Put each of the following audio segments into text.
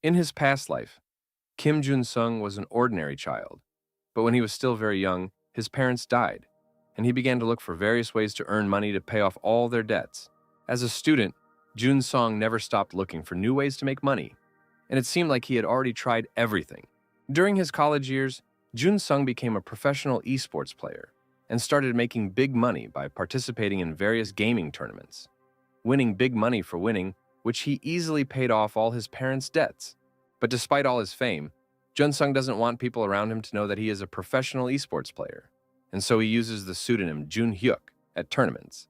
In his past life, Kim Jun-sung was an ordinary child, but when he was still very young, his parents died, and he began to look for various ways to earn money to pay off all their debts. As a student, Jun-sung never stopped looking for new ways to make money, and it seemed like he had already tried everything. During his college years, Jun-sung became a professional esports player and started making big money by participating in various gaming tournaments, winning big money for winning, which he easily paid off all his parents' debts. But despite all his fame, Jun-sung doesn't want people around him to know that he is a professional esports player, and so he uses the pseudonym Jun-hyuk at tournaments.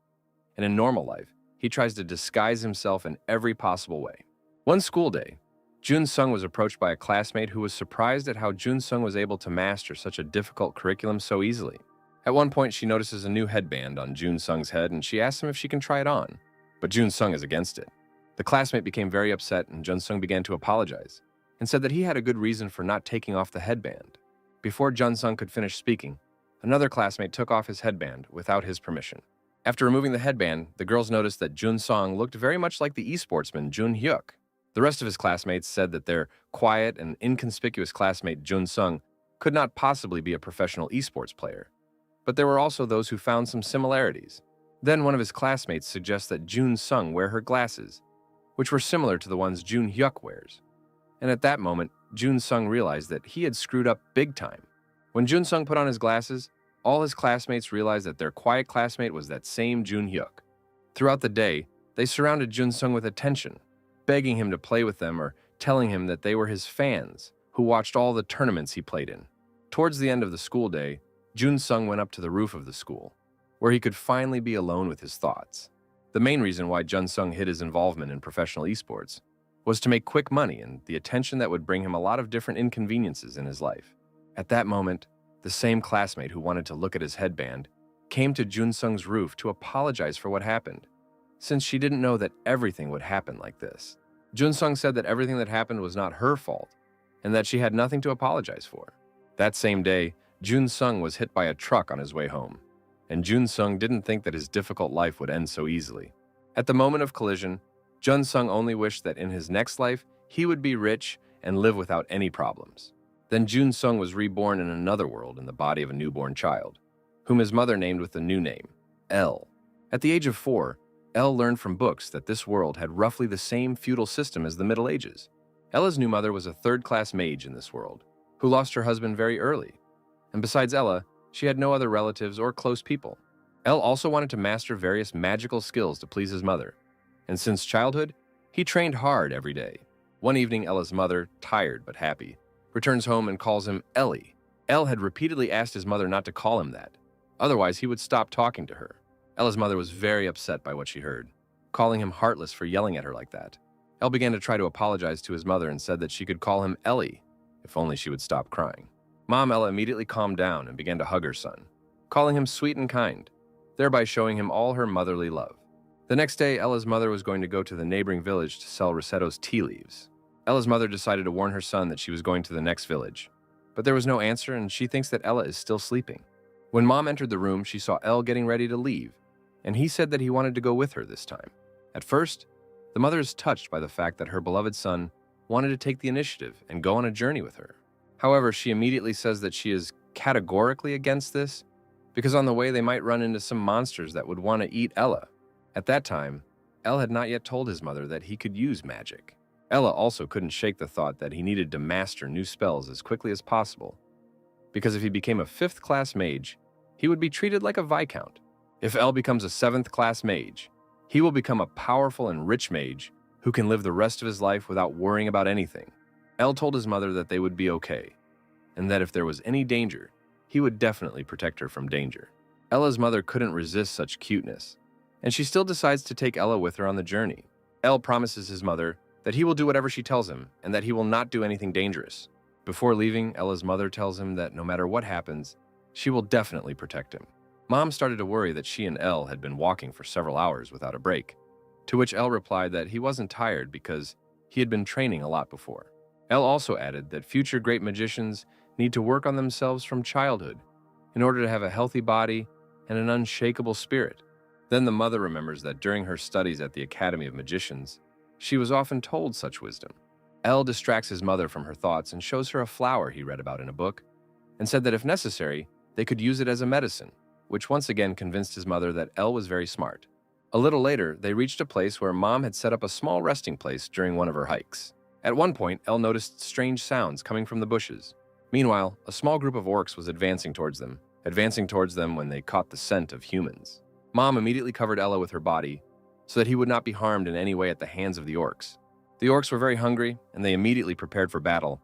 And in normal life, he tries to disguise himself in every possible way. One school day, Jun-sung was approached by a classmate who was surprised at how Jun-sung was able to master such a difficult curriculum so easily. At one point, she notices a new headband on Jun-sung's head, and she asks him if she can try it on, but Jun-sung is against it. The classmate became very upset, and Jun-sung began to apologize and said that he had a good reason for not taking off the headband. Before Jun-sung could finish speaking, another classmate took off his headband without his permission. After removing the headband, the girls noticed that Jun-sung looked very much like the esportsman Jun-hyuk. The rest of his classmates said that their quiet and inconspicuous classmate Jun-sung could not possibly be a professional esports player. But there were also those who found some similarities. Then one of his classmates suggests that Jun-sung wear her glasses, which were similar to the ones Jun-hyuk wears. And at that moment, Jun-sung realized that he had screwed up big time. When Jun-sung put on his glasses, all his classmates realized that their quiet classmate was that same Jun-hyuk. Throughout the day, they surrounded Jun-sung with attention, begging him to play with them or telling him that they were his fans who watched all the tournaments he played in. Towards the end of the school day, Jun-sung went up to the roof of the school, where he could finally be alone with his thoughts. The main reason why Jun-sung hid his involvement in professional esports was to make quick money and the attention that would bring him a lot of different inconveniences in his life. At that moment, the same classmate who wanted to look at his headband came to Jun-sung's roof to apologize for what happened, since she didn't know that everything would happen like this. Jun-sung said that everything that happened was not her fault and that she had nothing to apologize for. That same day, Jun-sung was hit by a truck on his way home, and Jun-sung didn't think that his difficult life would end so easily. At the moment of collision, Jun-sung only wished that in his next life, he would be rich and live without any problems. Then Jun-sung was reborn in another world in the body of a newborn child, whom his mother named with the new name, L. At the age of 4, L learned from books that this world had roughly the same feudal system as the Middle Ages. Ella's new mother was a third-class mage in this world, who lost her husband very early. And besides Ella, she had no other relatives or close people. Elle also wanted to master various magical skills to please his mother, and since childhood, he trained hard every day. One evening, Ella's mother, tired but happy, returns home and calls him Ellie. Elle had repeatedly asked his mother not to call him that, otherwise he would stop talking to her. Ella's mother was very upset by what she heard, calling him heartless for yelling at her like that. Elle began to try to apologize to his mother and said that she could call him Ellie, if only she would stop crying. Mom Ella immediately calmed down and began to hug her son, calling him sweet and kind, thereby showing him all her motherly love. The next day, Ella's mother was going to go to the neighboring village to sell Rossetto's tea leaves. Ella's mother decided to warn her son that she was going to the next village, but there was no answer and she thinks that Ella is still sleeping. When Mom entered the room, she saw Elle getting ready to leave, and he said that he wanted to go with her this time. At first, the mother is touched by the fact that her beloved son wanted to take the initiative and go on a journey with her. However, she immediately says that she is categorically against this because on the way they might run into some monsters that would want to eat Ella. At that time, Elle had not yet told his mother that he could use magic. Ella also couldn't shake the thought that he needed to master new spells as quickly as possible, because if he became a 5th-class mage, he would be treated like a viscount. If Elle becomes a 7th-class mage, he will become a powerful and rich mage who can live the rest of his life without worrying about anything. Elle told his mother that they would be okay, and that if there was any danger, he would definitely protect her from danger. Ella's mother couldn't resist such cuteness, and she still decides to take Ella with her on the journey. Elle promises his mother that he will do whatever she tells him and that he will not do anything dangerous. Before leaving, Ella's mother tells him that no matter what happens, she will definitely protect him. Mom started to worry that she and Elle had been walking for several hours without a break, to which Elle replied that he wasn't tired because he had been training a lot before. Elle also added that future great magicians need to work on themselves from childhood in order to have a healthy body and an unshakable spirit. Then the mother remembers that during her studies at the Academy of Magicians, she was often told such wisdom. El distracts his mother from her thoughts and shows her a flower he read about in a book, and said that if necessary, they could use it as a medicine, which once again convinced his mother that El was very smart. A little later, they reached a place where Mom had set up a small resting place during one of her hikes. At one point, El noticed strange sounds coming from the bushes. Meanwhile, a small group of orcs was advancing towards them when they caught the scent of humans. Mom immediately covered Ella with her body so that he would not be harmed in any way at the hands of the orcs. The orcs were very hungry, and they immediately prepared for battle,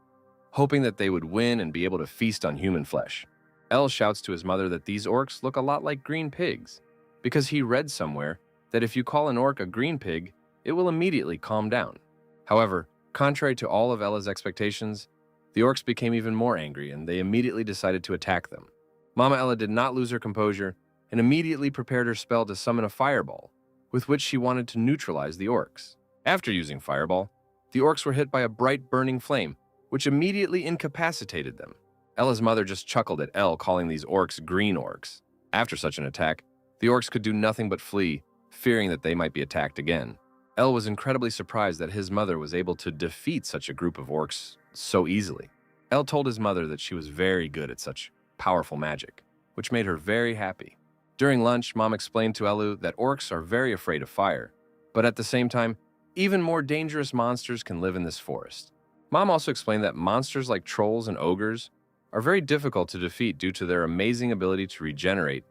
hoping that they would win and be able to feast on human flesh. El shouts to his mother that these orcs look a lot like green pigs, because he read somewhere that if you call an orc a green pig, it will immediately calm down. However, contrary to all of Ella's expectations, the orcs became even more angry, and they immediately decided to attack them. Mama Ella did not lose her composure and immediately prepared her spell to summon a fireball, with which she wanted to neutralize the orcs. After using fireball, the orcs were hit by a bright burning flame, which immediately incapacitated them. Ella's mother just chuckled at El calling these orcs green orcs. After such an attack, the orcs could do nothing but flee, fearing that they might be attacked again. El was incredibly surprised that his mother was able to defeat such a group of orcs so easily. El told his mother that she was very good at such powerful magic, which made her very happy. During lunch, Mom explained to Elu that orcs are very afraid of fire, but at the same time, even more dangerous monsters can live in this forest. Mom also explained that monsters like trolls and ogres are very difficult to defeat due to their amazing ability to regenerate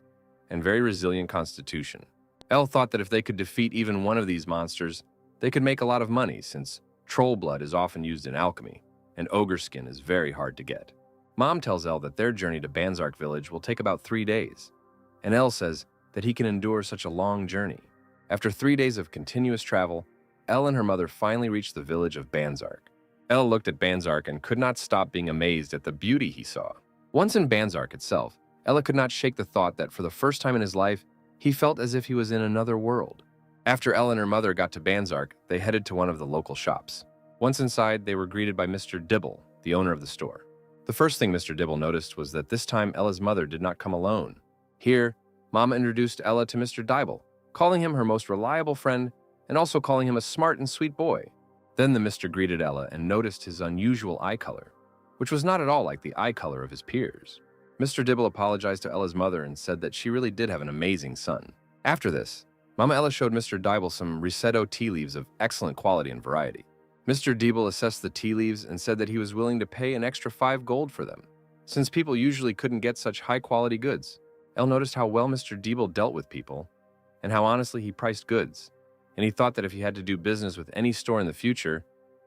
and very resilient constitution. El thought that if they could defeat even one of these monsters, they could make a lot of money since troll blood is often used in alchemy, and ogre skin is very hard to get. Mom tells El that their journey to Banzark village will take about 3 days, and El says that he can endure such a long journey. After 3 days of continuous travel, El and her mother finally reached the village of Banzark. El looked at Banzark and could not stop being amazed at the beauty he saw. Once in Banzark itself, Ella could not shake the thought that for the first time in his life, he felt as if he was in another world. After Ella and her mother got to Banzark, they headed to one of the local shops. Once inside, they were greeted by Mr. Dibble, the owner of the store. The first thing Mr. Dibble noticed was that this time Ella's mother did not come alone. Here, Mama introduced Ella to Mr. Dibble, calling him her most reliable friend and also calling him a smart and sweet boy. Then the Mr. greeted Ella and noticed his unusual eye color, which was not at all like the eye color of his peers. Mr. Dibble apologized to Ella's mother and said that she really did have an amazing son. After this, Mama Ella showed Mr. Dibble some Risetto tea leaves of excellent quality and variety. Mr. Dibble assessed the tea leaves and said that he was willing to pay an extra 5 gold for them, since people usually couldn't get such high-quality goods. El noticed how well Mr. Dibble dealt with people, and how honestly he priced goods, and he thought that if he had to do business with any store in the future,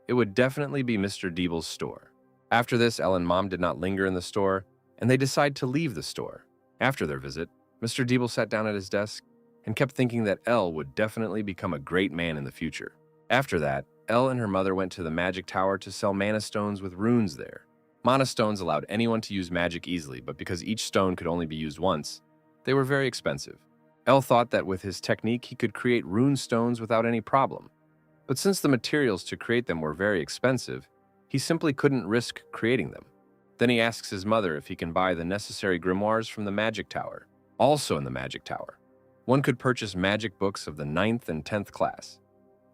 it would definitely be Mr. Dibble's store. After this, El and Mom did not linger in the store, and they decided to leave the store. After their visit, Mr. Dibble sat down at his desk and kept thinking that El would definitely become a great man in the future. After that, El and her mother went to the magic tower to sell mana stones with runes there. Mana stones allowed anyone to use magic easily, but because each stone could only be used once, they were very expensive. El thought that with his technique he could create rune stones without any problem. But since the materials to create them were very expensive, he simply couldn't risk creating them. Then he asks his mother if he can buy the necessary grimoires from the magic tower. Also in the magic tower, one could purchase magic books of the 9th and 10th class,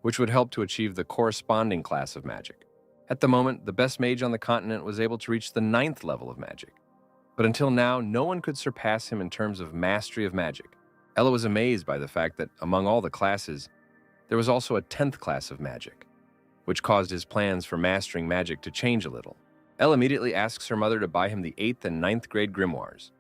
which would help to achieve the corresponding class of magic. At the moment, the best mage on the continent was able to reach the 9th level of magic. But until now, no one could surpass him in terms of mastery of magic. Ella was amazed by the fact that among all the classes, there was also a 10th class of magic, which caused his plans for mastering magic to change a little. Ella immediately asks her mother to buy him the 8th and 9th grade grimoires,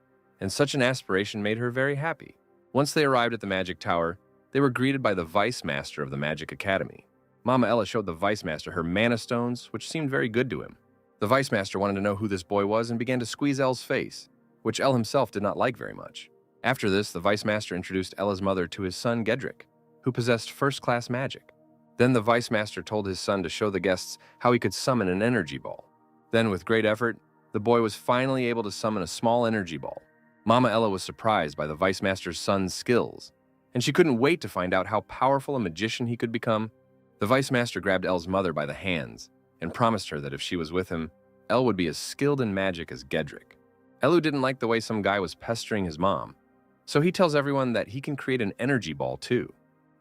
and such an aspiration made her very happy. Once they arrived at the magic tower, they were greeted by the vice master of the magic academy. Mama Ella showed the vice master her mana stones, which seemed very good to him. The vice master wanted to know who this boy was and began to squeeze Elle's face, which Elle himself did not like very much. After this, the vice master introduced Ella's mother to his son Gedrick, who possessed first-class magic. Then the vice master told his son to show the guests how he could summon an energy ball. Then, with great effort, the boy was finally able to summon a small energy ball. Mama Ella was surprised by the vice master's son's skills, and she couldn't wait to find out how powerful a magician he could become. The vice master grabbed Elle's mother by the hands and promised her that if she was with him, Elle would be as skilled in magic as Gedrick. Elu didn't like the way some guy was pestering his mom, so he tells everyone that he can create an energy ball too.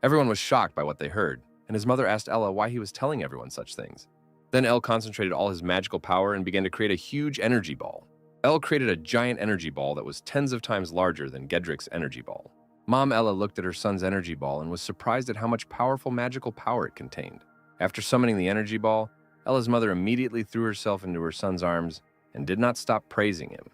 Everyone was shocked by what they heard, and his mother asked Ella why he was telling everyone such things. Then El concentrated all his magical power and began to create a huge energy ball. El created a giant energy ball that was tens of times larger than Gedrick's energy ball. Mom Ella looked at her son's energy ball and was surprised at how much powerful magical power it contained. After summoning the energy ball, Ella's mother immediately threw herself into her son's arms and did not stop praising him,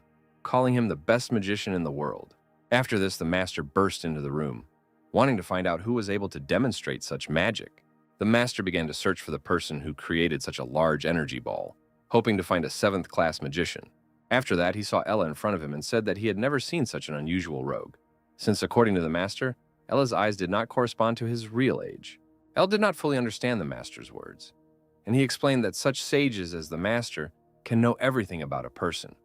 calling him the best magician in the world. After this, the master burst into the room, wanting to find out who was able to demonstrate such magic. The master began to search for the person who created such a large energy ball, hoping to find a 7th-class magician. After that, he saw Ella in front of him and said that he had never seen such an unusual rogue, since according to the master, Ella's eyes did not correspond to his real age. El did not fully understand the master's words, and he explained that such sages as the master can know everything about a person,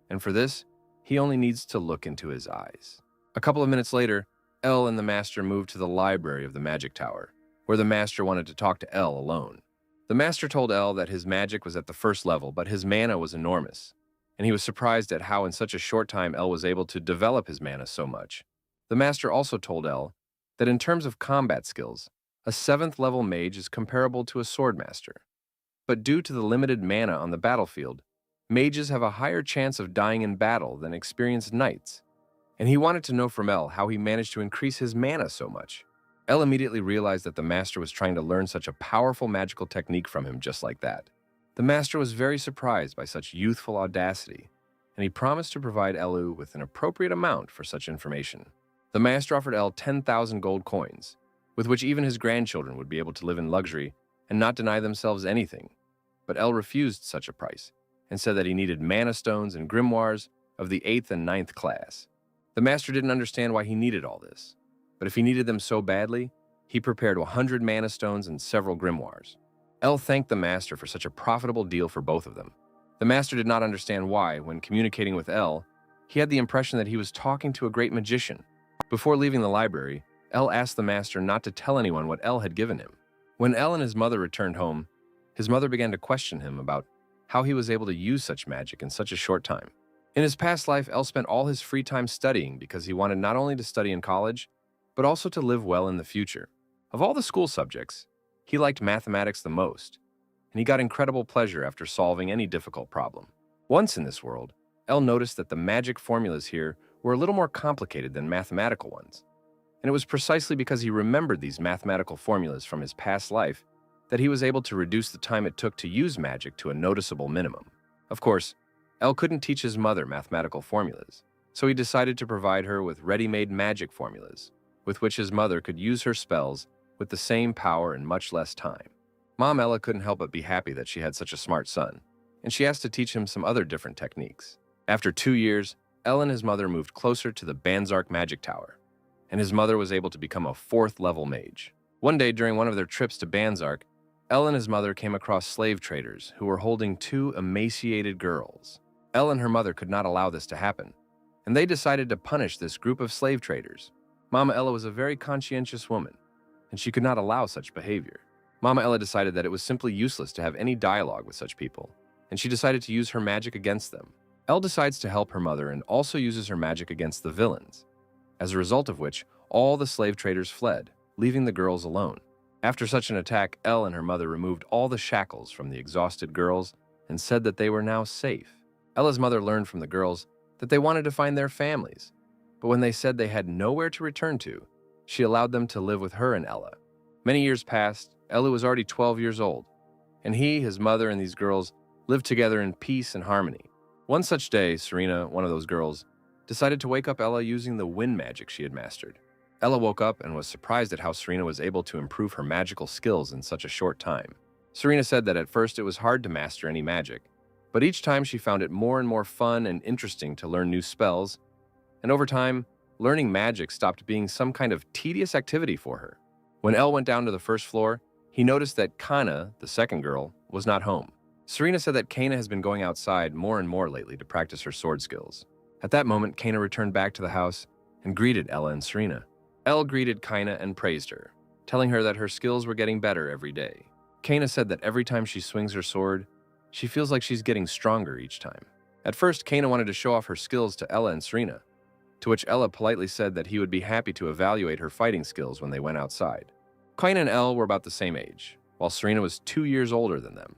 and for this, he only needs to look into his eyes. A couple of minutes later, El and the master moved to the library of the magic tower, where the master wanted to talk to El alone. The master told El that his magic was at the 1st level, but his mana was enormous, and he was surprised at how in such a short time El was able to develop his mana so much. The master also told El that in terms of combat skills, a 7th-level mage is comparable to a sword master. But due to the limited mana on the battlefield, mages have a higher chance of dying in battle than experienced knights, and he wanted to know from El how he managed to increase his mana so much. El immediately realized that the master was trying to learn such a powerful magical technique from him just like that. The master was very surprised by such youthful audacity, and he promised to provide Elu with an appropriate amount for such information. The master offered El 10,000 gold coins, with which even his grandchildren would be able to live in luxury and not deny themselves anything. But El refused such a price and said that he needed mana stones and grimoires of the 8th and 9th class. The master didn't understand why he needed all this, but if he needed them so badly, he prepared 100 mana stones and several grimoires. El thanked the master for such a profitable deal for both of them. The master did not understand why, when communicating with El, he had the impression that he was talking to a great magician. Before leaving the library, El asked the master not to tell anyone what El had given him. When El and his mother returned home, his mother began to question him about how he was able to use such magic in such a short time. In his past life, El spent all his free time studying because he wanted not only to study in college, but also to live well in the future. Of all the school subjects, he liked mathematics the most, and he got incredible pleasure after solving any difficult problem. Once in this world, El noticed that the magic formulas here were a little more complicated than mathematical ones, and it was precisely because he remembered these mathematical formulas from his past life that he was able to reduce the time it took to use magic to a noticeable minimum. Of course, El couldn't teach his mother mathematical formulas, so he decided to provide her with ready-made magic formulas, with which his mother could use her spells with the same power in much less time. Mom Ella couldn't help but be happy that she had such a smart son, and she asked to teach him some other different techniques. After 2 years, El and his mother moved closer to the Banzark Magic Tower, and his mother was able to become a 4th-level mage. One day during one of their trips to Banzark, El and his mother came across slave traders who were holding 2 emaciated girls. El and her mother could not allow this to happen, and they decided to punish this group of slave traders. Mama Ella was a very conscientious woman, and she could not allow such behavior. Mama Ella decided that it was simply useless to have any dialogue with such people, and she decided to use her magic against them. El decides to help her mother and also uses her magic against the villains, as a result of which all the slave traders fled, leaving the girls alone. After such an attack, El and her mother removed all the shackles from the exhausted girls and said that they were now safe. Ella's mother learned from the girls that they wanted to find their families, but when they said they had nowhere to return to, she allowed them to live with her and Ella. Many years passed. Ella was already 12 years old, and he, his mother, and these girls lived together in peace and harmony. One such day, Serena, one of those girls, decided to wake up Ella using the wind magic she had mastered. Ella woke up and was surprised at how Serena was able to improve her magical skills in such a short time. Serena said that at first it was hard to master any magic, but each time she found it more and more fun and interesting to learn new spells, and over time, learning magic stopped being some kind of tedious activity for her. When El went down to the first floor, he noticed that Kana, the second girl, was not home. Serena said that Kana has been going outside more and more lately to practice her sword skills. At that moment, Kana returned back to the house and greeted Ella and Serena. El greeted Kana and praised her, telling her that her skills were getting better every day. Kana said that every time she swings her sword, she feels like she's getting stronger each time. At first, Kana wanted to show off her skills to Ella and Serena, to which Ella politely said that he would be happy to evaluate her fighting skills when they went outside. Kana and El were about the same age, while Serena was 2 years older than them.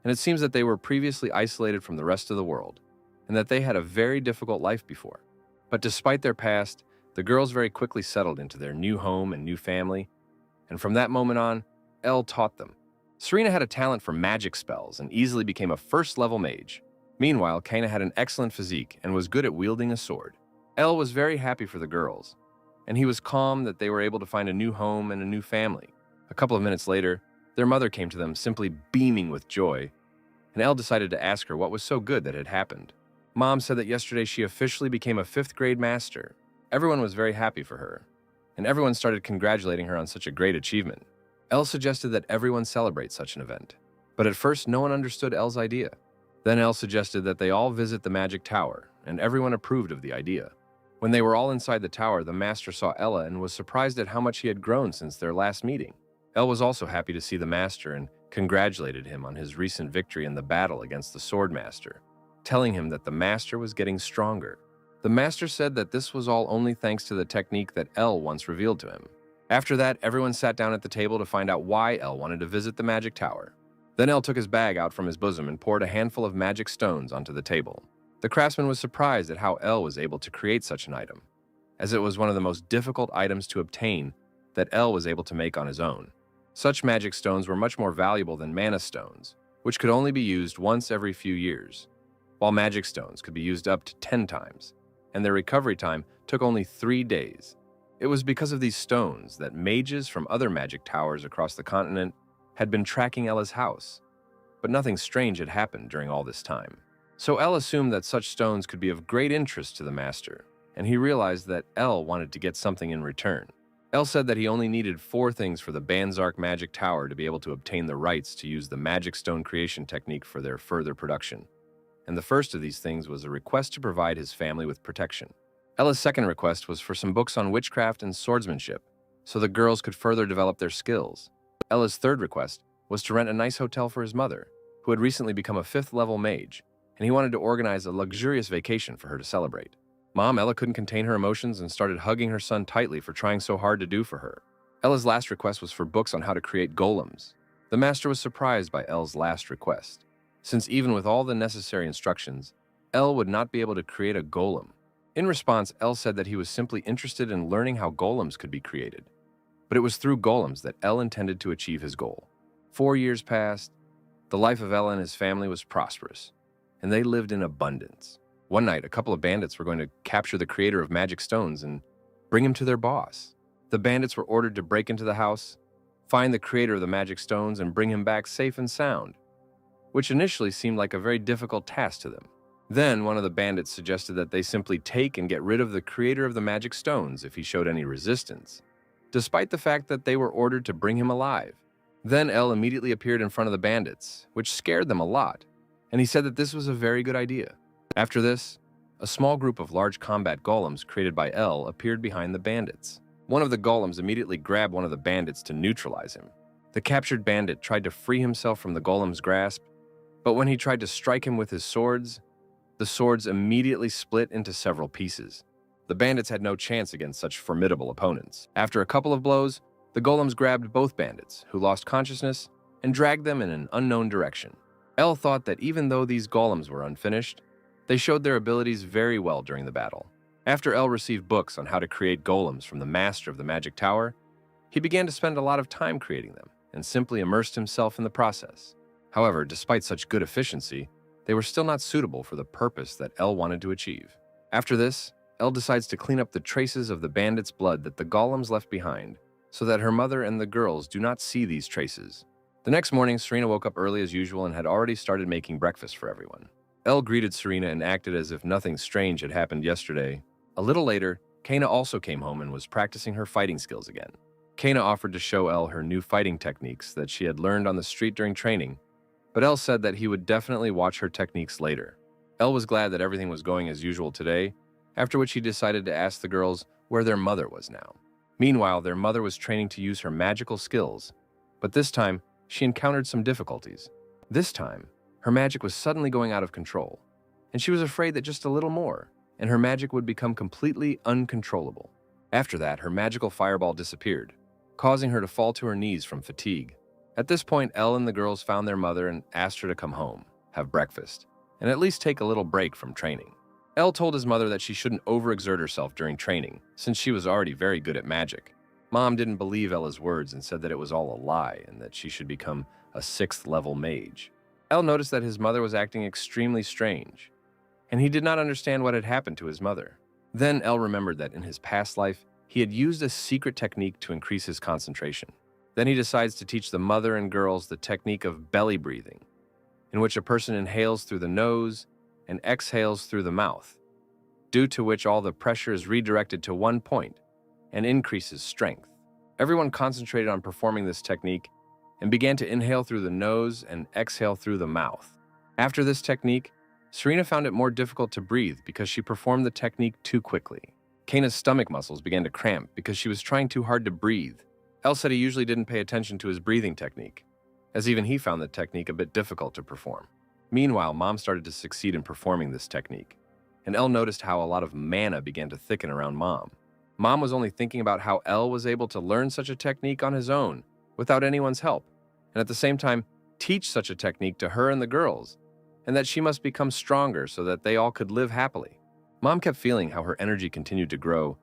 and it seems that they were previously isolated from the rest of the world, and that they had a very difficult life before. But despite their past, the girls very quickly settled into their new home and new family, and from that moment on, Elle taught them. Serena had a talent for magic spells and easily became a first-level mage. Meanwhile, Kana had an excellent physique and was good at wielding a sword. Elle was very happy for the girls, and he was calm that they were able to find a new home and a new family. A couple of minutes later, their mother came to them simply beaming with joy, and Elle decided to ask her what was so good that had happened. Mom said that yesterday she officially became a 5th grade master. Everyone was very happy for her, and everyone started congratulating her on such a great achievement. Elle suggested that everyone celebrate such an event, but at first no one understood Elle's idea. Then Elle suggested that they all visit the magic tower, and everyone approved of the idea. When they were all inside the tower, the master saw Ella and was surprised at how much he had grown since their last meeting. Elle was also happy to see the master and congratulated him on his recent victory in the battle against the sword master, telling him that the master was getting stronger. The master said that this was all only thanks to the technique that Elle once revealed to him. After that, everyone sat down at the table to find out why Elle wanted to visit the magic tower. Then Elle took his bag out from his bosom and poured a handful of magic stones onto the table. The craftsman was surprised at how Elle was able to create such an item, as it was one of the most difficult items to obtain that Elle was able to make on his own. Such magic stones were much more valuable than mana stones, which could only be used once every few years, while magic stones could be used up to 10 times, and their recovery time took only 3 days. It was because of these stones that mages from other magic towers across the continent had been tracking Ella's house, but nothing strange had happened during all this time. So Elle assumed that such stones could be of great interest to the master, and he realized that Elle wanted to get something in return. Elle said that he only needed 4 things for the Banzark Magic Tower to be able to obtain the rights to use the magic stone creation technique for their further production. And the first of these things was a request to provide his family with protection. Ella's second request was for some books on witchcraft and swordsmanship, so the girls could further develop their skills. Ella's third request was to rent a nice hotel for his mother, who had recently become a 5th-level mage, and he wanted to organize a luxurious vacation for her to celebrate. Mom, Ella couldn't contain her emotions and started hugging her son tightly for trying so hard to do for her. Ella's last request was for books on how to create golems. The master was surprised by Elle's last request, since even with all the necessary instructions, Elle would not be able to create a golem. In response, Elle said that he was simply interested in learning how golems could be created, but it was through golems that Elle intended to achieve his goal. 4 years passed. The life of Ella and his family was prosperous, and they lived in abundance. One night, a couple of bandits were going to capture the creator of magic stones and bring him to their boss. The bandits were ordered to break into the house, find the creator of the magic stones, and bring him back safe and sound, which initially seemed like a very difficult task to them. Then one of the bandits suggested that they simply take and get rid of the creator of the magic stones if he showed any resistance, despite the fact that they were ordered to bring him alive. Then Elle immediately appeared in front of the bandits, which scared them a lot, and he said that this was a very good idea. After this, a small group of large combat golems created by Elle appeared behind the bandits. One of the golems immediately grabbed one of the bandits to neutralize him. The captured bandit tried to free himself from the golem's grasp, but when he tried to strike him with his swords, the swords immediately split into several pieces. The bandits had no chance against such formidable opponents. After a couple of blows, the golems grabbed both bandits, who lost consciousness, and dragged them in an unknown direction. Elle thought that even though these golems were unfinished, they showed their abilities very well during the battle. After Elle received books on how to create golems from the master of the magic tower, he began to spend a lot of time creating them and simply immersed himself in the process. However, despite such good efficiency, they were still not suitable for the purpose that Elle wanted to achieve. After this, Elle decides to clean up the traces of the bandits' blood that the golems left behind, so that her mother and the girls do not see these traces. The next morning, Serena woke up early as usual and had already started making breakfast for everyone. Elle greeted Serena and acted as if nothing strange had happened yesterday. A little later, Kana also came home and was practicing her fighting skills again. Kana offered to show Elle her new fighting techniques that she had learned on the street during training, but Elle said that he would definitely watch her techniques later. Elle was glad that everything was going as usual today, after which he decided to ask the girls where their mother was now. Meanwhile, their mother was training to use her magical skills, but this time, she encountered some difficulties. This time, her magic was suddenly going out of control, and she was afraid that just a little more, and her magic would become completely uncontrollable. After that, her magical fireball disappeared, causing her to fall to her knees from fatigue. At this point, Elle and the girls found their mother and asked her to come home, have breakfast, and at least take a little break from training. Elle told his mother that she shouldn't overexert herself during training, since she was already very good at magic. Mom didn't believe Ella's words and said that it was all a lie and that she should become a 6th level mage. Elle noticed that his mother was acting extremely strange, and he did not understand what had happened to his mother. Then Elle remembered that in his past life, he had used a secret technique to increase his concentration. Then he decides to teach the mother and girls the technique of belly breathing, in which a person inhales through the nose and exhales through the mouth, due to which all the pressure is redirected to one point and increases strength. Everyone concentrated on performing this technique and began to inhale through the nose and exhale through the mouth. After this technique, Serena found it more difficult to breathe because she performed the technique too quickly. Kana's stomach muscles began to cramp because she was trying too hard to breathe. Elle said he usually didn't pay attention to his breathing technique, as even he found the technique a bit difficult to perform. Meanwhile, Mom started to succeed in performing this technique, and Elle noticed how a lot of mana began to thicken around Mom. Mom was only thinking about how Elle was able to learn such a technique on his own, without anyone's help, and at the same time teach such a technique to her and the girls, and that she must become stronger so that they all could live happily. Mom kept feeling how her energy continued to grow,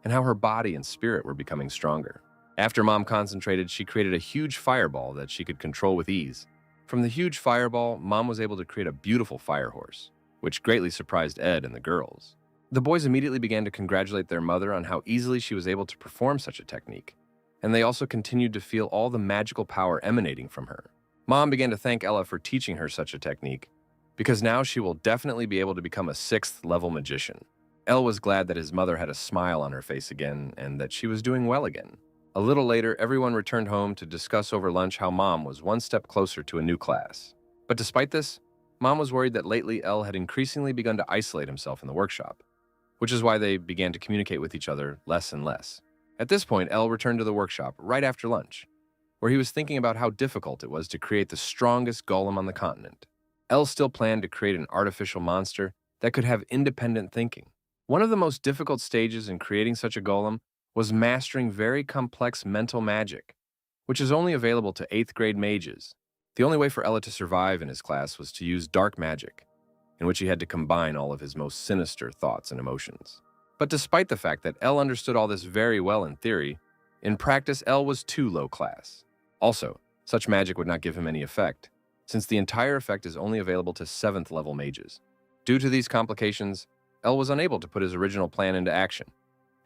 and how her body and spirit were becoming stronger. After Mom concentrated, she created a huge fireball that she could control with ease. From the huge fireball, Mom was able to create a beautiful fire horse, which greatly surprised Ed and the girls. The boys immediately began to congratulate their mother on how easily she was able to perform such a technique, and they also continued to feel all the magical power emanating from her. Mom began to thank Ella for teaching her such a technique, because now she will definitely be able to become a 6th level magician. Elle was glad that his mother had a smile on her face again and that she was doing well again. A little later, everyone returned home to discuss over lunch how Mom was one step closer to a new class. But despite this, Mom was worried that lately Elle had increasingly begun to isolate himself in the workshop, which is why they began to communicate with each other less and less. At this point, Elle returned to the workshop right after lunch, where he was thinking about how difficult it was to create the strongest golem on the continent. Elle still planned to create an artificial monster that could have independent thinking. One of the most difficult stages in creating such a golem was mastering very complex mental magic, which is only available to 8th grade mages. The only way for Ella to survive in his class was to use dark magic, in which he had to combine all of his most sinister thoughts and emotions. But despite the fact that Elle understood all this very well in theory, in practice Elle was too low class. Also, such magic would not give him any effect, since the entire effect is only available to 7th level mages. Due to these complications, Elle was unable to put his original plan into action,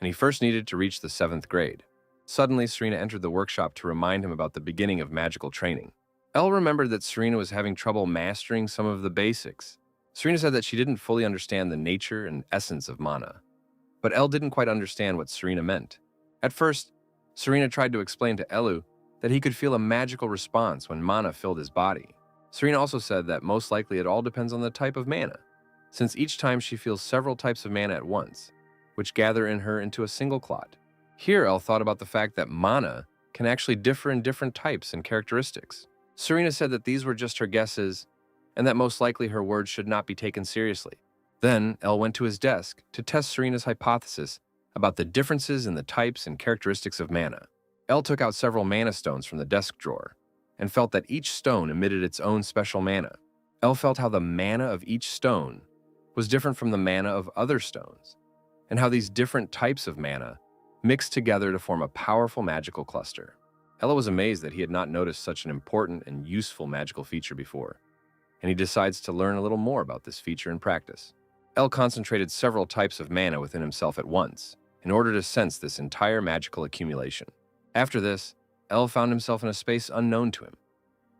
and he first needed to reach the 7th grade. Suddenly, Serena entered the workshop to remind him about the beginning of magical training. Elle remembered that Serena was having trouble mastering some of the basics. Serena said that she didn't fully understand the nature and essence of mana, but Elle didn't quite understand what Serena meant. At first, Serena tried to explain to Elu that he could feel a magical response when mana filled his body. Serena also said that most likely it all depends on the type of mana, since each time she feels several types of mana at once, which gather in her into a single clot. Here, Elle thought about the fact that mana can actually differ in different types and characteristics. Serena said that these were just her guesses, and that most likely her words should not be taken seriously. Then, Elle went to his desk to test Serena's hypothesis about the differences in the types and characteristics of mana. Elle took out several mana stones from the desk drawer, and felt that each stone emitted its own special mana. Elle felt how the mana of each stone was different from the mana of other stones, and how these different types of mana mixed together to form a powerful magical cluster. Ella was amazed that he had not noticed such an important and useful magical feature before, and he decides to learn a little more about this feature in practice. Elle concentrated several types of mana within himself at once in order to sense this entire magical accumulation. After this, Elle found himself in a space unknown to him,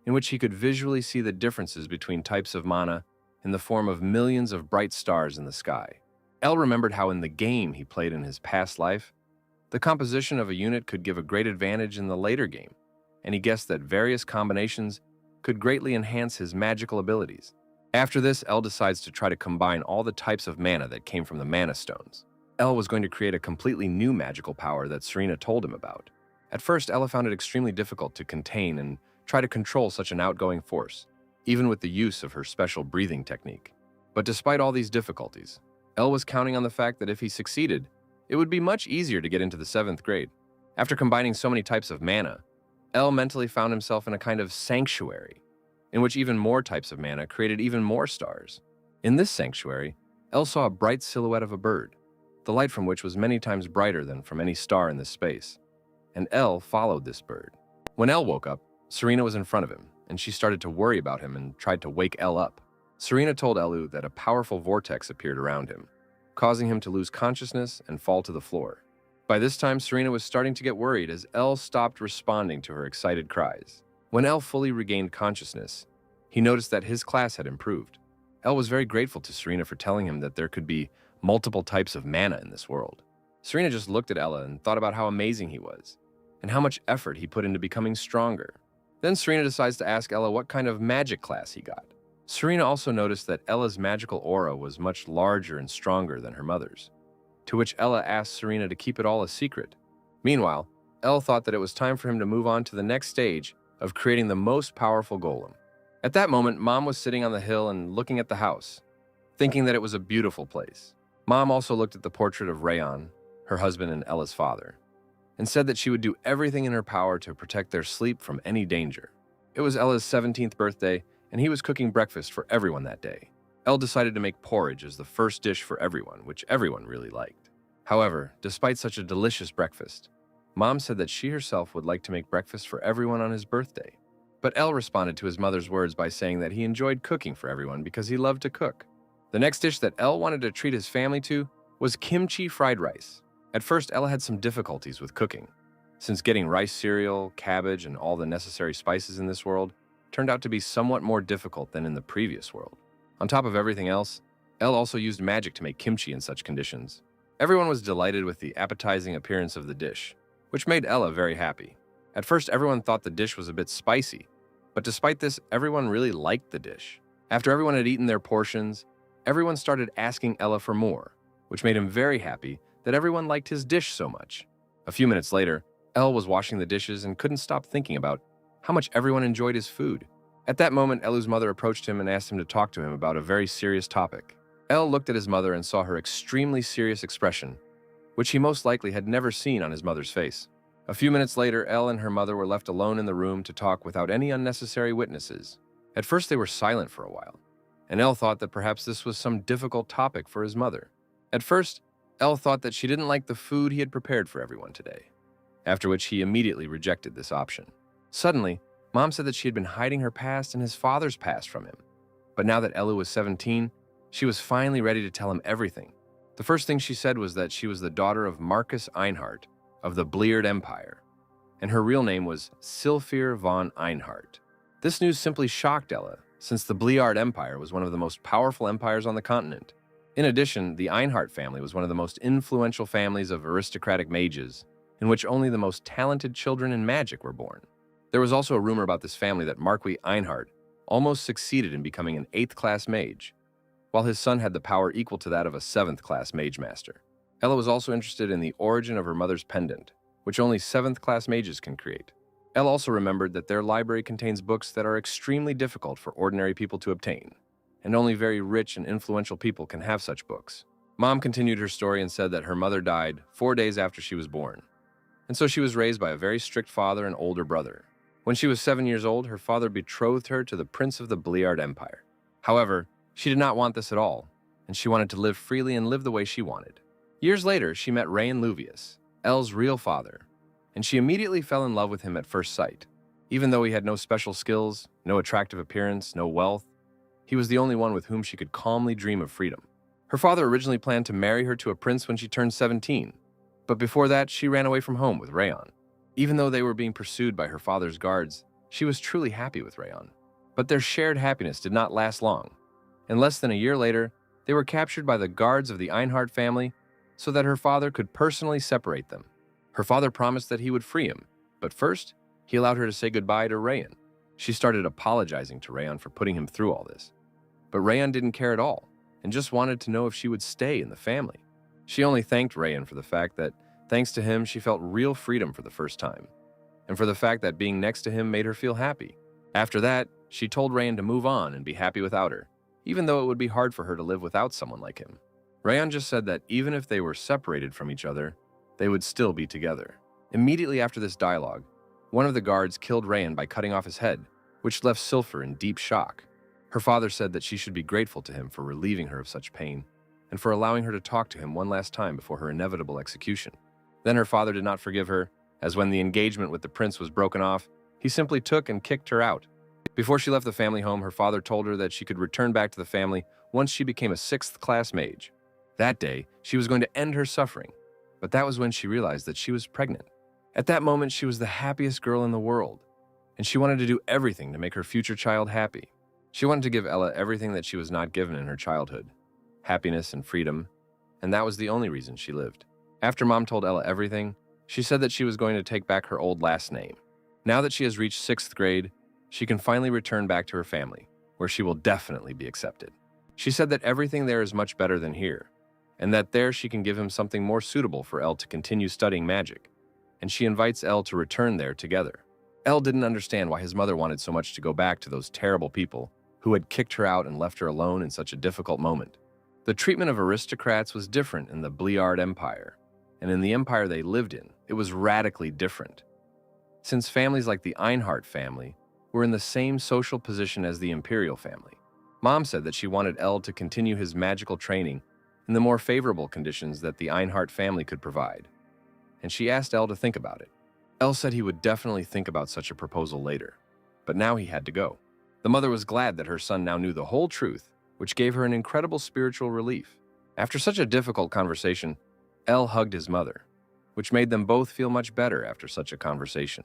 in which he could visually see the differences between types of mana in the form of millions of bright stars in the sky. Elle remembered how in the game he played in his past life, the composition of a unit could give a great advantage in the later game, and he guessed that various combinations could greatly enhance his magical abilities. After this, Elle decides to try to combine all the types of mana that came from the mana stones. Elle was going to create a completely new magical power that Serena told him about. At first, Ella found it extremely difficult to contain and try to control such an outgoing force, even with the use of her special breathing technique. But despite all these difficulties, Elle was counting on the fact that if he succeeded, it would be much easier to get into the 7th grade. After combining so many types of mana, El mentally found himself in a kind of sanctuary, in which even more types of mana created even more stars. In this sanctuary, El saw a bright silhouette of a bird, the light from which was many times brighter than from any star in this space, and El followed this bird. When El woke up, Serena was in front of him, and she started to worry about him and tried to wake El up. Serena told Elu that a powerful vortex appeared around him, causing him to lose consciousness and fall to the floor. By this time, Serena was starting to get worried as El stopped responding to her excited cries. When El fully regained consciousness, he noticed that his class had improved. El was very grateful to Serena for telling him that there could be multiple types of mana in this world. Serena just looked at Ella and thought about how amazing he was, and how much effort he put into becoming stronger. Then Serena decides to ask Ella what kind of magic class he got. Serena also noticed that Ella's magical aura was much larger and stronger than her mother's, to which Ella asked Serena to keep it all a secret. Meanwhile, El thought that it was time for him to move on to the next stage of creating the most powerful golem. At that moment, Mom was sitting on the hill and looking at the house, thinking that it was a beautiful place. Mom also looked at the portrait of Rayon, her husband and Ella's father, and said that she would do everything in her power to protect their sleep from any danger. It was Ella's 17th birthday, and he was cooking breakfast for everyone that day. El decided to make porridge as the first dish for everyone, which everyone really liked. However, despite such a delicious breakfast, Mom said that she herself would like to make breakfast for everyone on his birthday. But El responded to his mother's words by saying that he enjoyed cooking for everyone because he loved to cook. The next dish that El wanted to treat his family to was kimchi fried rice. At first, Ella had some difficulties with cooking, since getting rice cereal, cabbage, and all the necessary spices in this world turned out to be somewhat more difficult than in the previous world. On top of everything else, El also used magic to make kimchi in such conditions. Everyone was delighted with the appetizing appearance of the dish, which made Ella very happy. At first, everyone thought the dish was a bit spicy, but despite this, everyone really liked the dish. After everyone had eaten their portions, everyone started asking Ella for more, which made him very happy that everyone liked his dish so much. A few minutes later, El was washing the dishes and couldn't stop thinking about how much everyone enjoyed his food. At that moment, Elu's mother approached him and asked him to talk to him about a very serious topic. El looked at his mother and saw her extremely serious expression, which he most likely had never seen on his mother's face. A few minutes later, El and her mother were left alone in the room to talk without any unnecessary witnesses. At first, they were silent for a while, and El thought that perhaps this was some difficult topic for his mother. At first, El thought that she didn't like the food he had prepared for everyone today, after which he immediately rejected this option. Suddenly, Mom said that she had been hiding her past and his father's past from him. But now that Elu was 17, she was finally ready to tell him everything. The first thing she said was that she was the daughter of Marcus Einhart of the Bleard Empire, and her real name was Sylphir von Einhart. This news simply shocked Ella, since the Bleard Empire was one of the most powerful empires on the continent. In addition, the Einhart family was one of the most influential families of aristocratic mages, in which only the most talented children in magic were born. There was also a rumor about this family that Marquis Einhart almost succeeded in becoming an 8th-class mage, while his son had the power equal to that of a 7th-class mage master. Ella was also interested in the origin of her mother's pendant, which only 7th-class mages can create. Ella also remembered that their library contains books that are extremely difficult for ordinary people to obtain, and only very rich and influential people can have such books. Mom continued her story and said that her mother died 4 days after she was born, and so she was raised by a very strict father and older brother. When she was 7 years old, her father betrothed her to the prince of the Bleard Empire. However, she did not want this at all, and she wanted to live freely and live the way she wanted. Years later, she met Rayan Luvius, El's real father, and she immediately fell in love with him at first sight. Even though he had no special skills, no attractive appearance, no wealth, he was the only one with whom she could calmly dream of freedom. Her father originally planned to marry her to a prince when she turned 17, but before that, she ran away from home with Rayon. Even though they were being pursued by her father's guards, she was truly happy with Rayon. But their shared happiness did not last long, and less than a year later, they were captured by the guards of the Einhart family so that her father could personally separate them. Her father promised that he would free him, but first, he allowed her to say goodbye to Rayon. She started apologizing to Rayon for putting him through all this. But Rayon didn't care at all, and just wanted to know if she would stay in the family. She only thanked Rayon for the fact that, thanks to him, she felt real freedom for the first time, and for the fact that being next to him made her feel happy. After that, she told Rayon to move on and be happy without her, even though it would be hard for her to live without someone like him. Rayon just said that even if they were separated from each other, they would still be together. Immediately after this dialogue, One of the guards killed Rayan by cutting off his head, which left Sylphur in deep shock. Her father said that she should be grateful to him for relieving her of such pain, and for allowing her to talk to him one last time before her inevitable execution. Then her father did not forgive her, as when the engagement with the prince was broken off, he simply took and kicked her out. Before she left the family home, her father told her that she could return back to the family once she became a 6th-class mage. That day, she was going to end her suffering, but that was when she realized that she was pregnant. At that moment, she was the happiest girl in the world, and she wanted to do everything to make her future child happy. She wanted to give Ella everything that she was not given in her childhood, happiness and freedom, and that was the only reason she lived. After Mom told Ella everything, she said that she was going to take back her old last name. Now that she has reached 6th grade, she can finally return back to her family, where she will definitely be accepted. She said that everything there is much better than here, and that there she can give him something more suitable for Elle to continue studying magic, and she invites Elle to return there together. Elle didn't understand why his mother wanted so much to go back to those terrible people who had kicked her out and left her alone in such a difficult moment. The treatment of aristocrats was different in the Bliard Empire, and in the empire they lived in, it was radically different. Since families like the Einhart family were in the same social position as the imperial family, Mom said that she wanted Elle to continue his magical training in the more favorable conditions that the Einhart family could provide, and she asked Elle to think about it. Elle said he would definitely think about such a proposal later, but now he had to go. The mother was glad that her son now knew the whole truth, which gave her an incredible spiritual relief. After such a difficult conversation, Elle hugged his mother, which made them both feel much better after such a conversation.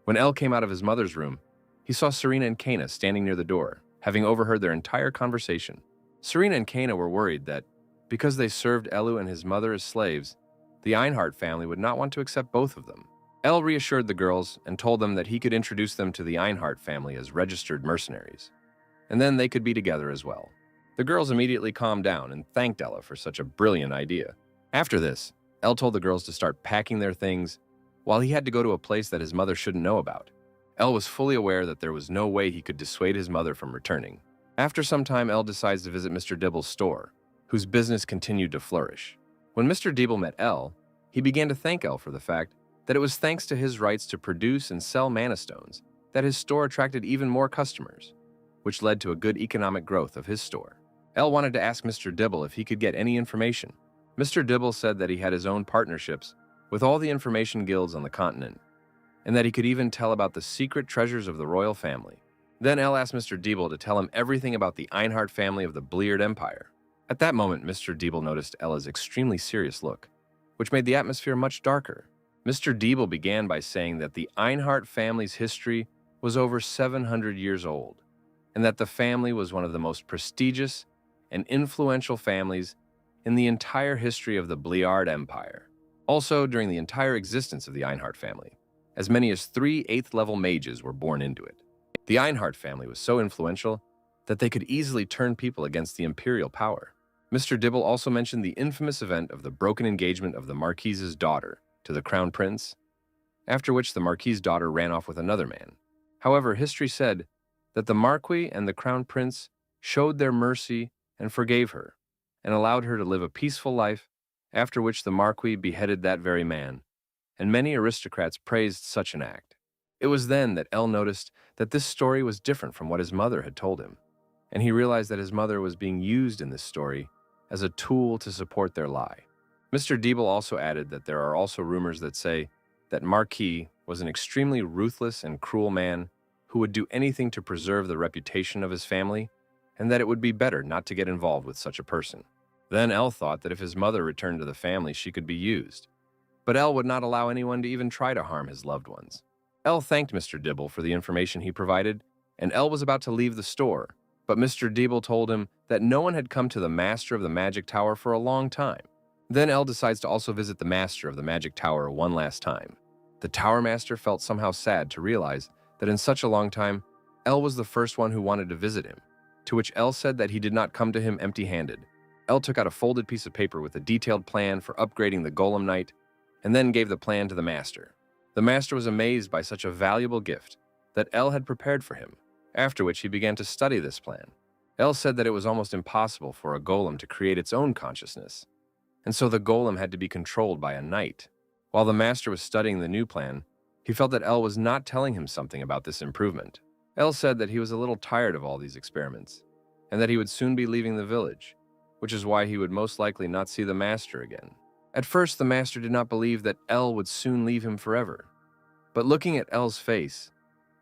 When Elle came out of his mother's room, he saw Serena and Kana standing near the door, having overheard their entire conversation. Serena and Kana were worried that, because they served Elu and his mother as slaves, the Einhart family would not want to accept both of them. Elle reassured the girls and told them that he could introduce them to the Einhart family as registered mercenaries, and then they could be together as well. The girls immediately calmed down and thanked Ella for such a brilliant idea. After this, Elle told the girls to start packing their things, while he had to go to a place that his mother shouldn't know about. Elle was fully aware that there was no way he could dissuade his mother from returning. After some time, Elle decides to visit Mr. Dibble's store, whose business continued to flourish. When Mr. Dibble met Elle, he began to thank Elle for the fact that it was thanks to his rights to produce and sell mana stones that his store attracted even more customers, which led to a good economic growth of his store. Elle wanted to ask Mr. Dibble if he could get any information. Mr. Dibble said that he had his own partnerships with all the information guilds on the continent, and that he could even tell about the secret treasures of the royal family. Then Elle asked Mr. Dibble to tell him everything about the Einhart family of the Bliard Empire. At that moment, Mr. Dibble noticed Ella's extremely serious look, which made the atmosphere much darker. Mr. Dibble began by saying that the Einhart family's history was over 700 years old, and that the family was one of the most prestigious and influential families in the entire history of the Bliard Empire. Also, during the entire existence of the Einhart family, as many as 3 8th-level mages were born into it. The Einhart family was so influential that they could easily turn people against the imperial power. Mr. Dibble also mentioned the infamous event of the broken engagement of the Marquise's daughter to the Crown Prince, after which the Marquise's daughter ran off with another man. However, history said that the Marquis and the Crown Prince showed their mercy and forgave her, and allowed her to live a peaceful life, after which the Marquis beheaded that very man, and many aristocrats praised such an act. It was then that Elle noticed that this story was different from what his mother had told him, and he realized that his mother was being used in this story as a tool to support their lie. Mr. Dibble also added that there are also rumors that say that Marquis was an extremely ruthless and cruel man who would do anything to preserve the reputation of his family, and that it would be better not to get involved with such a person. Then Elle thought that if his mother returned to the family, she could be used. But Elle would not allow anyone to even try to harm his loved ones. Elle thanked Mr. Dibble for the information he provided, and Elle was about to leave the store, but Mr. Dibble told him that no one had come to the Master of the Magic Tower for a long time. Then Elle decides to also visit the Master of the Magic Tower one last time. The Tower Master felt somehow sad to realize that in such a long time, Elle was the first one who wanted to visit him, to which Elle said that he did not come to him empty-handed. Elle took out a folded piece of paper with a detailed plan for upgrading the Golem Knight, and then gave the plan to the Master. The Master was amazed by such a valuable gift that Elle had prepared for him, after which he began to study this plan. Elle said that it was almost impossible for a golem to create its own consciousness, and so the golem had to be controlled by a knight. While the Master was studying the new plan, He felt that El was not telling him something about this improvement. El said that he was a little tired of all these experiments, and that he would soon be leaving the village, which is why he would most likely not see the master again. At first, the master did not believe that El would soon leave him forever. But looking at El's face,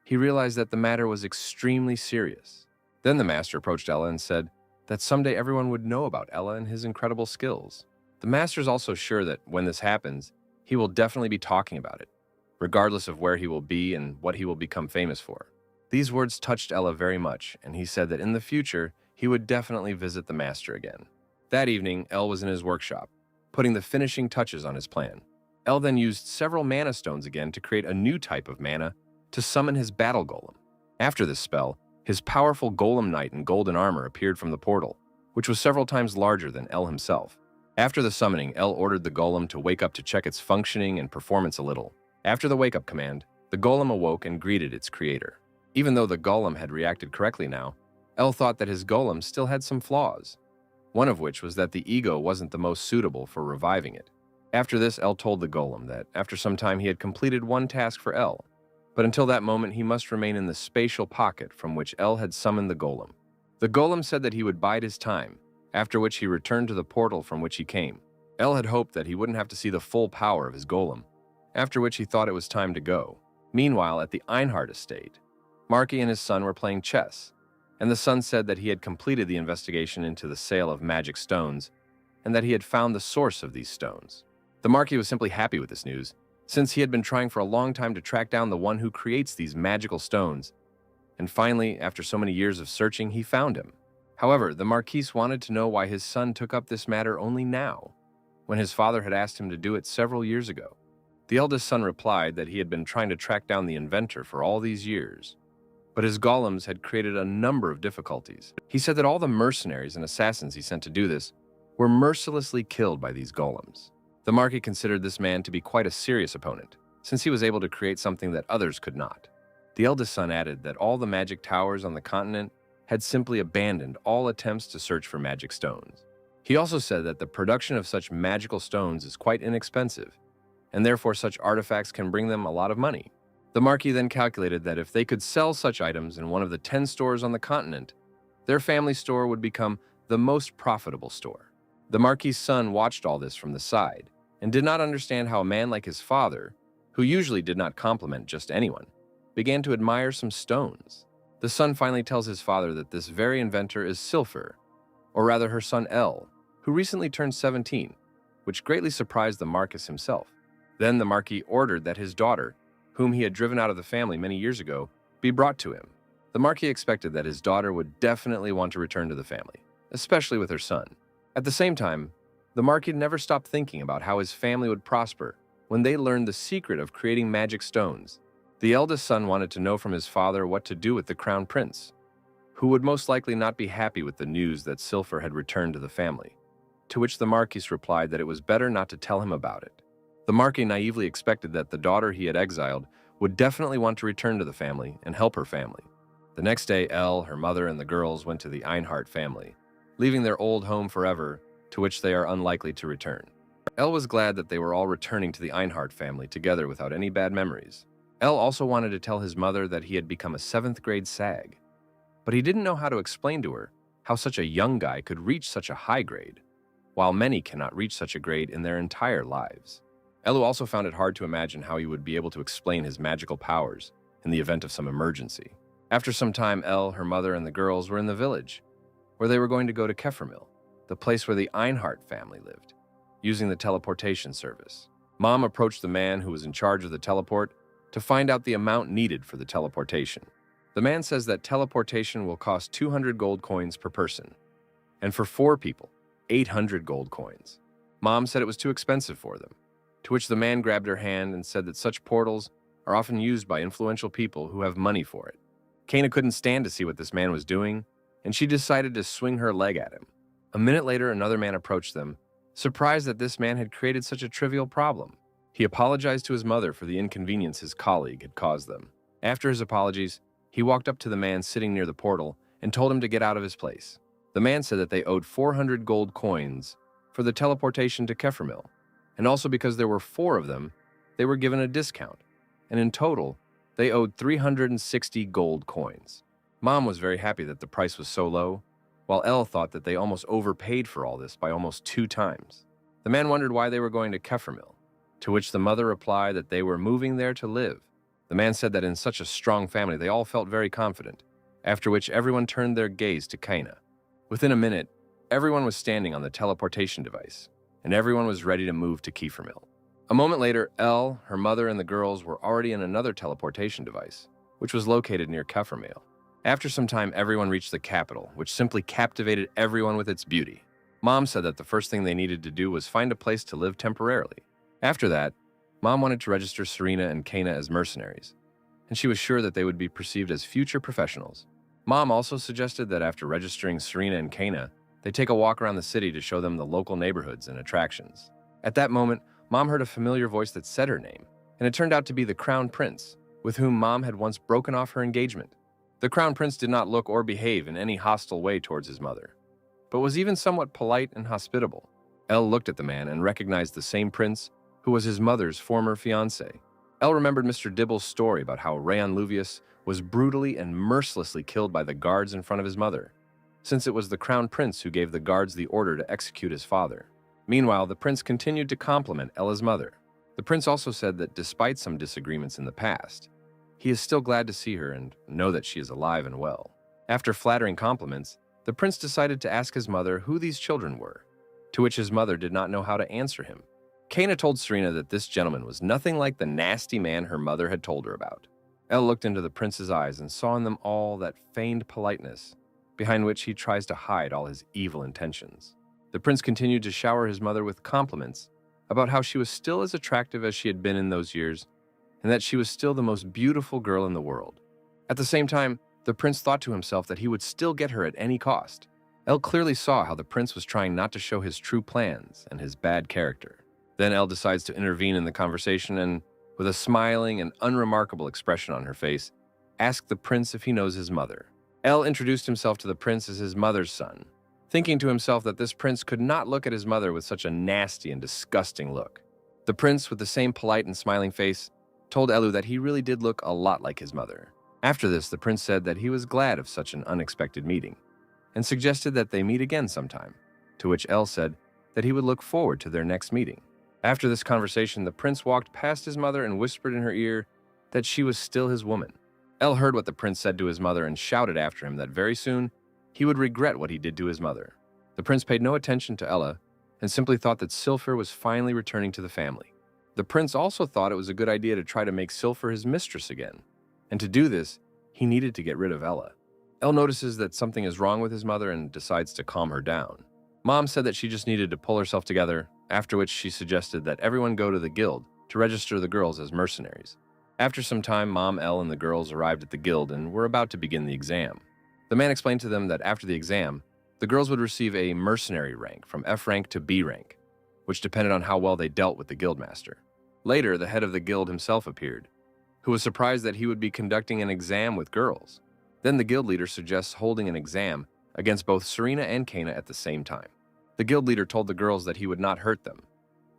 he realized that the matter was extremely serious. Then the master approached Ella and said that someday everyone would know about Ella and his incredible skills. The master is also sure that when this happens, he will definitely be talking about it, regardless of where he will be and what he will become famous for. These words touched Ella very much, and he said that in the future, he would definitely visit the master again. That evening, El was in his workshop, putting the finishing touches on his plan. El then used several mana stones again to create a new type of mana to summon his battle golem. After this spell, his powerful golem knight in golden armor appeared from the portal, which was several times larger than El himself. After the summoning, El ordered the golem to wake up to check its functioning and performance a little. After the wake-up command, the golem awoke and greeted its creator. Even though the golem had reacted correctly now, El thought that his golem still had some flaws, one of which was that the ego wasn't the most suitable for reviving it. After this, El told the golem that after some time he had completed one task for El, but until that moment he must remain in the spatial pocket from which El had summoned the golem. The golem said that he would bide his time, after which he returned to the portal from which he came. El had hoped that he wouldn't have to see the full power of his golem, after which he thought it was time to go. Meanwhile, at the Einhard estate, Marky and his son were playing chess, and the son said that he had completed the investigation into the sale of magic stones, and that he had found the source of these stones. The Marquis was simply happy with this news, since he had been trying for a long time to track down the one who creates these magical stones, and finally, after so many years of searching, he found him. However, the Marquis wanted to know why his son took up this matter only now, when his father had asked him to do it several years ago. The eldest son replied that he had been trying to track down the inventor for all these years, but his golems had created a number of difficulties. He said that all the mercenaries and assassins he sent to do this were mercilessly killed by these golems. The Marquis considered this man to be quite a serious opponent, since he was able to create something that others could not. The eldest son added that all the magic towers on the continent had simply abandoned all attempts to search for magic stones. He also said that the production of such magical stones is quite inexpensive, and therefore such artifacts can bring them a lot of money. The Marquis then calculated that if they could sell such items in one of the 10 stores on the continent, their family store would become the most profitable store. The Marquis' son watched all this from the side and did not understand how a man like his father, who usually did not compliment just anyone, began to admire some stones. The son finally tells his father that this very inventor is Silfer, or rather her son El, who recently turned 17, which greatly surprised the Marquis himself. Then the Marquis ordered that his daughter, whom he had driven out of the family many years ago, be brought to him. The Marquis expected that his daughter would definitely want to return to the family, especially with her son. At the same time, the Marquis never stopped thinking about how his family would prosper when they learned the secret of creating magic stones. The eldest son wanted to know from his father what to do with the crown prince, who would most likely not be happy with the news that Silfer had returned to the family, to which the Marquis replied that it was better not to tell him about it. The Marquis naively expected that the daughter he had exiled would definitely want to return to the family and help her family. The next day, Elle, her mother, and the girls went to the Einhard family, leaving their old home forever, to which they are unlikely to return. Elle was glad that they were all returning to the Einhard family together without any bad memories. Elle also wanted to tell his mother that he had become a 7th grade SAG, but he didn't know how to explain to her how such a young guy could reach such a high grade, while many cannot reach such a grade in their entire lives. Elu also found it hard to imagine how he would be able to explain his magical powers in the event of some emergency. After some time, Elle, her mother, and the girls were in the village, where they were going to go to Kefermil, the place where the Einhard family lived, using the teleportation service. Mom approached the man who was in charge of the teleport to find out the amount needed for the teleportation. The man says that teleportation will cost 200 gold coins per person, and for 4 people, 800 gold coins. Mom said it was too expensive for them, to which the man grabbed her hand and said that such portals are often used by influential people who have money for it. Kana couldn't stand to see what this man was doing, and she decided to swing her leg at him. A minute later, another man approached them, surprised that this man had created such a trivial problem. He apologized to his mother for the inconvenience his colleague had caused them. After his apologies, he walked up to the man sitting near the portal and told him to get out of his place. The man said that they owed 400 gold coins for the teleportation to Kefermil, and also because there were 4 of them, they were given a discount. and in total, they owed 360 gold coins. Mom was very happy that the price was so low, while Elle thought that they almost overpaid for all this by almost 2 times. The man wondered why they were going to Kefirmil, to which the mother replied that they were moving there to live. The man said that in such a strong family they all felt very confident, after which everyone turned their gaze to Kaina. Within a minute, everyone was standing on the teleportation device, and everyone was ready to move to Kefirmil. A moment later, Elle, her mother, and the girls were already in another teleportation device, which was located near Kefirmil. After some time, everyone reached the capital, which simply captivated everyone with its beauty. Mom said that the first thing they needed to do was find a place to live temporarily. After that, Mom wanted to register Serena and Kaina as mercenaries, and she was sure that they would be perceived as future professionals. Mom also suggested that after registering Serena and Kaina, they take a walk around the city to show them the local neighborhoods and attractions. At that moment, Mom heard a familiar voice that said her name, and it turned out to be the Crown Prince, with whom Mom had once broken off her engagement. The Crown Prince did not look or behave in any hostile way towards his mother, but was even somewhat polite and hospitable. Elle looked at the man and recognized the same prince who was his mother's former fiancé. Elle remembered Mr. Dibble's story about how Rayon Luvius was brutally and mercilessly killed by the guards in front of his mother, since it was the Crown Prince who gave the guards the order to execute his father. Meanwhile, the prince continued to compliment Ella's mother. The prince also said that despite some disagreements in the past, he is still glad to see her and know that she is alive and well. After flattering compliments, the prince decided to ask his mother who these children were, to which his mother did not know how to answer him. Kaina told Serena that this gentleman was nothing like the nasty man her mother had told her about. Elle looked into the prince's eyes and saw in them all that feigned politeness, behind which he tries to hide all his evil intentions. The prince continued to shower his mother with compliments about how she was still as attractive as she had been in those years, and that she was still the most beautiful girl in the world. At the same time, the prince thought to himself that he would still get her at any cost. Elle clearly saw how the prince was trying not to show his true plans and his bad character. Then Elle decides to intervene in the conversation and, with a smiling and unremarkable expression on her face, asked the prince if he knows his mother. Elle introduced himself to the prince as his mother's son, thinking to himself that this prince could not look at his mother with such a nasty and disgusting look. The prince, with the same polite and smiling face, told Elu that he really did look a lot like his mother. After this, the prince said that he was glad of such an unexpected meeting, and suggested that they meet again sometime, to which Elle said that he would look forward to their next meeting. After this conversation, the prince walked past his mother and whispered in her ear that she was still his woman. Elle heard what the prince said to his mother and shouted after him that very soon he would regret what he did to his mother. The prince paid no attention to Ella and simply thought that Silfer was finally returning to the family. The prince also thought it was a good idea to try to make Silfer his mistress again, and to do this, he needed to get rid of Ella. Elle notices that something is wrong with his mother and decides to calm her down. Mom said that she just needed to pull herself together, after which she suggested that everyone go to the guild to register the girls as mercenaries. After some time, Mom, Elle, and the girls arrived at the guild and were about to begin the exam. The man explained to them that after the exam, the girls would receive a mercenary rank from F rank to B rank, which depended on how well they dealt with the guildmaster. Later, the head of the guild himself appeared, who was surprised that he would be conducting an exam with girls. Then the guild leader suggests holding an exam against both Serena and Kaina at the same time. The guild leader told the girls that he would not hurt them,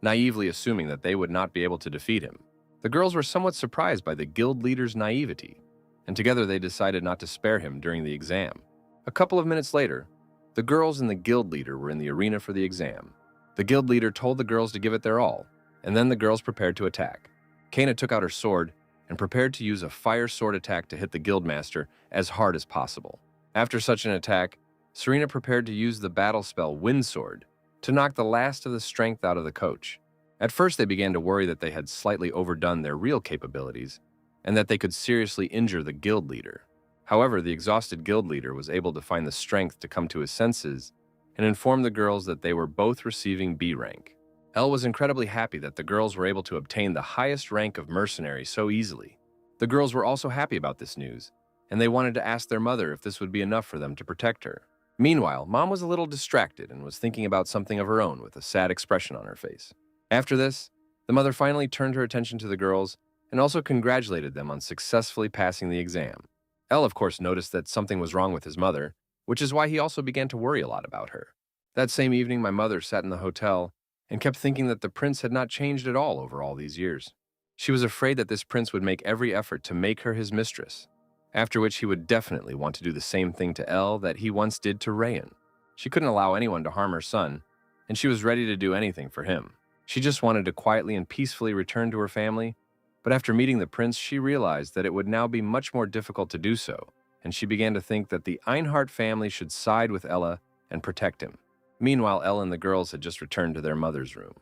naively assuming that they would not be able to defeat him. The girls were somewhat surprised by the guild leader's naivety, and together they decided not to spare him during the exam. A couple of minutes later, the girls and the guild leader were in the arena for the exam. The guild leader told the girls to give it their all, and then the girls prepared to attack. Kaina took out her sword and prepared to use a fire sword attack to hit the guildmaster as hard as possible. After such an attack, Serena prepared to use the battle spell Wind Sword to knock the last of the strength out of the coach. At first, they began to worry that they had slightly overdone their real capabilities and that they could seriously injure the guild leader. However, the exhausted guild leader was able to find the strength to come to his senses and inform the girls that they were both receiving B rank. Elle was incredibly happy that the girls were able to obtain the highest rank of mercenary so easily. The girls were also happy about this news, and they wanted to ask their mother if this would be enough for them to protect her. Meanwhile, Mom was a little distracted and was thinking about something of her own with a sad expression on her face. After this, the mother finally turned her attention to the girls and also congratulated them on successfully passing the exam. Elle, of course, noticed that something was wrong with his mother, which is why he also began to worry a lot about her. That same evening, my mother sat in the hotel and kept thinking that the prince had not changed at all over all these years. She was afraid that this prince would make every effort to make her his mistress, after which he would definitely want to do the same thing to El that he once did to Rayan. She couldn't allow anyone to harm her son, and she was ready to do anything for him. She just wanted to quietly and peacefully return to her family, but after meeting the prince, she realized that it would now be much more difficult to do so, and she began to think that the Einhart family should side with Ella and protect him. Meanwhile, Elle and the girls had just returned to their mother's room.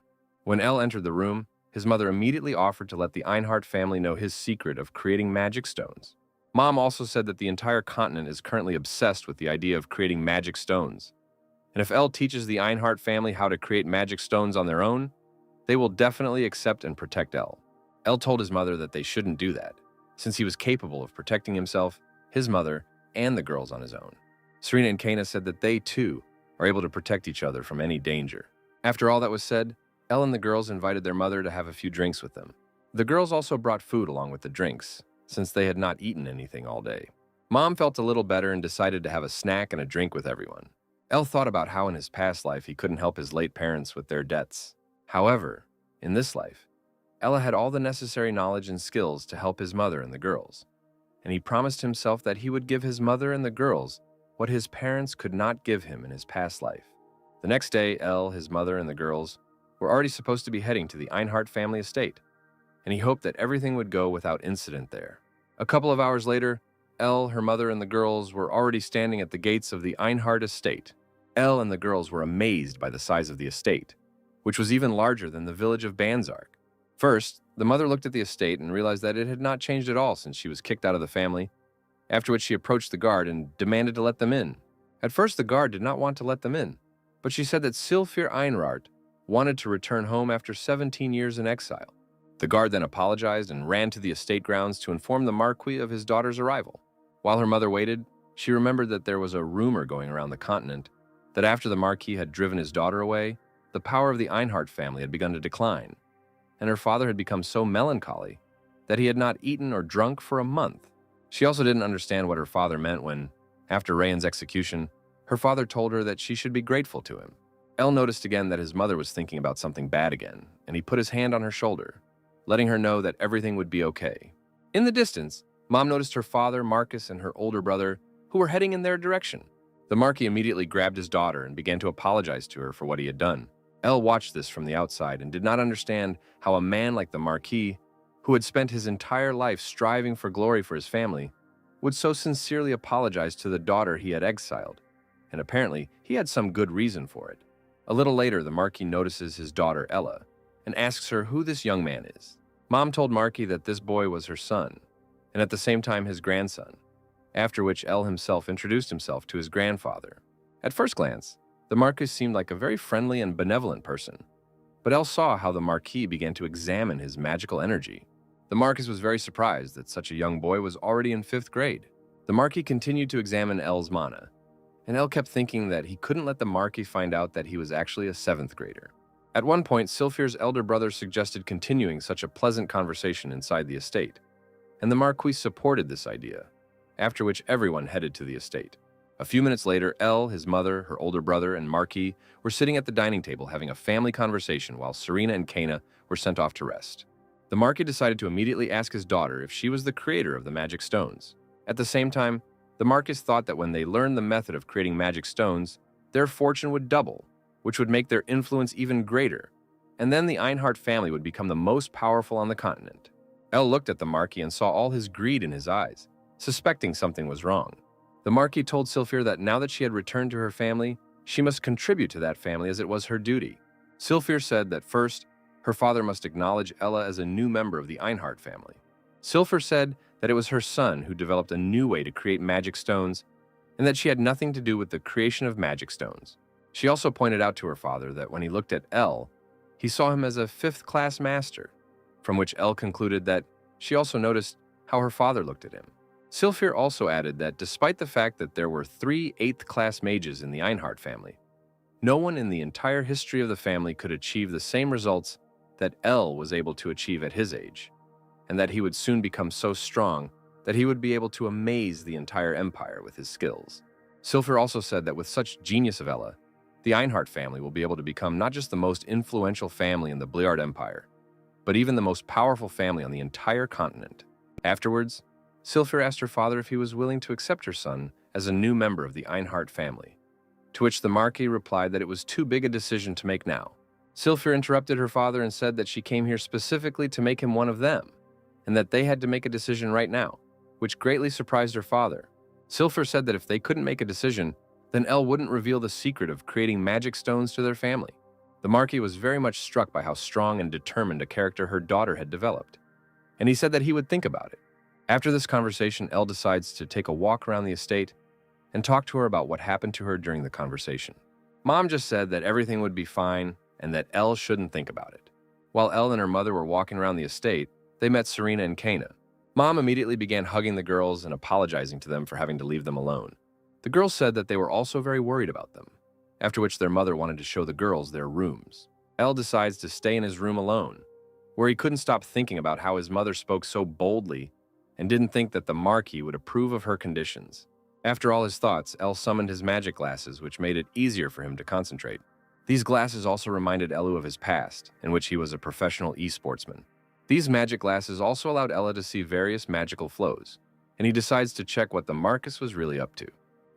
When Elle entered the room, his mother immediately offered to let the Einhart family know his secret of creating magic stones. Mom also said that the entire continent is currently obsessed with the idea of creating magic stones. And if Elle teaches the Einhart family how to create magic stones on their own, they will definitely accept and protect Elle. Elle told his mother that they shouldn't do that, since he was capable of protecting himself, his mother, and the girls on his own. Serena and Kana said that they, too, are able to protect each other from any danger. After all that was said, Elle and the girls invited their mother to have a few drinks with them. The girls also brought food along with the drinks, since they had not eaten anything all day. Mom felt a little better and decided to have a snack and a drink with everyone. Elle thought about how in his past life he couldn't help his late parents with their debts. However, in this life, Ella had all the necessary knowledge and skills to help his mother and the girls, and he promised himself that he would give his mother and the girls what his parents could not give him in his past life. The next day, Elle, his mother, and the girls were already supposed to be heading to the Einhart family estate, and he hoped that everything would go without incident there. A couple of hours later, Elle, her mother, and the girls were already standing at the gates of the Einhart estate. Elle and the girls were amazed by the size of the estate, which was even larger than the village of Banzark. First, the mother looked at the estate and realized that it had not changed at all since she was kicked out of the family, after which she approached the guard and demanded to let them in. At first, the guard did not want to let them in, but she said that Sylfir Einrart wanted to return home after 17 years in exile. The guard then apologized and ran to the estate grounds to inform the Marquis of his daughter's arrival. While her mother waited, she remembered that there was a rumor going around the continent that after the Marquis had driven his daughter away, the power of the Einhart family had begun to decline, and her father had become so melancholy that he had not eaten or drunk for a month. She also didn't understand what her father meant when, after Rayan's execution, her father told her that she should be grateful to him. Elle noticed again that his mother was thinking about something bad again, and he put his hand on her shoulder, letting her know that everything would be okay. In the distance, Mom noticed her father, Marcus, and her older brother, who were heading in their direction. The Marquis immediately grabbed his daughter and began to apologize to her for what he had done. Elle watched this from the outside and did not understand how a man like the Marquis, who had spent his entire life striving for glory for his family, would so sincerely apologize to the daughter he had exiled, and apparently he had some good reason for it. A little later, the Marquis notices his daughter Ella and asks her who this young man is. Mom told Marquis that this boy was her son, and at the same time his grandson, after which Elle himself introduced himself to his grandfather. At first glance, the Marquis seemed like a very friendly and benevolent person, but Elle saw how the Marquis began to examine his magical energy. The Marquis was very surprised that such a young boy was already in 5th grade. The Marquis continued to examine Elle's mana, and Elle kept thinking that he couldn't let the Marquis find out that he was actually a 7th grader. At one point, Sylfir's elder brother suggested continuing such a pleasant conversation inside the estate, and the Marquis supported this idea, after which everyone headed to the estate. A few minutes later, Elle, his mother, her older brother, and Marquis were sitting at the dining table having a family conversation while Serena and Kana were sent off to rest. The Marquis decided to immediately ask his daughter if she was the creator of the magic stones. At the same time, the Marquis thought that when they learned the method of creating magic stones, their fortune would double, which would make their influence even greater, and then the Einhart family would become the most powerful on the continent. Elle looked at the Marquis and saw all his greed in his eyes, suspecting something was wrong. The Marquis told Sylfir that now that she had returned to her family, she must contribute to that family as it was her duty. Sylfir said that first, her father must acknowledge Ella as a new member of the Einhart family. Sylfir said that it was her son who developed a new way to create magic stones, and that she had nothing to do with the creation of magic stones. She also pointed out to her father that when he looked at Elle, he saw him as a 5th-class master, from which Elle concluded that she also noticed how her father looked at him. Sylfir also added that despite the fact that there were 3 8th-class mages in the Einhart family, no one in the entire history of the family could achieve the same results that Elle was able to achieve at his age, and that he would soon become so strong that he would be able to amaze the entire empire with his skills. Sylfir also said that with such genius of Ella, the Einhart family will be able to become not just the most influential family in the Bliard Empire, but even the most powerful family on the entire continent. Afterwards, Sylphir asked her father if he was willing to accept her son as a new member of the Einhart family, to which the Marquis replied that it was too big a decision to make now. Sylphir interrupted her father and said that she came here specifically to make him one of them, and that they had to make a decision right now, which greatly surprised her father. Sylphir said that if they couldn't make a decision, then Elle wouldn't reveal the secret of creating magic stones to their family. The Marquis was very much struck by how strong and determined a character her daughter had developed, and he said that he would think about it. After this conversation, Elle decides to take a walk around the estate and talk to her about what happened to her during the conversation. Mom just said that everything would be fine and that Elle shouldn't think about it. While Elle and her mother were walking around the estate, they met Serena and Kana. Mom immediately began hugging the girls and apologizing to them for having to leave them alone. The girls said that they were also very worried about them, after which their mother wanted to show the girls their rooms. Elle decides to stay in his room alone, where he couldn't stop thinking about how his mother spoke so boldly and didn't think that the Marquis would approve of her conditions. After all his thoughts, Elle summoned his magic glasses, which made it easier for him to concentrate. These glasses also reminded Elu of his past, in which he was a professional e-sportsman. These magic glasses also allowed Ella to see various magical flows, and he decides to check what the Marcus was really up to.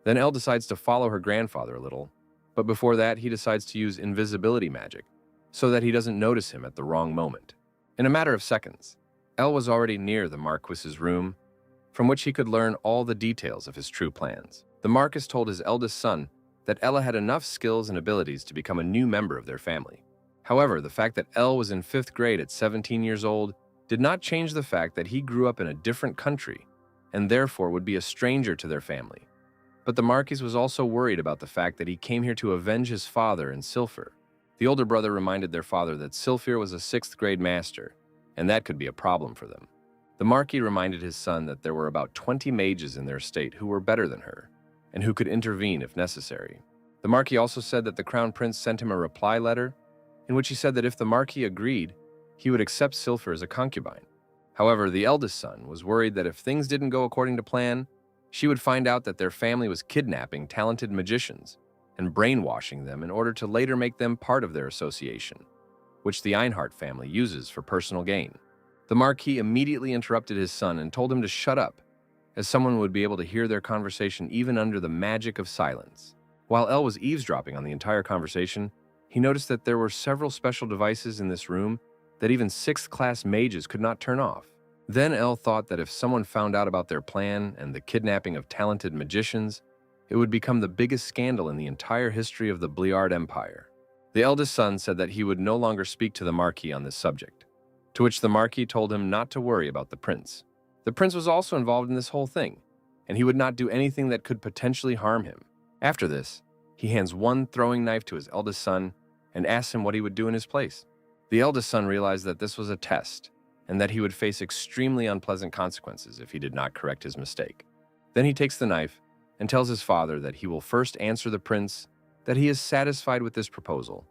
Then Elle decides to follow her grandfather a little, but before that he decides to use invisibility magic, so that he doesn't notice him at the wrong moment. In a matter of seconds, Elle was already near the Marquis's room, from which he could learn all the details of his true plans. The Marquis told his eldest son that Ella had enough skills and abilities to become a new member of their family. However, the fact that Elle was in 5th grade at 17 years old did not change the fact that he grew up in a different country and therefore would be a stranger to their family. But the Marquis was also worried about the fact that he came here to avenge his father and Sylphir. The older brother reminded their father that Sylphir was a 6th grade master, and that could be a problem for them. The Marquis reminded his son that there were about 20 mages in their estate who were better than her, and who could intervene if necessary. The Marquis also said that the Crown Prince sent him a reply letter, in which he said that if the Marquis agreed, he would accept Sylphir as a concubine. However, the eldest son was worried that if things didn't go according to plan, she would find out that their family was kidnapping talented magicians and brainwashing them in order to later make them part of their association, which the Einhart family uses for personal gain. The Marquis immediately interrupted his son and told him to shut up, as someone would be able to hear their conversation even under the magic of silence. While Elle was eavesdropping on the entire conversation, he noticed that there were several special devices in this room that even 6th class mages could not turn off. Then Elle thought that if someone found out about their plan and the kidnapping of talented magicians, it would become the biggest scandal in the entire history of the Bliard Empire. The eldest son said that he would no longer speak to the Marquis on this subject, to which the Marquis told him not to worry about the prince. The prince was also involved in this whole thing, and he would not do anything that could potentially harm him. After this, he hands one throwing knife to his eldest son and asks him what he would do in his place. The eldest son realized that this was a test, and that he would face extremely unpleasant consequences if he did not correct his mistake. Then he takes the knife and tells his father that he will first answer the prince that he is satisfied with this proposal,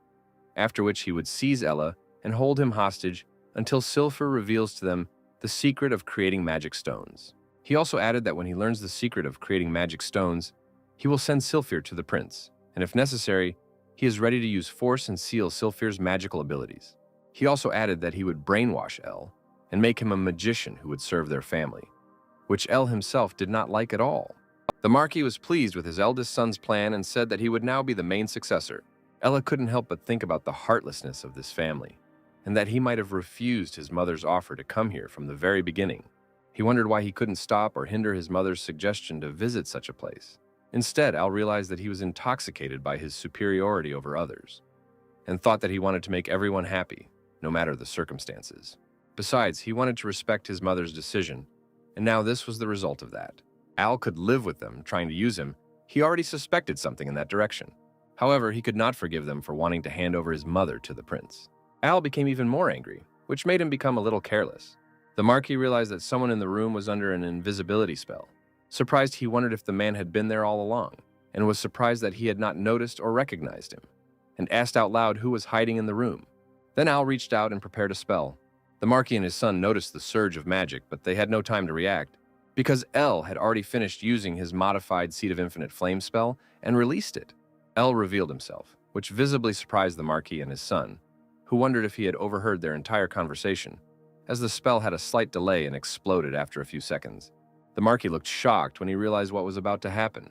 after which he would seize Ella and hold him hostage until Sylphir reveals to them the secret of creating magic stones. He also added that when he learns the secret of creating magic stones, he will send Sylphir to the prince, and if necessary, he is ready to use force and seal Sylphir's magical abilities. He also added that he would brainwash Elle and make him a magician who would serve their family, which Elle himself did not like at all. The Marquis was pleased with his eldest son's plan and said that he would now be the main successor. Ella couldn't help but think about the heartlessness of this family, and that he might have refused his mother's offer to come here from the very beginning. He wondered why he couldn't stop or hinder his mother's suggestion to visit such a place. Instead, Al realized that he was intoxicated by his superiority over others, and thought that he wanted to make everyone happy, no matter the circumstances. Besides, he wanted to respect his mother's decision, and now this was the result of that. Al could live with them trying to use him. He already suspected something in that direction. However, he could not forgive them for wanting to hand over his mother to the prince. Al became even more angry, which made him become a little careless. The Marquis realized that someone in the room was under an invisibility spell. Surprised, he wondered if the man had been there all along, and was surprised that he had not noticed or recognized him, and asked out loud who was hiding in the room. Then Al reached out and prepared a spell. The Marquis and his son noticed the surge of magic, but they had no time to react, because El had already finished using his modified Seed of Infinite Flame spell and released it. El revealed himself, which visibly surprised the Marquis and his son, who wondered if he had overheard their entire conversation, as the spell had a slight delay and exploded after a few seconds. The Marquis looked shocked when he realized what was about to happen.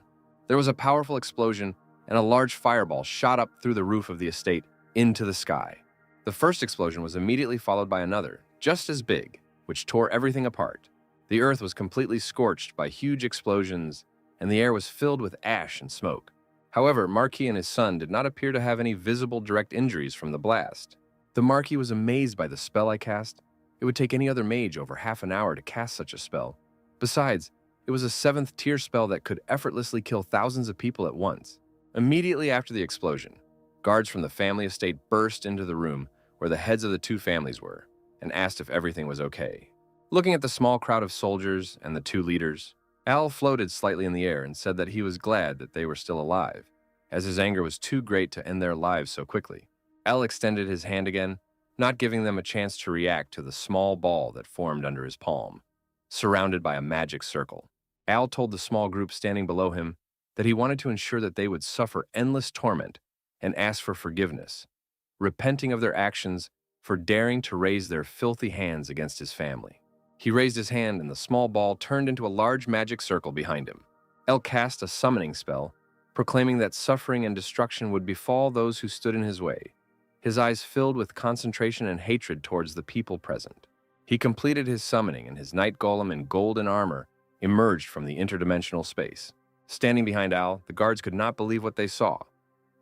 There was a powerful explosion, and a large fireball shot up through the roof of the estate into the sky. The first explosion was immediately followed by another, just as big, which tore everything apart. The earth was completely scorched by huge explosions, and the air was filled with ash and smoke. However, Marquis and his son did not appear to have any visible direct injuries from the blast. The Marquis was amazed by the spell I cast. It would take any other mage over half an hour to cast such a spell. Besides, it was a 7th tier spell that could effortlessly kill thousands of people at once. Immediately after the explosion, guards from the family estate burst into the room where the heads of the two families were and asked if everything was okay. Looking at the small crowd of soldiers and the two leaders, Al floated slightly in the air and said that he was glad that they were still alive, as his anger was too great to end their lives so quickly. Al extended his hand again, not giving them a chance to react to the small ball that formed under his palm, surrounded by a magic circle. Al told the small group standing below him that he wanted to ensure that they would suffer endless torment and ask for forgiveness, repenting of their actions for daring to raise their filthy hands against his family. He raised his hand and the small ball turned into a large magic circle behind him. El cast a summoning spell, proclaiming that suffering and destruction would befall those who stood in his way, his eyes filled with concentration and hatred towards the people present. He completed his summoning and his night golem in golden armor emerged from the interdimensional space. Standing behind Al, the guards could not believe what they saw,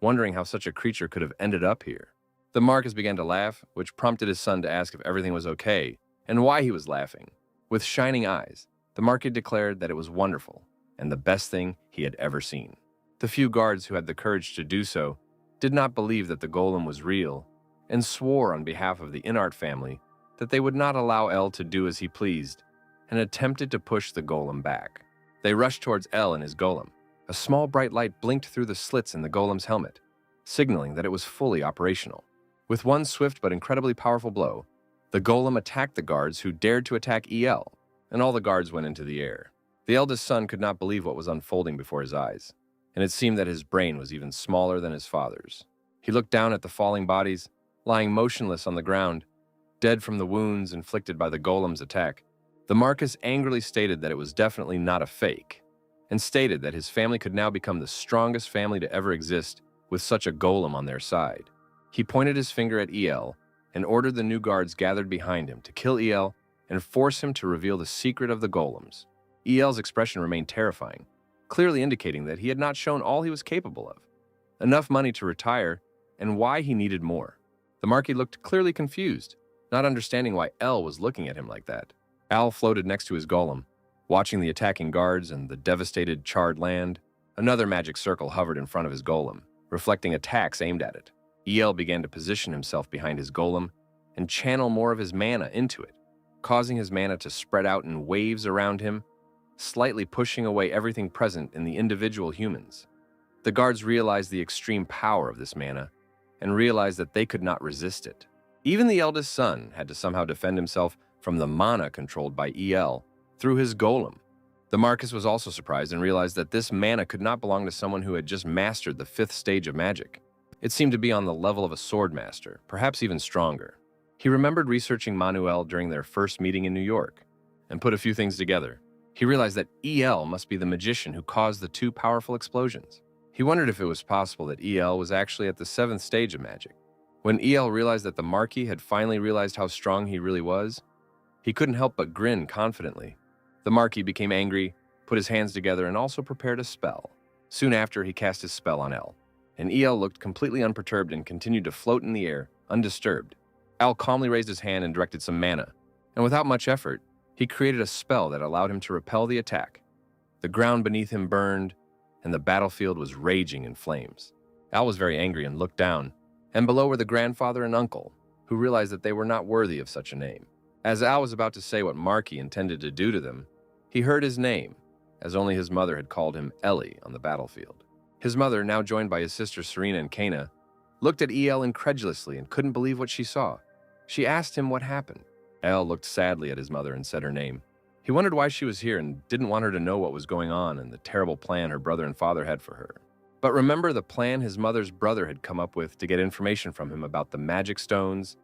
wondering how such a creature could have ended up here. The Marquis began to laugh, which prompted his son to ask if everything was okay and why he was laughing. With shining eyes, the Marquis declared that it was wonderful and the best thing he had ever seen. The few guards who had the courage to do so did not believe that the golem was real and swore on behalf of the Inart family that they would not allow El to do as he pleased and attempted to push the golem back. They rushed towards El and his golem. A small bright light blinked through the slits in the golem's helmet, signaling that it was fully operational. With one swift but incredibly powerful blow, the golem attacked the guards who dared to attack El, and all the guards went into the air. The eldest son could not believe what was unfolding before his eyes, and it seemed that his brain was even smaller than his father's. He looked down at the falling bodies, lying motionless on the ground, dead from the wounds inflicted by the golem's attack. The Marquis angrily stated that it was definitely not a fake, and stated that his family could now become the strongest family to ever exist with such a golem on their side. He pointed his finger at El and ordered the new guards gathered behind him to kill El and force him to reveal the secret of the golems. El's expression remained terrifying, clearly indicating that he had not shown all he was capable of, enough money to retire, and why he needed more. The Marquis looked clearly confused, not understanding why El was looking at him like that. Al floated next to his golem, watching the attacking guards and the devastated, charred land. Another magic circle hovered in front of his golem, reflecting attacks aimed at it. El began to position himself behind his golem and channel more of his mana into it, causing his mana to spread out in waves around him, slightly pushing away everything present in the individual humans. The guards realized the extreme power of this mana and realized that they could not resist it. Even the eldest son had to somehow defend himself from the mana controlled by El through his golem. The Marquis was also surprised and realized that this mana could not belong to someone who had just mastered the 5th stage of magic. It seemed to be on the level of a sword master, perhaps even stronger. He remembered researching Manuel during their first meeting in New York, and put a few things together. He realized that El must be the magician who caused the 2 powerful explosions. He wondered if it was possible that El was actually at the 7th stage of magic. When El realized that the Marquis had finally realized how strong he really was, he couldn't help but grin confidently. The Marquis became angry, put his hands together, and also prepared a spell. Soon after, he cast his spell on El, and El looked completely unperturbed and continued to float in the air, undisturbed. Al calmly raised his hand and directed some mana, and without much effort, he created a spell that allowed him to repel the attack. The ground beneath him burned, and the battlefield was raging in flames. Al was very angry and looked down, and below were the grandfather and uncle, who realized that they were not worthy of such a name. As Al was about to say what Marquis intended to do to them, he heard his name, as only his mother had called him Ellie on the battlefield. His mother, now joined by his sisters Serena and Kana, looked at El incredulously and couldn't believe what she saw. She asked him what happened. El looked sadly at his mother and said her name. He wondered why she was here and didn't want her to know what was going on and the terrible plan her brother and father had for her. But remember the plan his mother's brother had come up with to get information from him about the magic stones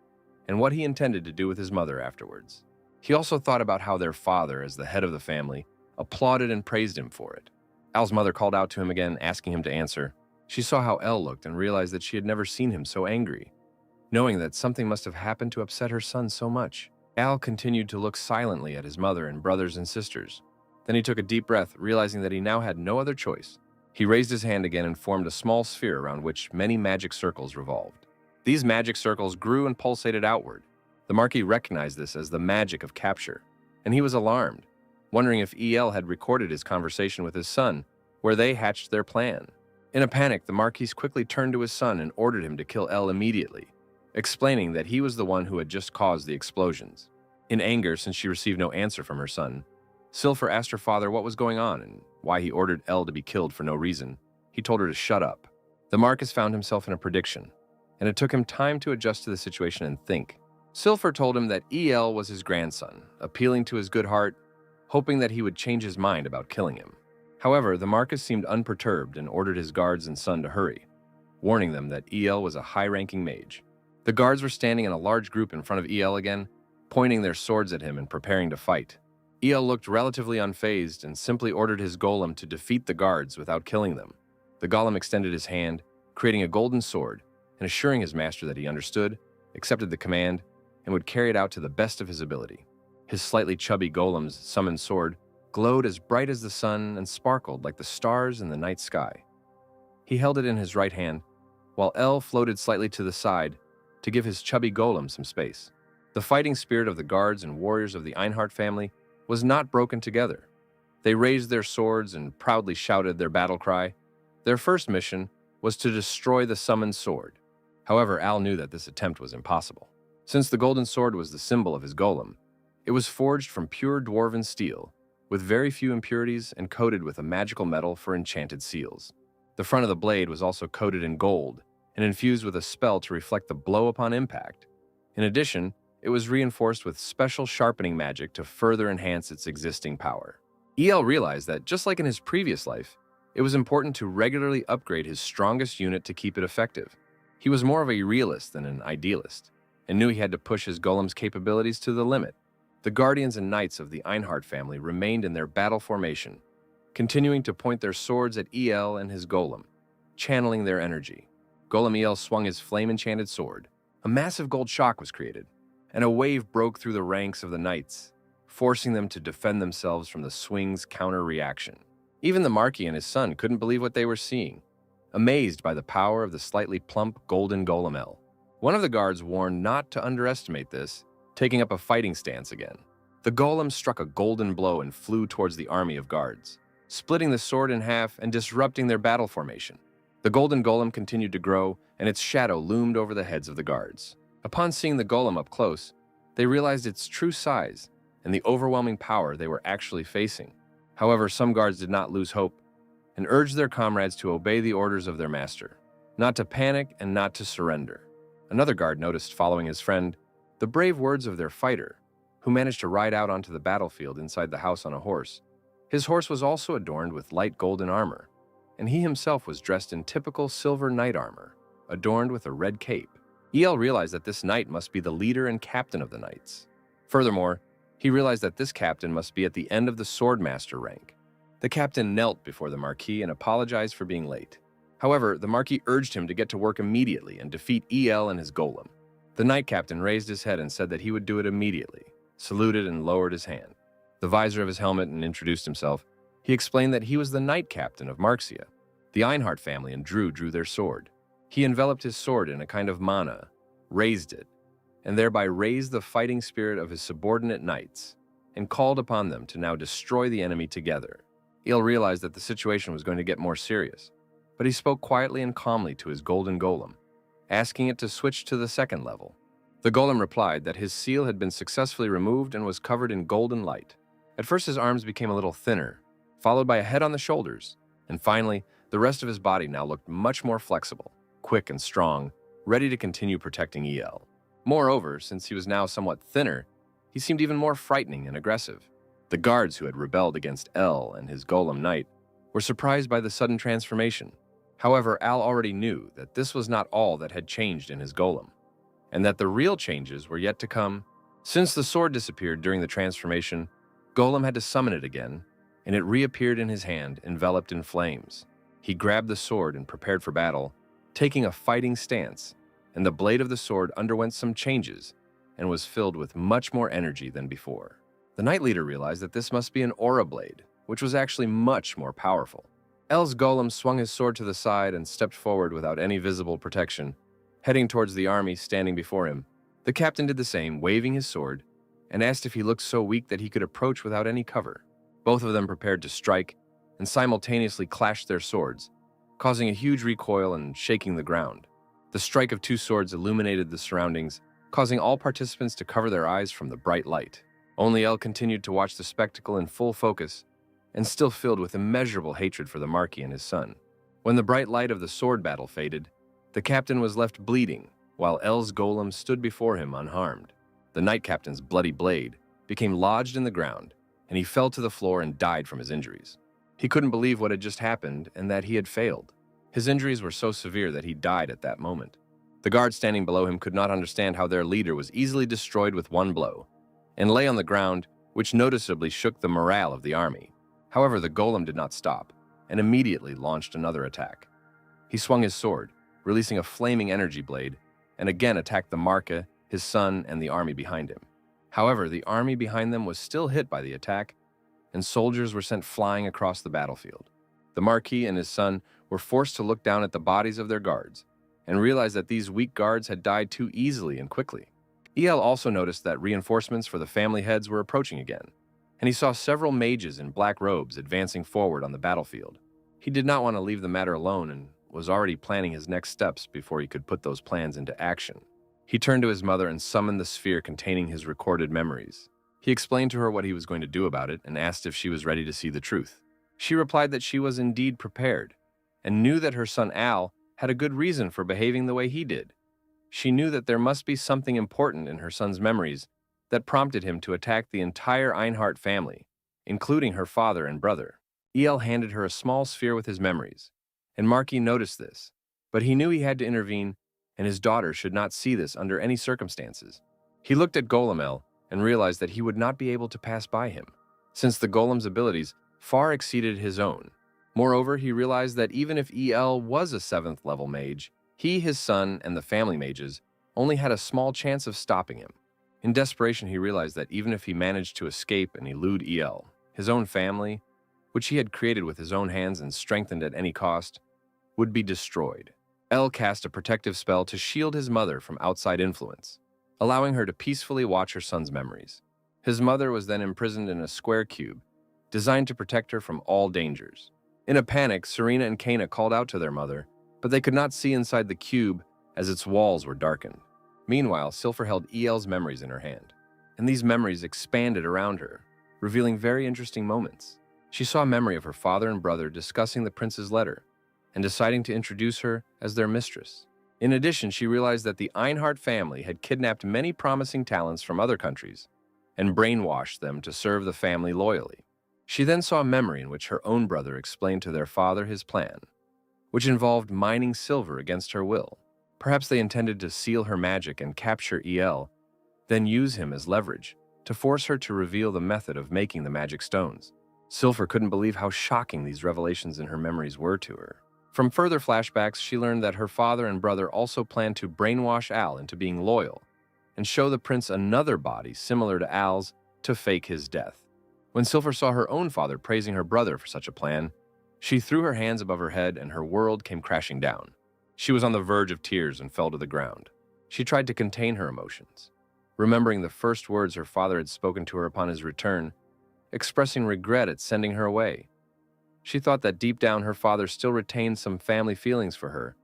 and what he intended to do with his mother afterwards. He also thought about how their father, as the head of the family, applauded and praised him for it. Al's mother called out to him again, asking him to answer. She saw how El looked and realized that she had never seen him so angry. Knowing that something must have happened to upset her son so much, Al continued to look silently at his mother and brothers and sisters. Then he took a deep breath, realizing that he now had no other choice. He raised his hand again and formed a small sphere around which many magic circles revolved. These magic circles grew and pulsated outward. The Marquis recognized this as the magic of capture, and he was alarmed, wondering if El had recorded his conversation with his son, where they hatched their plan. In a panic, the Marquis quickly turned to his son and ordered him to kill El immediately, explaining that he was the one who had just caused the explosions. In anger, since she received no answer from her son, Silfer asked her father what was going on and why he ordered El to be killed for no reason. He told her to shut up. The Marquis found himself in a prediction, and it took him time to adjust to the situation and think. Silfer told him that El was his grandson, appealing to his good heart, hoping that he would change his mind about killing him. However, the Marquis seemed unperturbed and ordered his guards and son to hurry, warning them that El was a high-ranking mage. The guards were standing in a large group in front of El again, pointing their swords at him and preparing to fight. El looked relatively unfazed and simply ordered his golem to defeat the guards without killing them. The golem extended his hand, creating a golden sword, and assuring his master that he understood, accepted the command, and would carry it out to the best of his ability. His slightly chubby golem's summoned sword glowed as bright as the sun and sparkled like the stars in the night sky. He held it in his right hand, while El floated slightly to the side to give his chubby golem some space. The fighting spirit of the guards and warriors of the Einhart family was not broken together. They raised their swords and proudly shouted their battle cry. Their first mission was to destroy the summoned sword. However, Al knew that this attempt was impossible. Since the golden sword was the symbol of his golem, it was forged from pure dwarven steel, with very few impurities and coated with a magical metal for enchanted seals. The front of the blade was also coated in gold and infused with a spell to reflect the blow upon impact. In addition, it was reinforced with special sharpening magic to further enhance its existing power. El realized that, just like in his previous life, it was important to regularly upgrade his strongest unit to keep it effective. He was more of a realist than an idealist, and knew he had to push his golem's capabilities to the limit. The guardians and knights of the Einhart family remained in their battle formation, continuing to point their swords at El and his golem, channeling their energy. Golem El swung his flame-enchanted sword. A massive gold shock was created, and a wave broke through the ranks of the knights, forcing them to defend themselves from the swing's counter-reaction. Even the Marquis and his son couldn't believe what they were seeing, amazed by the power of the slightly plump golden golem El. One of the guards warned not to underestimate this, taking up a fighting stance again. The golem struck a golden blow and flew towards the army of guards, splitting the sword in half and disrupting their battle formation. The golden golem continued to grow, and its shadow loomed over the heads of the guards. Upon seeing the golem up close, they realized its true size and the overwhelming power they were actually facing. However, some guards did not lose hope and urged their comrades to obey the orders of their master, not to panic and not to surrender. Another guard noticed, following his friend, the brave words of their fighter, who managed to ride out onto the battlefield inside the house on a horse. His horse was also adorned with light golden armor, and he himself was dressed in typical silver knight armor, adorned with a red cape. El realized that this knight must be the leader and captain of the knights. Furthermore, he realized that this captain must be at the end of the swordmaster rank. The captain knelt before the Marquis and apologized for being late. However, the Marquis urged him to get to work immediately and defeat El and his golem. The knight captain raised his head and said that he would do it immediately, saluted and lowered his hand. The visor of his helmet and introduced himself. He explained that he was the knight captain of Marxia. The Einhart family and drew their sword. He enveloped his sword in a kind of mana, raised it, and thereby raised the fighting spirit of his subordinate knights, and called upon them to now destroy the enemy together. El realized that the situation was going to get more serious, but he spoke quietly and calmly to his golden golem, asking it to switch to the second level. The golem replied that his seal had been successfully removed and was covered in golden light. At first his arms became a little thinner, followed by a head on the shoulders, and finally, the rest of his body now looked much more flexible, quick and strong, ready to continue protecting El. Moreover, since he was now somewhat thinner, he seemed even more frightening and aggressive. The guards who had rebelled against El and his golem knight were surprised by the sudden transformation. However, Al already knew that this was not all that had changed in his golem, and that the real changes were yet to come. Since the sword disappeared during the transformation, Golem had to summon it again, and it reappeared in his hand, enveloped in flames. He grabbed the sword and prepared for battle, taking a fighting stance, and the blade of the sword underwent some changes and was filled with much more energy than before. The Knight Leader realized that this must be an aura blade, which was actually much more powerful. El's golem swung his sword to the side and stepped forward without any visible protection, heading towards the army standing before him. The captain did the same, waving his sword, and asked if he looked so weak that he could approach without any cover. Both of them prepared to strike and simultaneously clashed their swords, causing a huge recoil and shaking the ground. The strike of two swords illuminated the surroundings, causing all participants to cover their eyes from the bright light. Only El continued to watch the spectacle in full focus and still filled with immeasurable hatred for the Marquis and his son. When the bright light of the sword battle faded, the captain was left bleeding, while El's golem stood before him unharmed. The knight captain's bloody blade became lodged in the ground, and he fell to the floor and died from his injuries. He couldn't believe what had just happened and that he had failed. His injuries were so severe that he died at that moment. The guards standing below him could not understand how their leader was easily destroyed with one blow, and lay on the ground, which noticeably shook the morale of the army. However, the golem did not stop, and immediately launched another attack. He swung his sword, releasing a flaming energy blade, and again attacked the Marca, his son, and the army behind him. However, the army behind them was still hit by the attack, and soldiers were sent flying across the battlefield. The Marquis and his son were forced to look down at the bodies of their guards, and realized that these weak guards had died too easily and quickly. El also noticed that reinforcements for the family heads were approaching again, and he saw several mages in black robes advancing forward on the battlefield. He did not want to leave the matter alone and was already planning his next steps before he could put those plans into action. He turned to his mother and summoned the sphere containing his recorded memories. He explained to her what he was going to do about it and asked if she was ready to see the truth. She replied that she was indeed prepared and knew that her son Al had a good reason for behaving the way he did. She knew that there must be something important in her son's memories that prompted him to attack the entire Einhart family, including her father and brother. El handed her a small sphere with his memories, and Marquis noticed this, but he knew he had to intervene, and his daughter should not see this under any circumstances. He looked at Golem El and realized that he would not be able to pass by him, since the Golem's abilities far exceeded his own. Moreover, he realized that even if El was a 7th level mage, he, his son, and the family mages only had a small chance of stopping him. In desperation, he realized that even if he managed to escape and elude El, his own family, which he had created with his own hands and strengthened at any cost, would be destroyed. El cast a protective spell to shield his mother from outside influence, allowing her to peacefully watch her son's memories. His mother was then imprisoned in a square cube, designed to protect her from all dangers. In a panic, Serena and Kana called out to their mother, but they could not see inside the cube as its walls were darkened. Meanwhile, Silfer held El's memories in her hand, and these memories expanded around her, revealing very interesting moments. She saw a memory of her father and brother discussing the prince's letter and deciding to introduce her as their mistress. In addition, she realized that the Einhart family had kidnapped many promising talents from other countries and brainwashed them to serve the family loyally. She then saw a memory in which her own brother explained to their father his plan, which involved mining silver against her will. Perhaps they intended to seal her magic and capture El, then use him as leverage to force her to reveal the method of making the magic stones. Silfer couldn't believe how shocking these revelations in her memories were to her. From further flashbacks, she learned that her father and brother also planned to brainwash Al into being loyal and show the prince another body similar to Al's to fake his death. When Silfer saw her own father praising her brother for such a plan, she threw her hands above her head and her world came crashing down. She was on the verge of tears and fell to the ground. She tried to contain her emotions, remembering the first words her father had spoken to her upon his return, expressing regret at sending her away. She thought that deep down her father still retained some family feelings for her,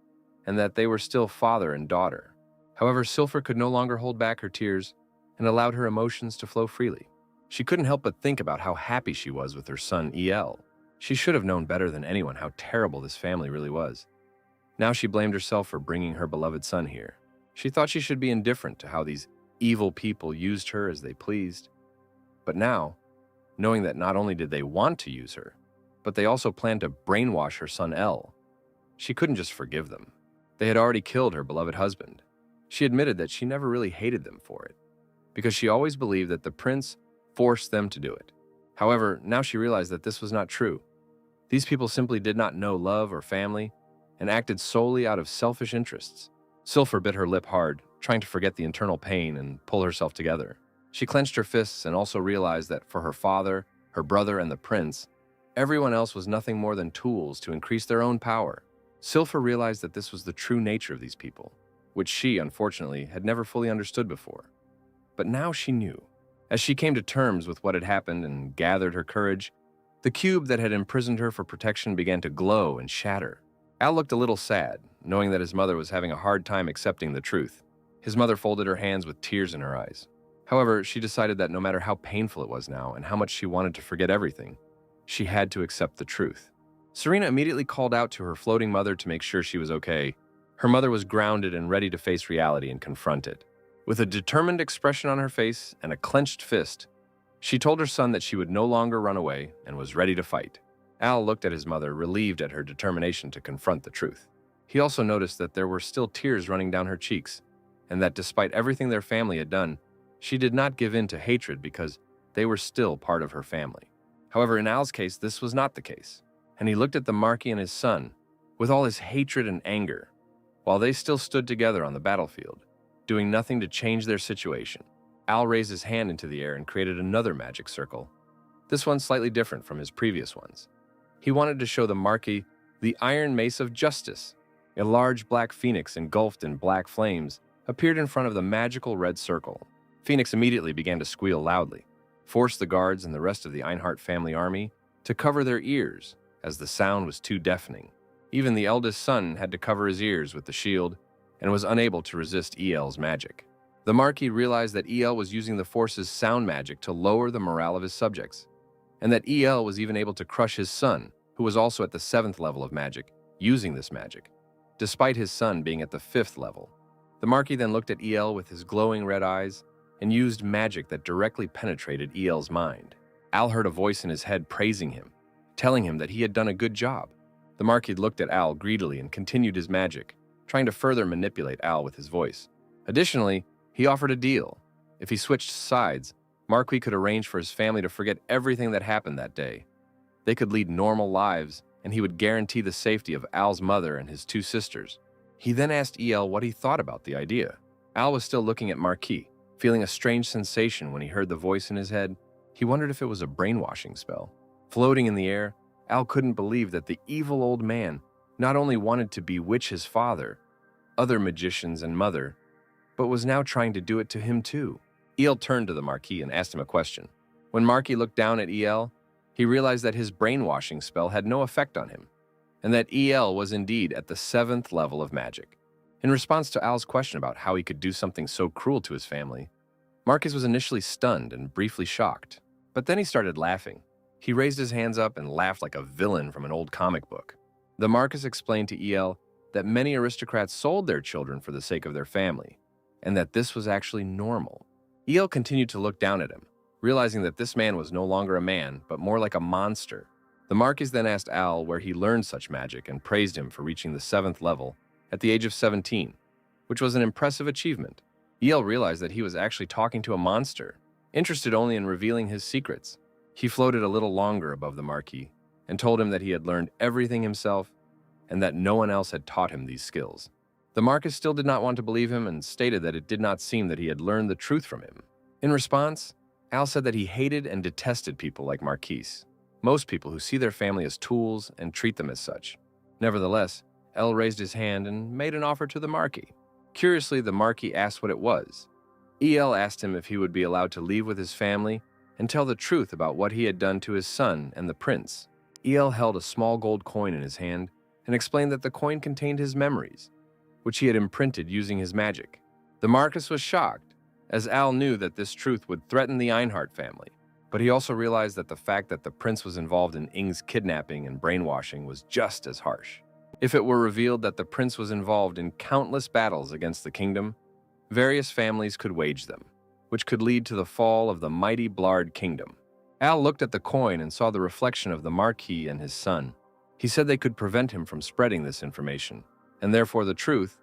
and that they were still father and daughter. However, Silfer could no longer hold back her tears and allowed her emotions to flow freely. She couldn't help but think about how happy she was with her son, El. She should have known better than anyone how terrible this family really was. Now she blamed herself for bringing her beloved son here. She thought she should be indifferent to how these evil people used her as they pleased. But now, knowing that not only did they want to use her, but they also planned to brainwash her son El, She couldn't just forgive them. They had already killed her beloved husband. She admitted that she never really hated them for it, because she always believed that the prince forced them to do it. However, now she realized that this was not true. These people simply did not know love or family and acted solely out of selfish interests. Sylphur bit her lip hard, trying to forget the internal pain and pull herself together. She clenched her fists and also realized that for her father, her brother, and the prince, everyone else was nothing more than tools to increase their own power. Sylphur realized that this was the true nature of these people, which she, unfortunately, had never fully understood before. But now she knew. As she came to terms with what had happened and gathered her courage, the cube that had imprisoned her for protection began to glow and shatter. Al looked a little sad, knowing that his mother was having a hard time accepting the truth. His mother folded her hands with tears in her eyes. However, she decided that no matter how painful it was now and how much she wanted to forget everything, she had to accept the truth. Serena immediately called out to her floating mother to make sure she was okay. Her mother was grounded and ready to face reality and confront it. With a determined expression on her face and a clenched fist, she told her son that she would no longer run away and was ready to fight. Al looked at his mother, relieved at her determination to confront the truth. He also noticed that there were still tears running down her cheeks, and that despite everything their family had done, she did not give in to hatred because they were still part of her family. However, in Al's case, this was not the case, and he looked at the Marquis and his son with all his hatred and anger, while they still stood together on the battlefield, doing nothing to change their situation. Al raised his hand into the air and created another magic circle, this one slightly different from his previous ones. He wanted to show the Marquis the Iron Mace of Justice. A large black phoenix engulfed in black flames appeared in front of the magical red circle. Phoenix immediately began to squeal loudly, forced the guards and the rest of the Einhart family army to cover their ears as the sound was too deafening. Even the eldest son had to cover his ears with the shield and was unable to resist EL's magic. The Marquis realized that EL was using the Force's sound magic to lower the morale of his subjects, and that EL was even able to crush his son, who was also at the 7th level of magic, using this magic, despite his son being at the 5th level. The Marquis then looked at EL with his glowing red eyes and used magic that directly penetrated EL's mind. Al heard a voice in his head praising him, telling him that he had done a good job. The Marquis looked at Al greedily and continued his magic, trying to further manipulate Al with his voice. Additionally, he offered a deal. If he switched sides, Marquis could arrange for his family to forget everything that happened that day. They could lead normal lives, and he would guarantee the safety of Al's mother and his 2 sisters. He then asked EL what he thought about the idea. Al was still looking at Marquis, feeling a strange sensation when he heard the voice in his head. He wondered if it was a brainwashing spell. Floating in the air, Al couldn't believe that the evil old man not only wanted to bewitch his father, other magicians, and mother, but was now trying to do it to him too. EL turned to the Marquis and asked him a question. When Marquis looked down at EL, he realized that his brainwashing spell had no effect on him, and that EL was indeed at the 7th level of magic. In response to Al's question about how he could do something so cruel to his family, Marquis was initially stunned and briefly shocked, but then he started laughing. He raised his hands up and laughed like a villain from an old comic book. The Marquis explained to EL that many aristocrats sold their children for the sake of their family, and that this was actually normal. EL continued to look down at him, realizing that this man was no longer a man, but more like a monster. The Marquis then asked Al where he learned such magic and praised him for reaching the 7th level at the age of 17, which was an impressive achievement. EL realized that he was actually talking to a monster, interested only in revealing his secrets. He floated a little longer above the Marquis and told him that he had learned everything himself and that no one else had taught him these skills. The Marquis still did not want to believe him and stated that it did not seem that he had learned the truth from him. In response, Al said that he hated and detested people like Marquis, most people who see their family as tools and treat them as such. Nevertheless, El raised his hand and made an offer to the Marquis. Curiously, the Marquis asked what it was. EL asked him if he would be allowed to leave with his family and tell the truth about what he had done to his son and the prince. EL held a small gold coin in his hand and explained that the coin contained his memories, which he had imprinted using his magic. The Marquis was shocked, as Al knew that this truth would threaten the Einhart family, but he also realized that the fact that the prince was involved in Ing's kidnapping and brainwashing was just as harsh. If it were revealed that the prince was involved in countless battles against the kingdom, various families could wage them, which could lead to the fall of the mighty Blard kingdom. Al looked at the coin and saw the reflection of the Marquis and his son. He said they could prevent him from spreading this information, and therefore the truth,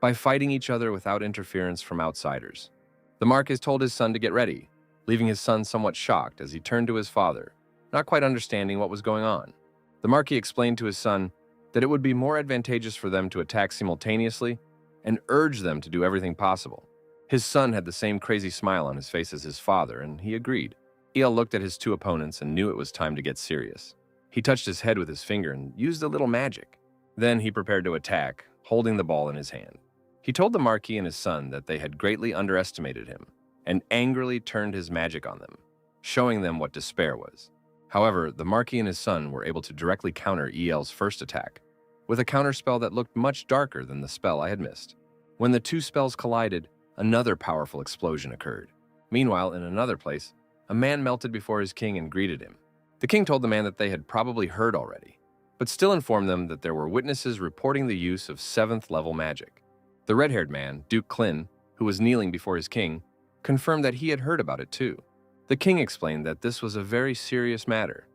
by fighting each other without interference from outsiders. The Marquis told his son to get ready, leaving his son somewhat shocked as he turned to his father, not quite understanding what was going on. The Marquis explained to his son that it would be more advantageous for them to attack simultaneously and urged them to do everything possible. His son had the same crazy smile on his face as his father, and he agreed. El looked at his two opponents and knew it was time to get serious. He touched his head with his finger and used a little magic. Then he prepared to attack, holding the ball in his hand. He told the Marquis and his son that they had greatly underestimated him and angrily turned his magic on them, showing them what despair was. However, the Marquis and his son were able to directly counter El's first attack, with a counterspell that looked much darker than the spell I had missed. When the two spells collided, another powerful explosion occurred. Meanwhile, in another place, a man melted before his king and greeted him. The king told the man that they had probably heard already, but still informed them that there were witnesses reporting the use of 7th-level magic. The red-haired man, Duke Klin, who was kneeling before his king, confirmed that he had heard about it too. The king explained that this was a very serious matter,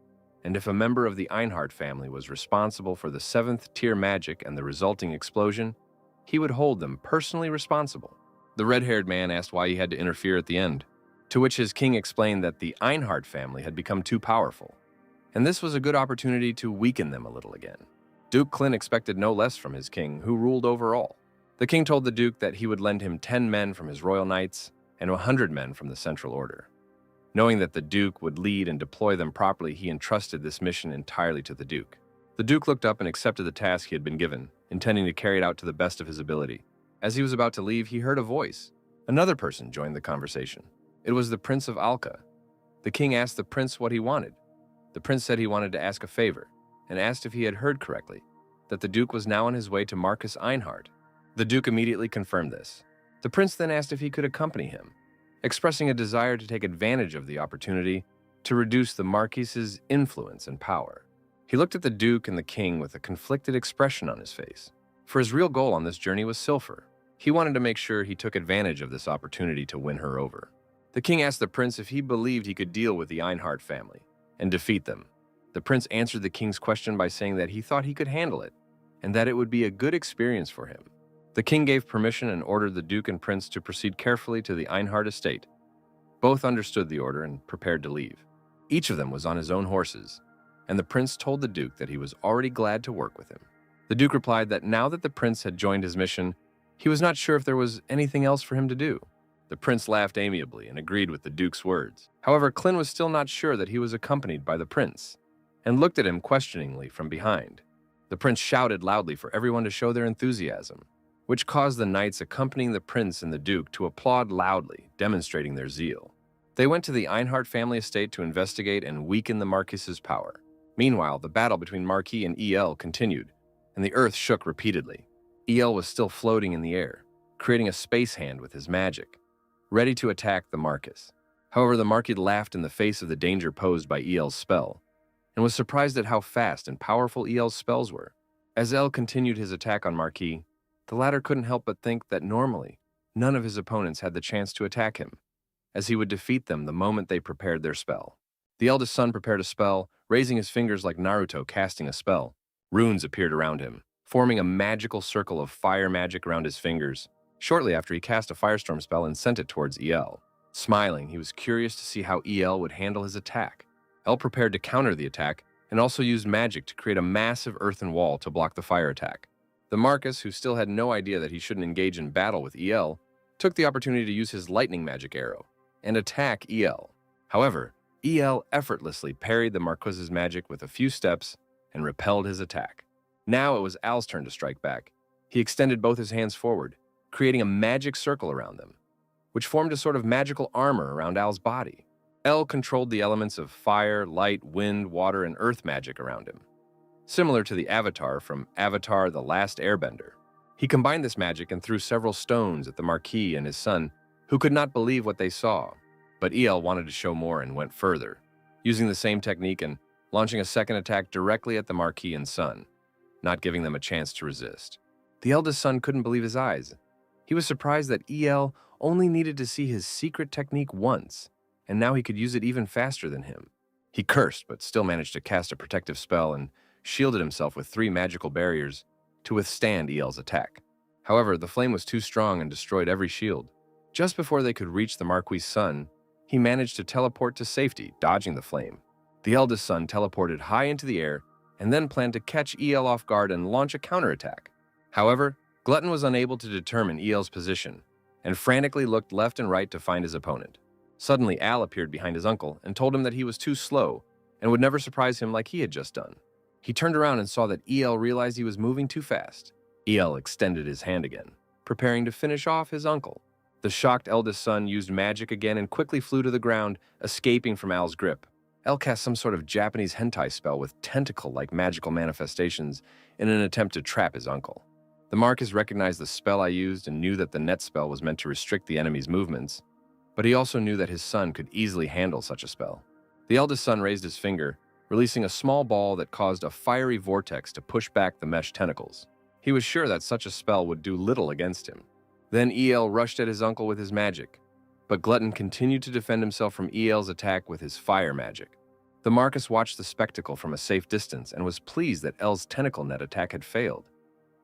and if a member of the Einhart family was responsible for the 7th-tier magic and the resulting explosion, he would hold them personally responsible. The red-haired man asked why he had to interfere at the end, to which his king explained that the Einhart family had become too powerful, and this was a good opportunity to weaken them a little again. Duke Klin expected no less from his king, who ruled over all. The king told the duke that he would lend him 10 men from his royal knights and 100 men from the Central Order. Knowing that the duke would lead and deploy them properly, he entrusted this mission entirely to the duke. The duke looked up and accepted the task he had been given, intending to carry it out to the best of his ability. As he was about to leave, he heard a voice. Another person joined the conversation. It was the Prince of Alka. The king asked the prince what he wanted. The prince said he wanted to ask a favor, and asked if he had heard correctly, that the duke was now on his way to Marcus Einhart. The duke immediately confirmed this. The prince then asked if he could accompany him, expressing a desire to take advantage of the opportunity to reduce the Marquis's influence and power. He looked at the duke and the king with a conflicted expression on his face, for his real goal on this journey was Silfer. He wanted to make sure he took advantage of this opportunity to win her over. The king asked the prince if he believed he could deal with the Einhart family and defeat them. The prince answered the king's question by saying that he thought he could handle it and that it would be a good experience for him. The king gave permission and ordered the duke and prince to proceed carefully to the Einhart estate. Both understood the order and prepared to leave. Each of them was on his own horses, and the prince told the duke that he was already glad to work with him. The duke replied that now that the prince had joined his mission, he was not sure if there was anything else for him to do. The prince laughed amiably and agreed with the duke's words. However, Klin was still not sure that he was accompanied by the prince, and looked at him questioningly from behind. The prince shouted loudly for everyone to show their enthusiasm, which caused the knights accompanying the prince and the duke to applaud loudly, demonstrating their zeal. They went to the Einhart family estate to investigate and weaken the Marquis's power. Meanwhile, the battle between Marquis and El continued, and the earth shook repeatedly. El was still floating in the air, creating a space hand with his magic, ready to attack the Marquis. However, the Marquis laughed in the face of the danger posed by El's spell, and was surprised at how fast and powerful El's spells were. As El continued his attack on Marquis, the latter couldn't help but think that normally, none of his opponents had the chance to attack him, as he would defeat them the moment they prepared their spell. The eldest son prepared a spell, raising his fingers like Naruto casting a spell. Runes appeared around him, forming a magical circle of fire magic around his fingers. Shortly after, he cast a firestorm spell and sent it towards El. Smiling, he was curious to see how El would handle his attack. El prepared to counter the attack and also used magic to create a massive earthen wall to block the fire attack. The Marquis, who still had no idea that he shouldn't engage in battle with El, took the opportunity to use his lightning magic arrow and attack El. However, El effortlessly parried the Marquis's magic with a few steps and repelled his attack. Now it was Al's turn to strike back. He extended both his hands forward, creating a magic circle around them, which formed a sort of magical armor around Al's body. El controlled the elements of fire, light, wind, water, and earth magic around him, similar to the Avatar from Avatar: The Last Airbender. He combined this magic and threw several stones at the Marquis and his son, who could not believe what they saw. But El wanted to show more and went further, using the same technique and launching a second attack directly at the Marquis and son, not giving them a chance to resist. The eldest son couldn't believe his eyes. He was surprised that El only needed to see his secret technique once, and now he could use it even faster than him. He cursed, but still managed to cast a protective spell and shielded himself with 3 magical barriers to withstand EL's attack. However, the flame was too strong and destroyed every shield. Just before they could reach the Marquis' son, he managed to teleport to safety, dodging the flame. The eldest son teleported high into the air and then planned to catch EL off guard and launch a counterattack. However, Glutton was unable to determine EL's position and frantically looked left and right to find his opponent. Suddenly, Al appeared behind his uncle and told him that he was too slow and would never surprise him like he had just done. He turned around and saw that EL realized he was moving too fast. EL extended his hand again, preparing to finish off his uncle. The shocked eldest son used magic again and quickly flew to the ground, escaping from Al's grip. Al cast some sort of Japanese hentai spell with tentacle-like magical manifestations in an attempt to trap his uncle. The Marquis recognized the spell I used and knew that the net spell was meant to restrict the enemy's movements, but he also knew that his son could easily handle such a spell. The eldest son raised his finger, releasing a small ball that caused a fiery vortex to push back the mesh tentacles. He was sure that such a spell would do little against him. Then EL rushed at his uncle with his magic, but Glutton continued to defend himself from EL's attack with his fire magic. The Marquis watched the spectacle from a safe distance and was pleased that El's tentacle net attack had failed,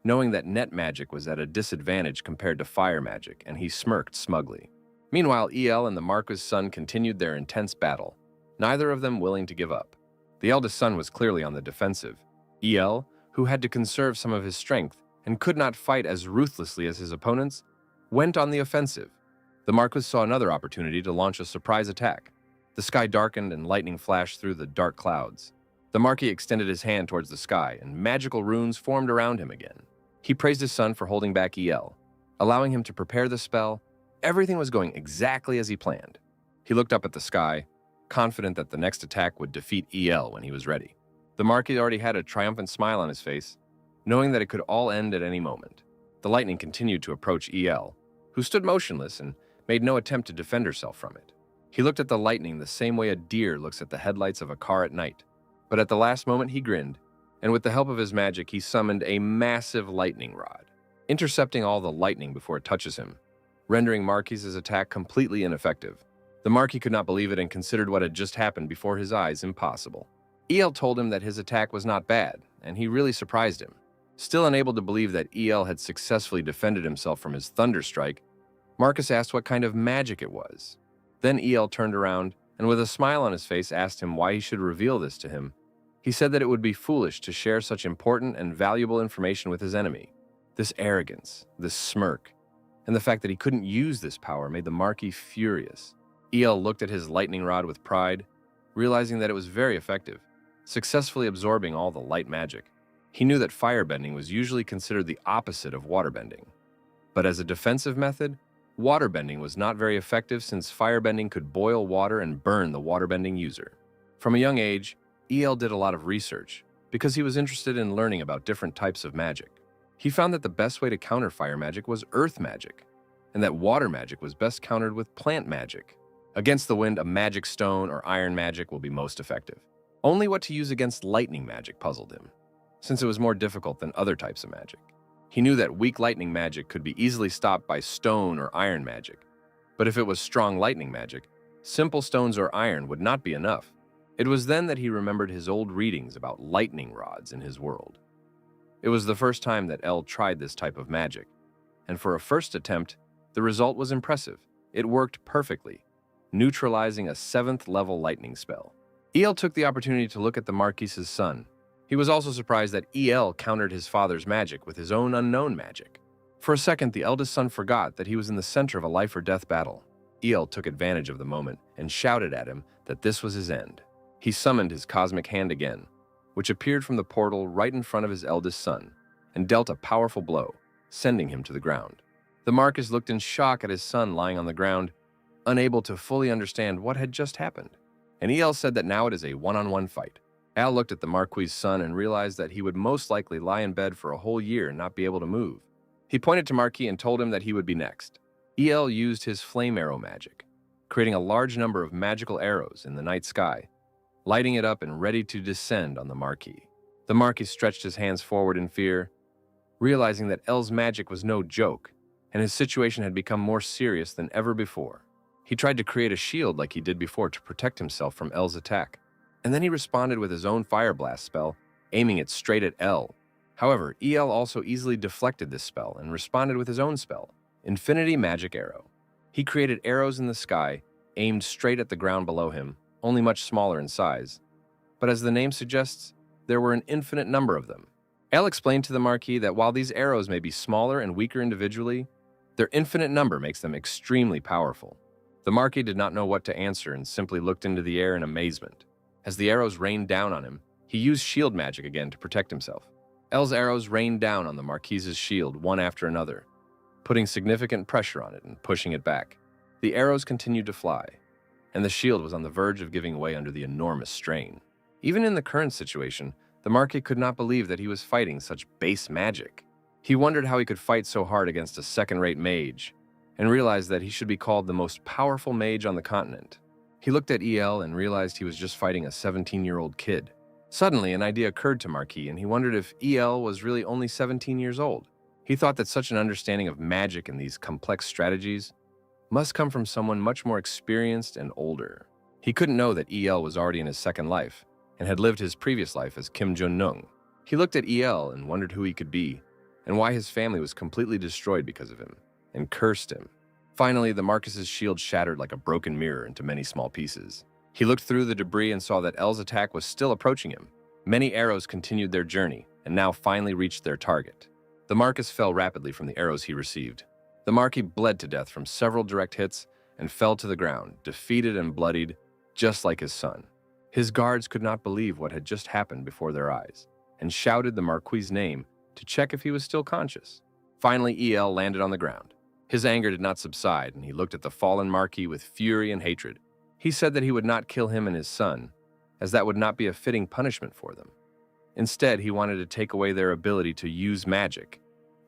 knowing that net magic was at a disadvantage compared to fire magic, and he smirked smugly. Meanwhile, EL and the Marquis' son continued their intense battle, neither of them willing to give up. The eldest son was clearly on the defensive. EL, who had to conserve some of his strength and could not fight as ruthlessly as his opponents, went on the offensive. The Marquis saw another opportunity to launch a surprise attack. The sky darkened and lightning flashed through the dark clouds. The Marquis extended his hand towards the sky, and magical runes formed around him again. He praised his son for holding back EL, allowing him to prepare the spell. Everything was going exactly as he planned. He looked up at the sky, confident that the next attack would defeat EL when he was ready. The Marquis already had a triumphant smile on his face, knowing that it could all end at any moment. The lightning continued to approach EL, who stood motionless and made no attempt to defend herself from it. He looked at the lightning the same way a deer looks at the headlights of a car at night. But at the last moment he grinned, and with the help of his magic he summoned a massive lightning rod, intercepting all the lightning before it touches him, rendering Marquis's attack completely ineffective. The Marquis could not believe it and considered what had just happened before his eyes impossible. EL told him that his attack was not bad, and he really surprised him. Still unable to believe that EL had successfully defended himself from his thunder strike, Marquis asked what kind of magic it was. Then EL turned around and with a smile on his face asked him why he should reveal this to him. He said that it would be foolish to share such important and valuable information with his enemy. This arrogance, this smirk, and the fact that he couldn't use this power made the Marquis furious. EL looked at his lightning rod with pride, realizing that it was very effective, successfully absorbing all the light magic. He knew that firebending was usually considered the opposite of waterbending. But as a defensive method, waterbending was not very effective since firebending could boil water and burn the waterbending user. From a young age, EL did a lot of research because he was interested in learning about different types of magic. He found that the best way to counter fire magic was earth magic, and that water magic was best countered with plant magic. Against the wind, a magic stone or iron magic will be most effective. Only what to use against lightning magic puzzled him, since it was more difficult than other types of magic. He knew that weak lightning magic could be easily stopped by stone or iron magic, but if it was strong lightning magic, simple stones or iron would not be enough. It was then that he remembered his old readings about lightning rods in his world. It was the first time that El tried this type of magic, and for a first attempt, the result was impressive. It worked perfectly, neutralizing a 7th level lightning spell. EL took the opportunity to look at the Marquis's son. He was also surprised that EL countered his father's magic with his own unknown magic. For a second, the eldest son forgot that he was in the center of a life or death battle. EL took advantage of the moment and shouted at him that this was his end. He summoned his cosmic hand again, which appeared from the portal right in front of his eldest son, and dealt a powerful blow, sending him to the ground. The Marquis looked in shock at his son lying on the ground, unable to fully understand what had just happened. And EL said that now it is a one-on-one fight. Al looked at the Marquis's son and realized that he would most likely lie in bed for a whole year and not be able to move. He pointed to Marquis and told him that he would be next. EL used his flame arrow magic, creating a large number of magical arrows in the night sky, lighting it up and ready to descend on the Marquis. The Marquis stretched his hands forward in fear, realizing that El's magic was no joke, and his situation had become more serious than ever before. He tried to create a shield like he did before to protect himself from El's attack, and then he responded with his own Fire Blast spell, aiming it straight at El. However, El also easily deflected this spell and responded with his own spell, Infinity Magic Arrow. He created arrows in the sky, aimed straight at the ground below him, only much smaller in size. But as the name suggests, there were an infinite number of them. El explained to the Marquis that while these arrows may be smaller and weaker individually, their infinite number makes them extremely powerful. The Marquis did not know what to answer and simply looked into the air in amazement. As the arrows rained down on him, he used shield magic again to protect himself. El's arrows rained down on the Marquis's shield one after another, putting significant pressure on it and pushing it back. The arrows continued to fly, and the shield was on the verge of giving way under the enormous strain. Even in the current situation, the Marquis could not believe that he was fighting such base magic. He wondered how he could fight so hard against a second-rate mage, and realized that he should be called the most powerful mage on the continent. He looked at El and realized he was just fighting a 17-year-old kid. Suddenly, an idea occurred to Marquis, and he wondered if El was really only 17 years old. He thought that such an understanding of magic and these complex strategies must come from someone much more experienced and older. He couldn't know that El was already in his second life, and had lived his previous life as Kim Jun-nung. He looked at El and wondered who he could be, and why his family was completely destroyed because of him, and cursed him. Finally, the Marquis's shield shattered like a broken mirror into many small pieces. He looked through the debris and saw that El's attack was still approaching him. Many arrows continued their journey, and now finally reached their target. The Marquis fell rapidly from the arrows he received. The Marquis bled to death from several direct hits and fell to the ground, defeated and bloodied, just like his son. His guards could not believe what had just happened before their eyes, and shouted the Marquis's name to check if he was still conscious. Finally, El landed on the ground. His anger did not subside, and he looked at the fallen Marquis with fury and hatred. He said that he would not kill him and his son, as that would not be a fitting punishment for them. Instead, he wanted to take away their ability to use magic,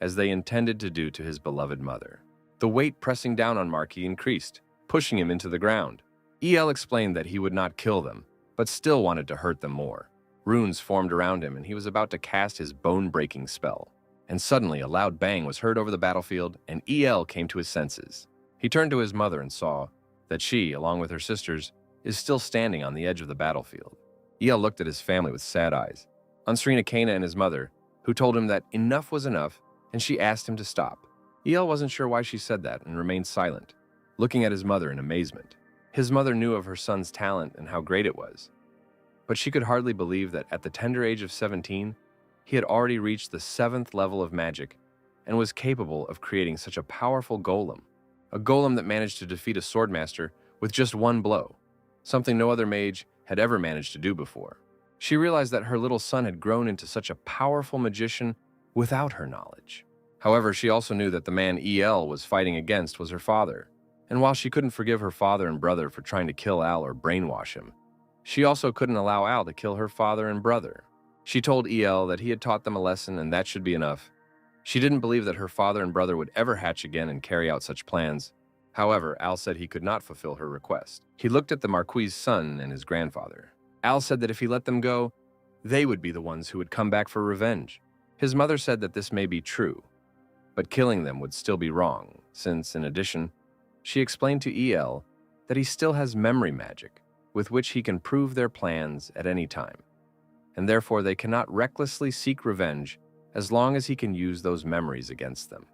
as they intended to do to his beloved mother. The weight pressing down on Marquis increased, pushing him into the ground. El explained that he would not kill them, but still wanted to hurt them more. Runes formed around him, and he was about to cast his bone-breaking spell. And suddenly, a loud bang was heard over the battlefield, and El came to his senses. He turned to his mother and saw that she, along with her sisters, is still standing on the edge of the battlefield. El looked at his family with sad eyes. Unsrina Kana and his mother, who told him that enough was enough, and she asked him to stop. El wasn't sure why she said that and remained silent, looking at his mother in amazement. His mother knew of her son's talent and how great it was, but she could hardly believe that at the tender age of 17, he had already reached the 7th level of magic and was capable of creating such a powerful golem, a golem that managed to defeat a swordmaster with just one blow, something no other mage had ever managed to do before. She realized that her little son had grown into such a powerful magician without her knowledge. However, she also knew that the man El was fighting against was her father, and while she couldn't forgive her father and brother for trying to kill Al or brainwash him, she also couldn't allow Al to kill her father and brother. She told El that he had taught them a lesson and that should be enough. She didn't believe that her father and brother would ever hatch again and carry out such plans. However, Al said he could not fulfill her request. He looked at the Marquis's son and his grandfather. Al said that if he let them go, they would be the ones who would come back for revenge. His mother said that this may be true, but killing them would still be wrong, since, in addition, she explained to El that he still has memory magic, with which he can prove their plans at any time, and therefore they cannot recklessly seek revenge as long as he can use those memories against them.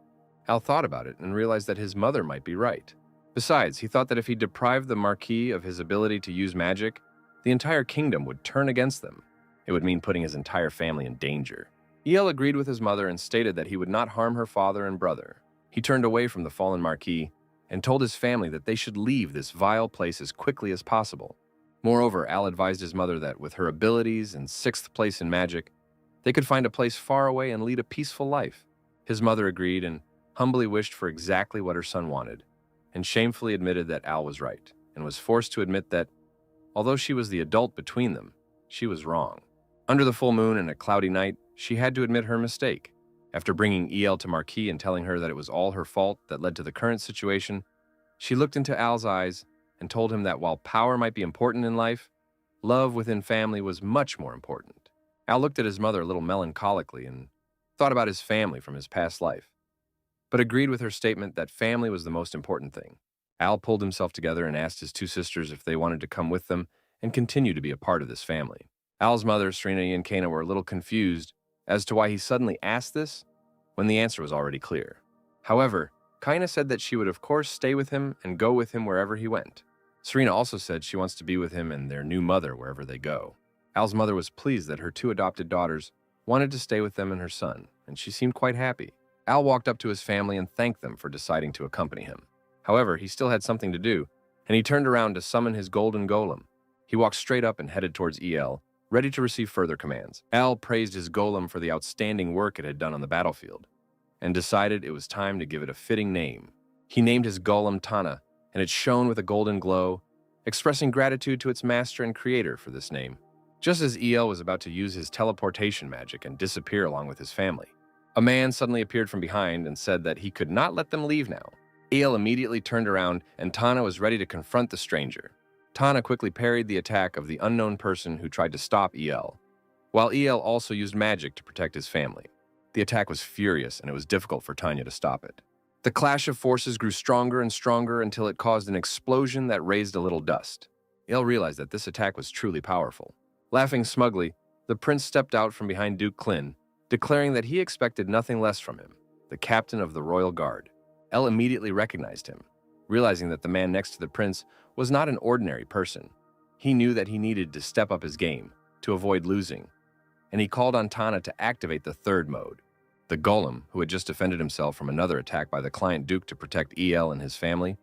Al thought about it and realized that his mother might be right. Besides, he thought that if he deprived the Marquis of his ability to use magic, the entire kingdom would turn against them. It would mean putting his entire family in danger. El agreed with his mother and stated that he would not harm her father and brother. He turned away from the fallen Marquis and told his family that they should leave this vile place as quickly as possible. Moreover, Al advised his mother that with her abilities and 6th place in magic, they could find a place far away and lead a peaceful life. His mother agreed and humbly wished for exactly what her son wanted, and shamefully admitted that Al was right, and was forced to admit that, although she was the adult between them, she was wrong. Under the full moon and a cloudy night, she had to admit her mistake. After bringing El to Marquis and telling her that it was all her fault that led to the current situation, she looked into Al's eyes and told him that while power might be important in life, love within family was much more important. Al looked at his mother a little melancholically and thought about his family from his past life, but agreed with her statement that family was the most important thing. Al pulled himself together and asked his 2 sisters if they wanted to come with them and continue to be a part of this family. Al's mother, Serena, and Kana were a little confused as to why he suddenly asked this when the answer was already clear. However, Kaina said that she would of course stay with him and go with him wherever he went. Serena also said she wants to be with him and their new mother wherever they go. Al's mother was pleased that her two adopted daughters wanted to stay with them and her son, and she seemed quite happy. Al walked up to his family and thanked them for deciding to accompany him. However, he still had something to do, and he turned around to summon his golden golem. He walked straight up and headed towards El, ready to receive further commands. Al praised his golem for the outstanding work it had done on the battlefield, and decided it was time to give it a fitting name. He named his golem Tana, and it shone with a golden glow, expressing gratitude to its master and creator for this name. Just as El was about to use his teleportation magic and disappear along with his family, a man suddenly appeared from behind and said that he could not let them leave now. El immediately turned around, and Tana was ready to confront the stranger. Tana quickly parried the attack of the unknown person who tried to stop El, while El also used magic to protect his family. The attack was furious, and it was difficult for Tanya to stop it. The clash of forces grew stronger and stronger until it caused an explosion that raised a little dust. El realized that this attack was truly powerful. Laughing smugly, the prince stepped out from behind Duke Klin, declaring that he expected nothing less from him, the captain of the royal guard. El immediately recognized him, realizing that the man next to the prince was not an ordinary person. He knew that he needed to step up his game to avoid losing, and he called on Tana to activate the third mode. The golem, who had just defended himself from another attack by the client Duke to protect El and his family,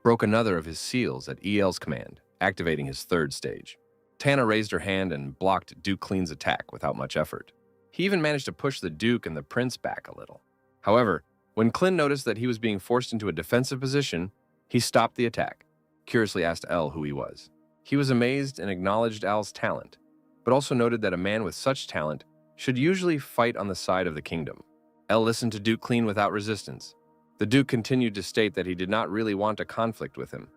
broke another of his seals at El's command, activating his third stage. Tana raised her hand and blocked Duke Klin's attack without much effort. He even managed to push the Duke and the prince back a little. However, when Klin noticed that he was being forced into a defensive position, he stopped the attack, curiously asked El who he was. He was amazed and acknowledged Al's talent, but also noted that a man with such talent should usually fight on the side of the kingdom. El listened to Duke Klin without resistance. The Duke continued to state that he did not really want a conflict with him,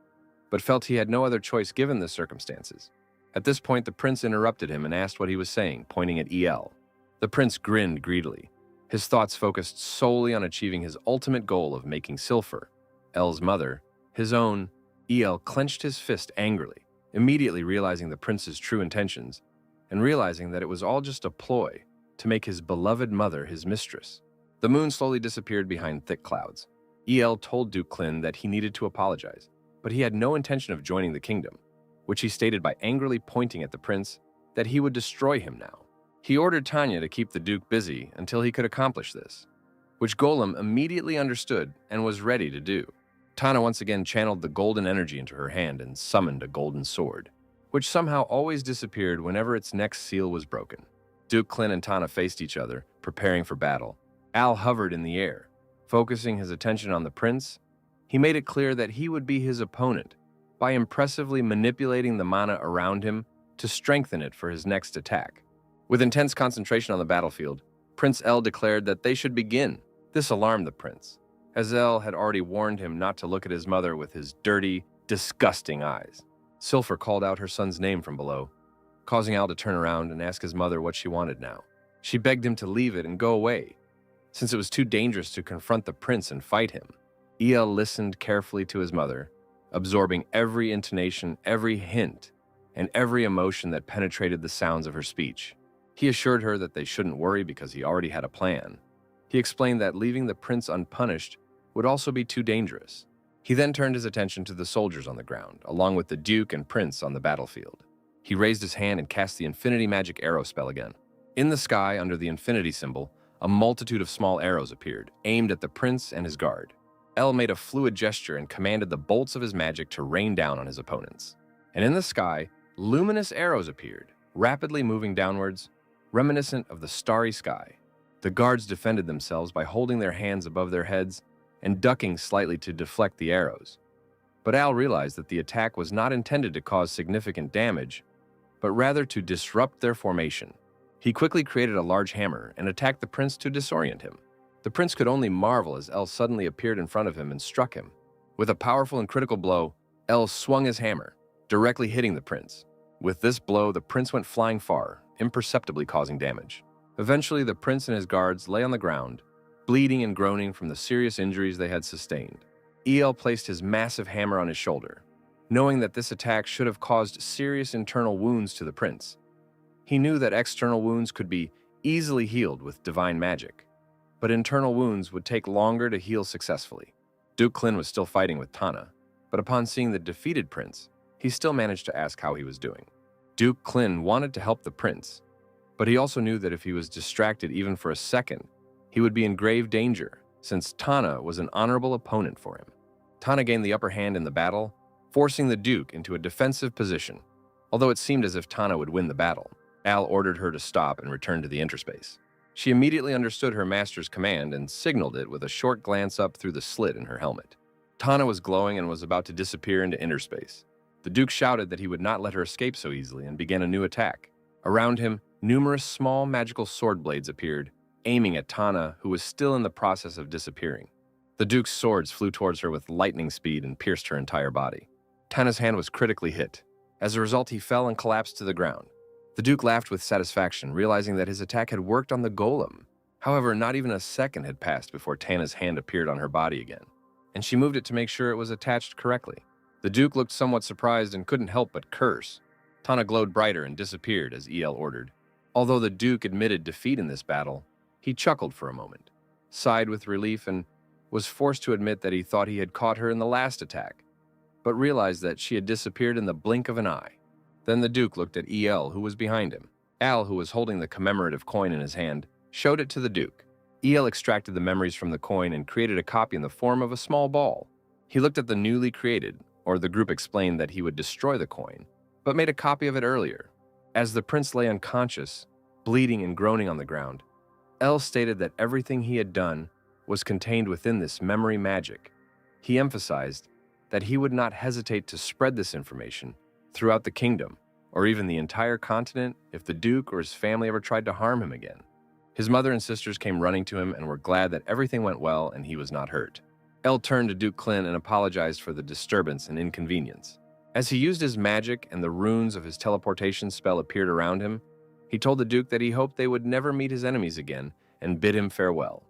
but felt he had no other choice given the circumstances. At this point, the prince interrupted him and asked what he was saying, pointing at El. The prince grinned greedily. His thoughts focused solely on achieving his ultimate goal of making Silfer, El's mother, his own. El clenched his fist angrily, immediately realizing the prince's true intentions, and realizing that it was all just a ploy to make his beloved mother his mistress. The moon slowly disappeared behind thick clouds. El told Duke Klin that he needed to apologize, but he had no intention of joining the kingdom, which he stated by angrily pointing at the prince that he would destroy him now. He ordered Tanya to keep the Duke busy until he could accomplish this, which Golem immediately understood and was ready to do. Tana once again channeled the golden energy into her hand and summoned a golden sword, which somehow always disappeared whenever its next seal was broken. Duke Klin and Tana faced each other, preparing for battle. Al hovered in the air, focusing his attention on the prince. He made it clear that he would be his opponent by impressively manipulating the mana around him to strengthen it for his next attack. With intense concentration on the battlefield, Prince El declared that they should begin. This alarmed the prince, as El had already warned him not to look at his mother with his dirty, disgusting eyes. Silfer called out her son's name from below, causing Al to turn around and ask his mother what she wanted now. She begged him to leave it and go away, since it was too dangerous to confront the prince and fight him. El listened carefully to his mother, absorbing every intonation, every hint, and every emotion that penetrated the sounds of her speech. He assured her that they shouldn't worry because he already had a plan. He explained that leaving the prince unpunished would also be too dangerous. He then turned his attention to the soldiers on the ground, along with the Duke and Prince on the battlefield. He raised his hand and cast the Infinity Magic Arrow spell again. In the sky, under the Infinity symbol, a multitude of small arrows appeared, aimed at the prince and his guard. El made a fluid gesture and commanded the bolts of his magic to rain down on his opponents. And in the sky, luminous arrows appeared, rapidly moving downwards, reminiscent of the starry sky. The guards defended themselves by holding their hands above their heads and ducking slightly to deflect the arrows. But Al realized that the attack was not intended to cause significant damage, but rather to disrupt their formation. He quickly created a large hammer and attacked the prince to disorient him. The prince could only marvel as El suddenly appeared in front of him and struck him. With a powerful and critical blow, El swung his hammer, directly hitting the prince. With this blow, the prince went flying far, imperceptibly causing damage. Eventually, the prince and his guards lay on the ground, bleeding and groaning from the serious injuries they had sustained. El placed his massive hammer on his shoulder, knowing that this attack should have caused serious internal wounds to the prince. He knew that external wounds could be easily healed with divine magic, but internal wounds would take longer to heal successfully. Duke Klin was still fighting with Tana, but upon seeing the defeated prince, he still managed to ask how he was doing. Duke Klin wanted to help the prince, but he also knew that if he was distracted even for a second, he would be in grave danger, since Tana was an honorable opponent for him. Tana gained the upper hand in the battle, forcing the Duke into a defensive position. Although it seemed as if Tana would win the battle, Al ordered her to stop and return to the interspace. She immediately understood her master's command and signaled it with a short glance up through the slit in her helmet. Tana was glowing and was about to disappear into interspace. The Duke shouted that he would not let her escape so easily and began a new attack. Around him, numerous small magical sword blades appeared, aiming at Tana, who was still in the process of disappearing. The Duke's swords flew towards her with lightning speed and pierced her entire body. Tana's hand was critically hit. As a result, he fell and collapsed to the ground. The Duke laughed with satisfaction, realizing that his attack had worked on the golem. However, not even a second had passed before Tana's hand appeared on her body again, and she moved it to make sure it was attached correctly. The Duke looked somewhat surprised and couldn't help but curse. Tana glowed brighter and disappeared as El ordered. Although the Duke admitted defeat in this battle, he chuckled for a moment, sighed with relief, and was forced to admit that he thought he had caught her in the last attack, but realized that she had disappeared in the blink of an eye. Then the Duke looked at El, who was behind him. Al, who was holding the commemorative coin in his hand, showed it to the Duke. El extracted the memories from the coin and created a copy in the form of a small ball. He looked at the newly created, or the group explained that he would destroy the coin, but made a copy of it earlier. As the prince lay unconscious, bleeding and groaning on the ground, El stated that everything he had done was contained within this memory magic. He emphasized that he would not hesitate to spread this information throughout the kingdom, or even the entire continent if the Duke or his family ever tried to harm him again. His mother and sisters came running to him and were glad that everything went well and he was not hurt. El turned to Duke Klin and apologized for the disturbance and inconvenience. As he used his magic and the runes of his teleportation spell appeared around him, he told the Duke that he hoped they would never meet his enemies again and bid him farewell.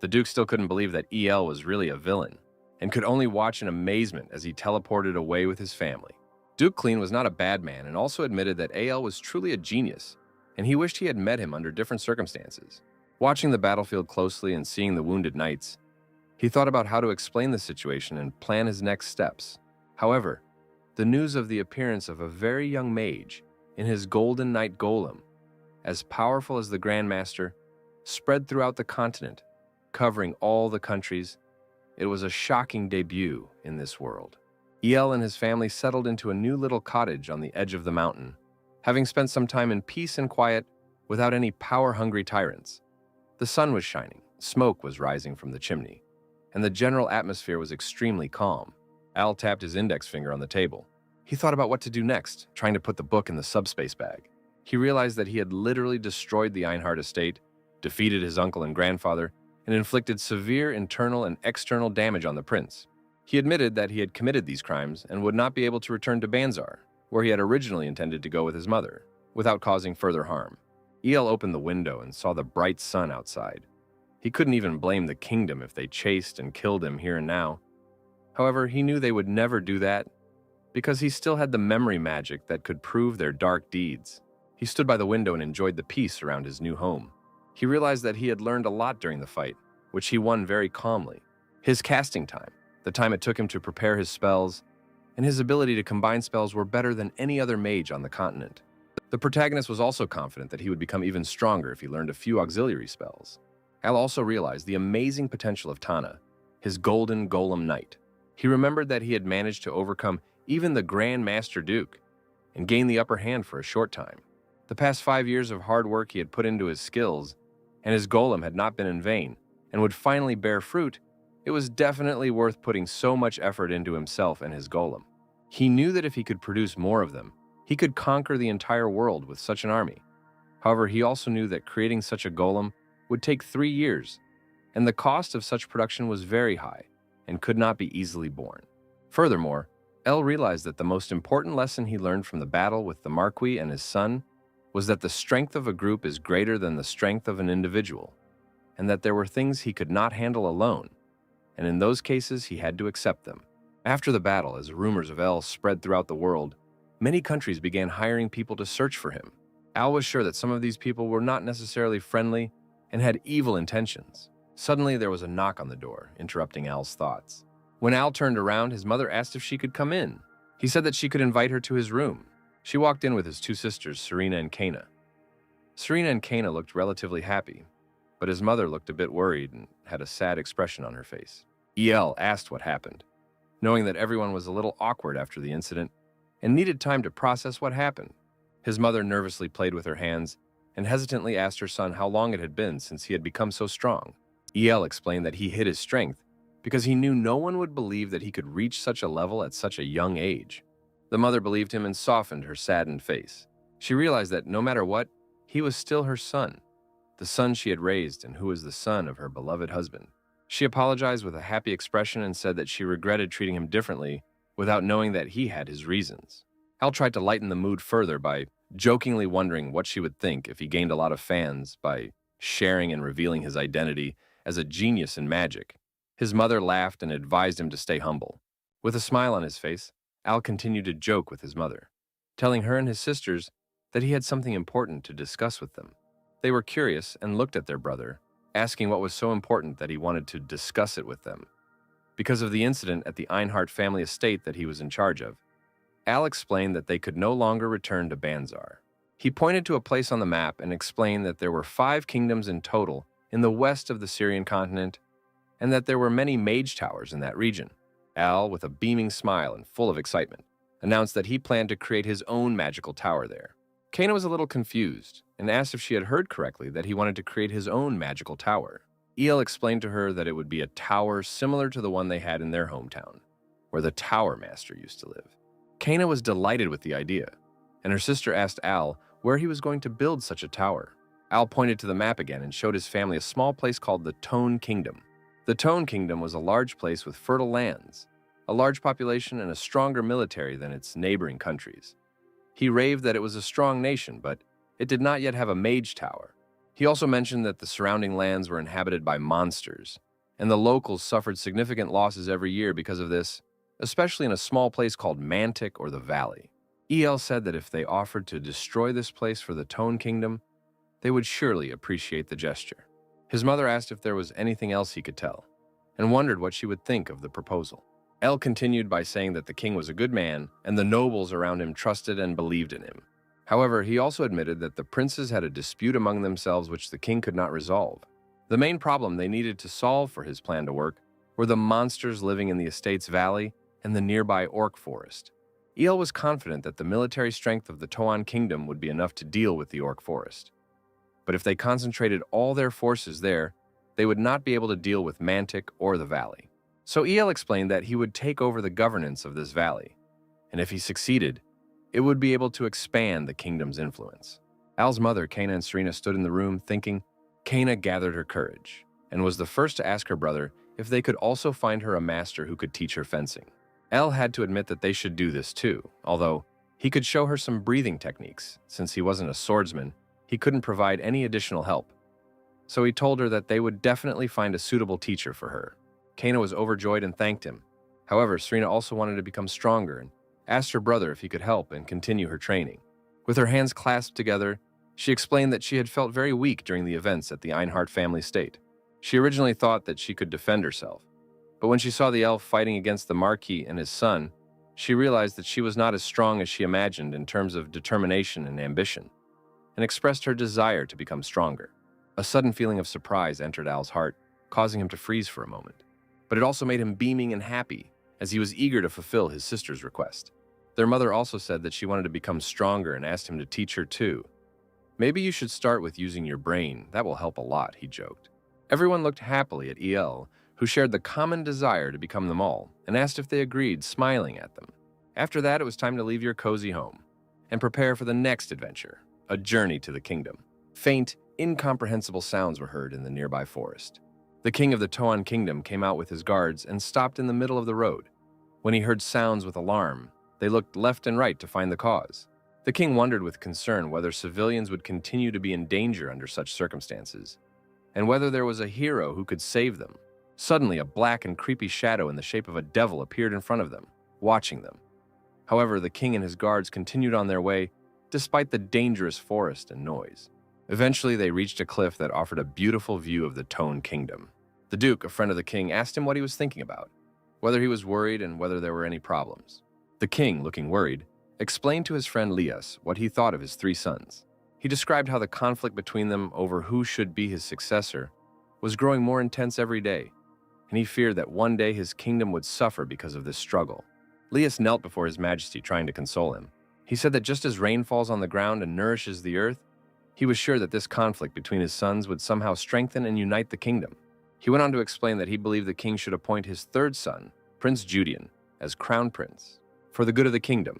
The Duke still couldn't believe that El was really a villain, and could only watch in amazement as he teleported away with his family. Duke Klin was not a bad man and also admitted that El was truly a genius, and he wished he had met him under different circumstances. Watching the battlefield closely and seeing the wounded knights, he thought about how to explain the situation and plan his next steps. However, the news of the appearance of a very young mage in his golden knight golem, as powerful as the Grandmaster, spread throughout the continent, covering all the countries. It was a shocking debut in this world. El and his family settled into a new little cottage on the edge of the mountain, having spent some time in peace and quiet without any power-hungry tyrants. The sun was shining, smoke was rising from the chimney, and the general atmosphere was extremely calm. Al tapped his index finger on the table. He thought about what to do next, trying to put the book in the subspace bag. He realized that he had literally destroyed the Einhard estate, defeated his uncle and grandfather, and inflicted severe internal and external damage on the prince. He admitted that he had committed these crimes and would not be able to return to Banzar, where he had originally intended to go with his mother, without causing further harm. El opened the window and saw the bright sun outside. He couldn't even blame the kingdom if they chased and killed him here and now. However, he knew they would never do that, because he still had the memory magic that could prove their dark deeds. He stood by the window and enjoyed the peace around his new home. He realized that he had learned a lot during the fight, which he won very calmly. His casting time, the time it took him to prepare his spells, and his ability to combine spells were better than any other mage on the continent. The protagonist was also confident that he would become even stronger if he learned a few auxiliary spells. Al also realized the amazing potential of Tana, his golden golem knight. He remembered that he had managed to overcome even the Grand Master Duke and gain the upper hand for a short time. The past 5 years of hard work he had put into his skills, and his golem had not been in vain and would finally bear fruit. It was definitely worth putting so much effort into himself and his golem. He knew that if he could produce more of them, he could conquer the entire world with such an army. However, he also knew that creating such a golem would take 3 years, and the cost of such production was very high and could not be easily borne. Furthermore, El realized that the most important lesson he learned from the battle with the Marquis and his son was that the strength of a group is greater than the strength of an individual, and that there were things he could not handle alone, and in those cases he had to accept them. After the battle, as rumors of El spread throughout the world, many countries began hiring people to search for him. Al was sure that some of these people were not necessarily friendly and had evil intentions. Suddenly, there was a knock on the door, interrupting Al's thoughts. When Al turned around, his mother asked if she could come in. He said that she could invite her to his room. She walked in with his two sisters, Serena and Kana. Serena and Kana looked relatively happy, but his mother looked a bit worried and had a sad expression on her face. El asked what happened, knowing that everyone was a little awkward after the incident and needed time to process what happened. His mother nervously played with her hands and hesitantly asked her son how long it had been since he had become so strong. El explained that he hid his strength because he knew no one would believe that he could reach such a level at such a young age. The mother believed him and softened her saddened face. She realized that no matter what, he was still her son, the son she had raised and who was the son of her beloved husband. She apologized with a happy expression and said that she regretted treating him differently without knowing that he had his reasons. Al tried to lighten the mood further by jokingly wondering what she would think if he gained a lot of fans by sharing and revealing his identity as a genius in magic. His mother laughed and advised him to stay humble. With a smile on his face, Al continued to joke with his mother, telling her and his sisters that he had something important to discuss with them. They were curious and looked at their brother, asking what was so important that he wanted to discuss it with them. Because of the incident at the Einhart family estate that he was in charge of, Al explained that they could no longer return to Banzar. He pointed to a place on the map and explained that there were 5 kingdoms in total in the west of the Syrian continent and that there were many mage towers in that region. Al, with a beaming smile and full of excitement, announced that he planned to create his own magical tower there. Kana was a little confused and asked if she had heard correctly that he wanted to create his own magical tower. El explained to her that it would be a tower similar to the one they had in their hometown, where the Tower Master used to live. Kana was delighted with the idea, and her sister asked Al where he was going to build such a tower. Al pointed to the map again and showed his family a small place called the Tone Kingdom. The Tone Kingdom was a large place with fertile lands, a large population, and a stronger military than its neighboring countries. He raved that it was a strong nation, but it did not yet have a mage tower. He also mentioned that the surrounding lands were inhabited by monsters, and the locals suffered significant losses every year because of this, especially in a small place called Mantic or the Valley. El said that if they offered to destroy this place for the Tone Kingdom, they would surely appreciate the gesture. His mother asked if there was anything else he could tell, and wondered what she would think of the proposal. El continued by saying that the king was a good man, and the nobles around him trusted and believed in him. However, he also admitted that the princes had a dispute among themselves which the king could not resolve. The main problem they needed to solve for his plan to work were the monsters living in the estate's valley and the nearby orc forest. El was confident that the military strength of the Toan kingdom would be enough to deal with the orc forest. But if they concentrated all their forces there, they would not be able to deal with Mantic or the valley. So El explained that he would take over the governance of this valley, and if he succeeded, it would be able to expand the kingdom's influence. Al's mother, Kana, and Serena stood in the room thinking. Kana gathered her courage and was the first to ask her brother if they could also find her a master who could teach her fencing. Al had to admit that they should do this too, although he could show her some breathing techniques. Since he wasn't a swordsman, he couldn't provide any additional help. So he told her that they would definitely find a suitable teacher for her. Kana was overjoyed and thanked him. However, Serena also wanted to become stronger and asked her brother if he could help and continue her training. With her hands clasped together, she explained that she had felt very weak during the events at the Einhart family estate. She originally thought that she could defend herself, but when she saw the elf fighting against the Marquis and his son, she realized that she was not as strong as she imagined in terms of determination and ambition, and expressed her desire to become stronger. A sudden feeling of surprise entered Al's heart, causing him to freeze for a moment. But it also made him beaming and happy, as he was eager to fulfill his sister's request. Their mother also said that she wanted to become stronger and asked him to teach her too. "Maybe you should start with using your brain. That will help a lot," he joked. Everyone looked happily at El, who shared the common desire to become them all, and asked if they agreed, smiling at them. After that, it was time to leave your cozy home and prepare for the next adventure, a journey to the kingdom. Faint, incomprehensible sounds were heard in the nearby forest. The king of the Toan kingdom came out with his guards and stopped in the middle of the road. When he heard sounds with alarm, they looked left and right to find the cause. The king wondered with concern whether civilians would continue to be in danger under such circumstances, and whether there was a hero who could save them. Suddenly, a black and creepy shadow in the shape of a devil appeared in front of them, watching them. However, the king and his guards continued on their way, despite the dangerous forest and noise. Eventually, they reached a cliff that offered a beautiful view of the Tone Kingdom. The Duke, a friend of the king, asked him what he was thinking about, whether he was worried and whether there were any problems. The king, looking worried, explained to his friend Lias what he thought of his 3 sons. He described how the conflict between them over who should be his successor was growing more intense every day, and he feared that one day his kingdom would suffer because of this struggle. Lias knelt before his majesty, trying to console him. He said that just as rain falls on the ground and nourishes the earth, he was sure that this conflict between his sons would somehow strengthen and unite the kingdom. He went on to explain that he believed the king should appoint his 3rd son, Prince Judian, as crown prince, for the good of the kingdom,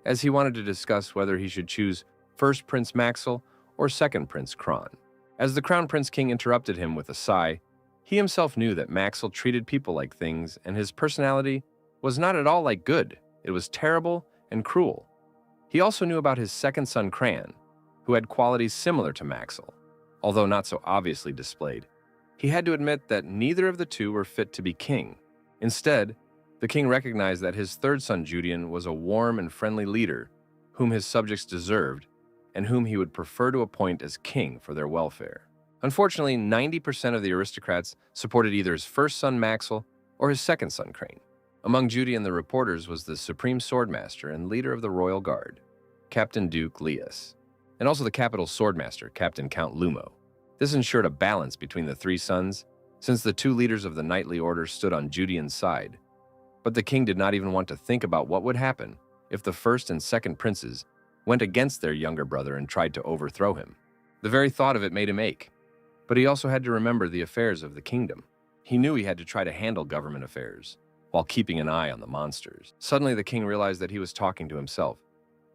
as he wanted to discuss whether he should choose first Prince Maxel or second Prince Kron. As the crown prince king interrupted him with a sigh, he himself knew that Maxel treated people like things, and his personality was not at all like good. It was terrible and cruel. He also knew about his 2nd son Cran, who had qualities similar to Maxel, although not so obviously displayed. He had to admit that neither of the two were fit to be king. Instead, the king recognized that his 3rd son Judian was a warm and friendly leader whom his subjects deserved and whom he would prefer to appoint as king for their welfare. Unfortunately, 90% of the aristocrats supported either his 1st son Maxel or his 2nd son Crane. Among Judy and the reporters was the supreme swordmaster and leader of the royal guard, Captain Duke Lias, and also the capital swordmaster, Captain Count Lumo. This ensured a balance between the 3 sons, since the 2 leaders of the knightly order stood on Judian's side. But the king did not even want to think about what would happen if the 1st and 2nd princes went against their younger brother and tried to overthrow him. The very thought of it made him ache. But he also had to remember the affairs of the kingdom. He knew he had to try to handle government affairs while keeping an eye on the monsters. Suddenly, the king realized that he was talking to himself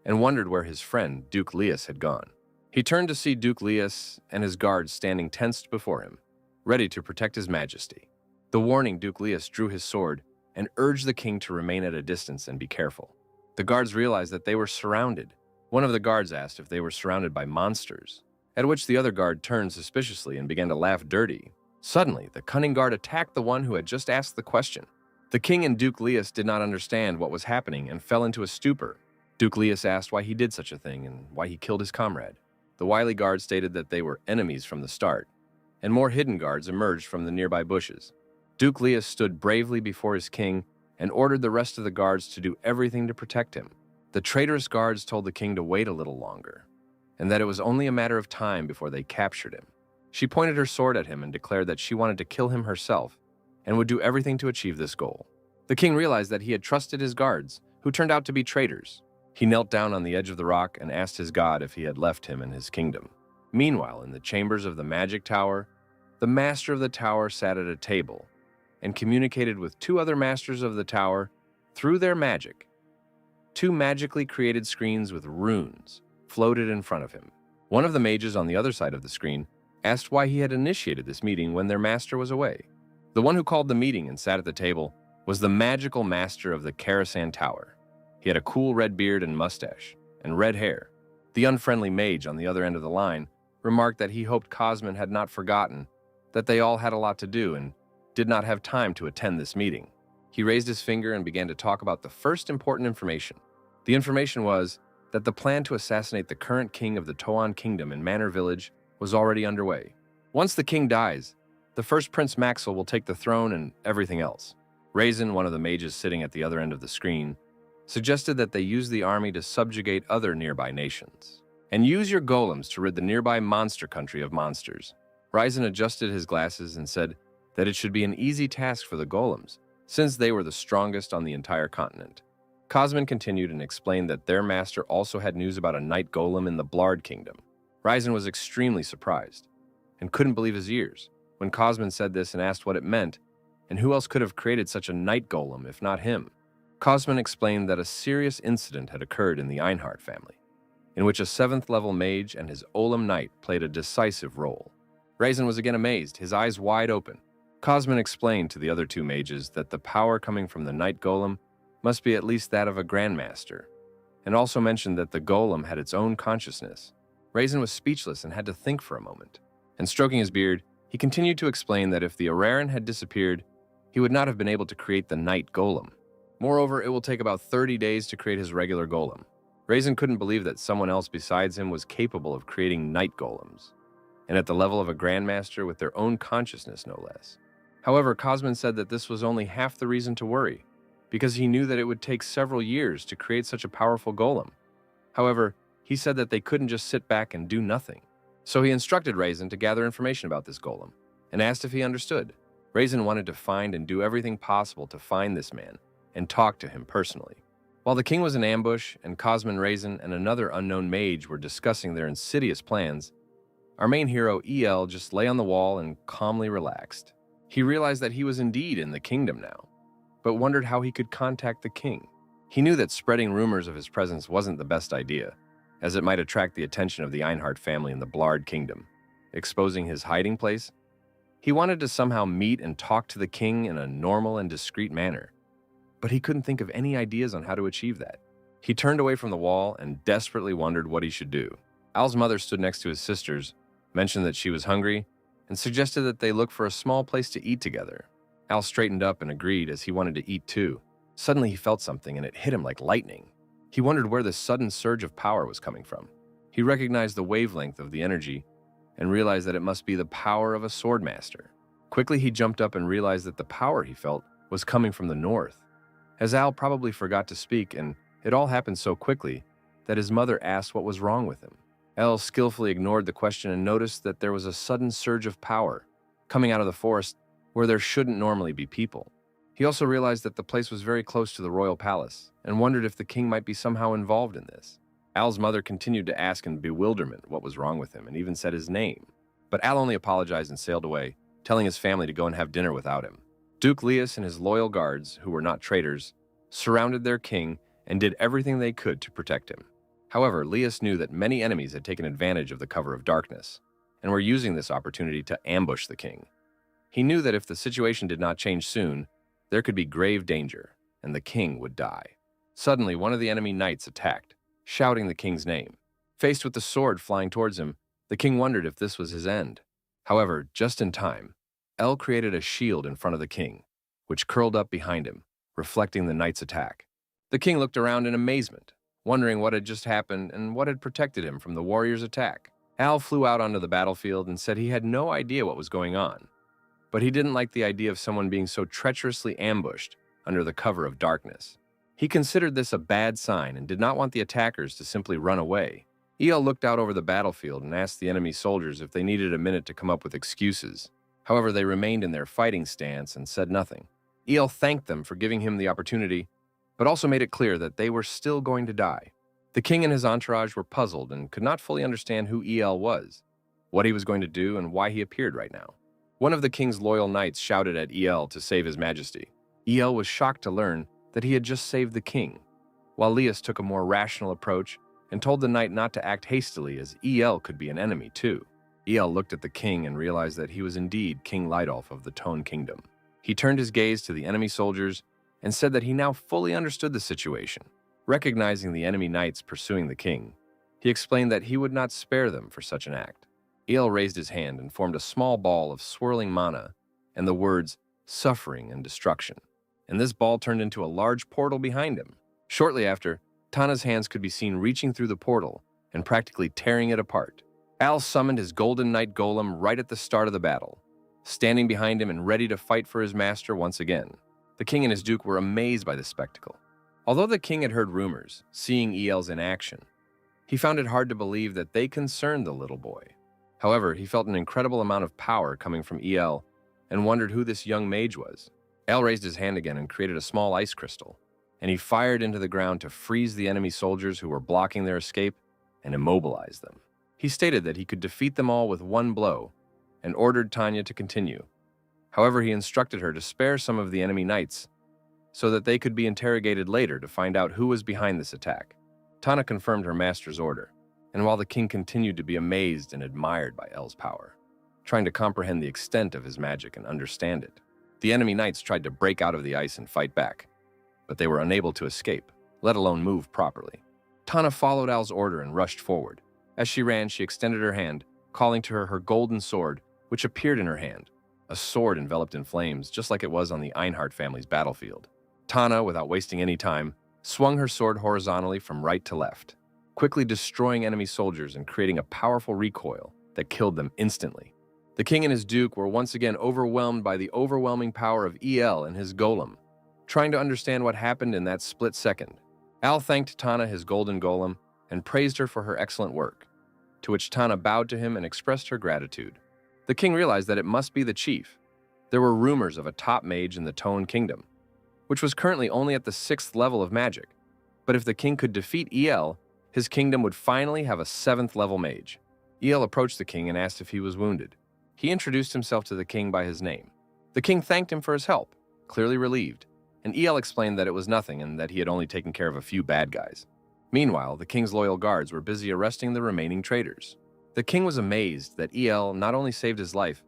and wondered where his friend, Duke Lias, had gone. He turned to see Duke Lias and his guards standing tensed before him, ready to protect his majesty. The warning, Duke Lias drew his sword and urged the king to remain at a distance and be careful. The guards realized that they were surrounded. One of the guards asked if they were surrounded by monsters, at which the other guard turned suspiciously and began to laugh dirty. Suddenly, the cunning guard attacked the one who had just asked the question. The king and Duke Lias did not understand what was happening and fell into a stupor. Duke Lias asked why he did such a thing and why he killed his comrade. The wily guard stated that they were enemies from the start, and more hidden guards emerged from the nearby bushes. Duke Lias stood bravely before his king and ordered the rest of the guards to do everything to protect him. The traitorous guards told the king to wait a little longer, and that it was only a matter of time before they captured him. She pointed her sword at him and declared that she wanted to kill him herself and would do everything to achieve this goal. The king realized that he had trusted his guards, who turned out to be traitors. He knelt down on the edge of the rock and asked his god if he had left him and his kingdom. Meanwhile, in the chambers of the magic tower, the master of the tower sat at a table and communicated with 2 other masters of the tower through their magic. 2 magically created screens with runes floated in front of him. One of the mages on the other side of the screen asked why he had initiated this meeting when their master was away. The one who called the meeting and sat at the table was the magical master of the Karasan Tower. He had a cool red beard and mustache, and red hair. The unfriendly mage on the other end of the line remarked that he hoped Cosmin had not forgotten that they all had a lot to do and did not have time to attend this meeting. He raised his finger and began to talk about the first important information. The information was that the plan to assassinate the current king of the Toan Kingdom in Manor Village was already underway. Once the king dies, the first Prince Maxel will take the throne and everything else. Raisin, one of the mages sitting at the other end of the screen, suggested that they use the army to subjugate other nearby nations, and use your golems to rid the nearby monster country of monsters. Raisin adjusted his glasses and said that it should be an easy task for the golems, since they were the strongest on the entire continent. Cosmin continued and explained that their master also had news about a night golem in the Blard Kingdom. Raisin was extremely surprised and couldn't believe his ears when Cosmin said this and asked what it meant, and who else could have created such a night golem if not him. Cosmin explained that a serious incident had occurred in the Einhart family, in which a 7th-level mage and his Olim knight played a decisive role. Raisin was again amazed, his eyes wide open. Cosmin explained to the other 2 mages that the power coming from the night golem must be at least that of a grandmaster, and also mentioned that the golem had its own consciousness. Raisin was speechless and had to think for a moment. And stroking his beard, he continued to explain that if the Araran had disappeared, he would not have been able to create the night golem. Moreover, it will take about 30 days to create his regular golem. Raisin couldn't believe that someone else besides him was capable of creating night golems, and at the level of a grandmaster with their own consciousness, no less. However, Cosman said that this was only half the reason to worry, because he knew that it would take several years to create such a powerful golem. However, he said that they couldn't just sit back and do nothing. So he instructed Raisin to gather information about this golem, and asked if he understood. Raisin wanted to find and do everything possible to find this man and talk to him personally. While the king was in ambush and Cosman, Raisin, and another unknown mage were discussing their insidious plans, our main hero, El, just lay on the wall and calmly relaxed. He realized that he was indeed in the kingdom now, but wondered how he could contact the king. He knew that spreading rumors of his presence wasn't the best idea, as it might attract the attention of the Einhart family in the Blard kingdom, exposing his hiding place. He wanted to somehow meet and talk to the king in a normal and discreet manner, but he couldn't think of any ideas on how to achieve that. He turned away from the wall and desperately wondered what he should do. Al's mother stood next to his sisters, mentioned that she was hungry, and suggested that they look for a small place to eat together. Al straightened up and agreed, as he wanted to eat too. Suddenly he felt something and it hit him like lightning. He wondered where this sudden surge of power was coming from. He recognized the wavelength of the energy and realized that it must be the power of a swordmaster. Quickly he jumped up and realized that the power he felt was coming from the north. As Al probably forgot to speak, and it all happened so quickly that his mother asked what was wrong with him. Al skillfully ignored the question and noticed that there was a sudden surge of power coming out of the forest where there shouldn't normally be people. He also realized that the place was very close to the royal palace and wondered if the king might be somehow involved in this. Al's mother continued to ask in bewilderment what was wrong with him and even said his name. But Al only apologized and sailed away, telling his family to go and have dinner without him. Duke Leas and his loyal guards, who were not traitors, surrounded their king and did everything they could to protect him. However, Leas knew that many enemies had taken advantage of the cover of darkness and were using this opportunity to ambush the king. He knew that if the situation did not change soon, there could be grave danger, and the king would die. Suddenly, one of the enemy knights attacked, shouting the king's name. Faced with the sword flying towards him, the king wondered if this was his end. However, just in time, El created a shield in front of the king, which curled up behind him, reflecting the knight's attack. The king looked around in amazement, wondering what had just happened and what had protected him from the warrior's attack. Al flew out onto the battlefield and said he had no idea what was going on, but he didn't like the idea of someone being so treacherously ambushed under the cover of darkness. He considered this a bad sign and did not want the attackers to simply run away. El looked out over the battlefield and asked the enemy soldiers if they needed a minute to come up with excuses. However, they remained in their fighting stance and said nothing. El thanked them for giving him the opportunity, but also made it clear that they were still going to die. The king and his entourage were puzzled and could not fully understand who El was, what he was going to do, and why he appeared right now. One of the king's loyal knights shouted at El to save his majesty. El was shocked to learn that he had just saved the king, while Leas took a more rational approach and told the knight not to act hastily, as El could be an enemy too. El looked at the king and realized that he was indeed King Lidolf of the Tone Kingdom. He turned his gaze to the enemy soldiers and said that he now fully understood the situation. Recognizing the enemy knights pursuing the king, he explained that he would not spare them for such an act. El raised his hand and formed a small ball of swirling mana and the words suffering and destruction, and this ball turned into a large portal behind him. Shortly after, Tana's hands could be seen reaching through the portal and practically tearing it apart. Al summoned his Golden Knight Golem right at the start of the battle, standing behind him and ready to fight for his master once again. The king and his duke were amazed by this spectacle. Although the king had heard rumors, seeing Els in action, he found it hard to believe that they concerned the little boy. However, he felt an incredible amount of power coming from El and wondered who this young mage was. El raised his hand again and created a small ice crystal, and he fired into the ground to freeze the enemy soldiers who were blocking their escape and immobilize them. He stated that he could defeat them all with one blow and ordered Tanya to continue. However, he instructed her to spare some of the enemy knights so that they could be interrogated later to find out who was behind this attack. Tana confirmed her master's order, and while the king continued to be amazed and admired by El's power, trying to comprehend the extent of his magic and understand it, the enemy knights tried to break out of the ice and fight back, but they were unable to escape, let alone move properly. Tana followed Al's order and rushed forward. As she ran, she extended her hand, calling to her golden sword, which appeared in her hand, a sword enveloped in flames, just like it was on the Einhart family's battlefield. Tana, without wasting any time, swung her sword horizontally from right to left, quickly destroying enemy soldiers and creating a powerful recoil that killed them instantly. The king and his duke were once again overwhelmed by the overwhelming power of El and his golem, trying to understand what happened in that split second. Al thanked Tana, his golden golem, and praised her for her excellent work, to which Tana bowed to him and expressed her gratitude. The king realized that it must be the chief. There were rumors of a top mage in the Tone Kingdom, which was currently only at the 6th level of magic. But if the king could defeat El, his kingdom would finally have a 7th level mage. El approached the king and asked if he was wounded. He introduced himself to the king by his name. The king thanked him for his help, clearly relieved, and El explained that it was nothing and that he had only taken care of a few bad guys. Meanwhile, the king's loyal guards were busy arresting the remaining traitors. The king was amazed that El not only saved his life,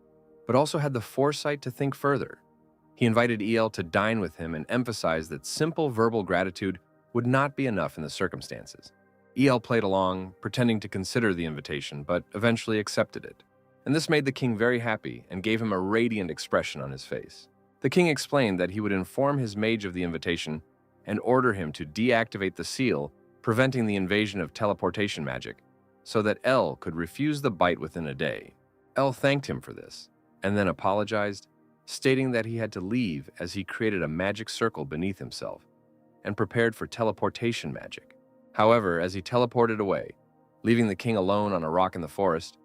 but also had the foresight to think further. He invited El to dine with him and emphasized that simple verbal gratitude would not be enough in the circumstances. El played along, pretending to consider the invitation, but eventually accepted it. And this made the king very happy and gave him a radiant expression on his face. The king explained that he would inform his mage of the invitation and order him to deactivate the seal, preventing the invasion of teleportation magic, so that El could refuse the bite within a day. El thanked him for this, and then apologized, stating that he had to leave as he created a magic circle beneath himself and prepared for teleportation magic. However, as he teleported away, leaving the king alone on a rock in the forest,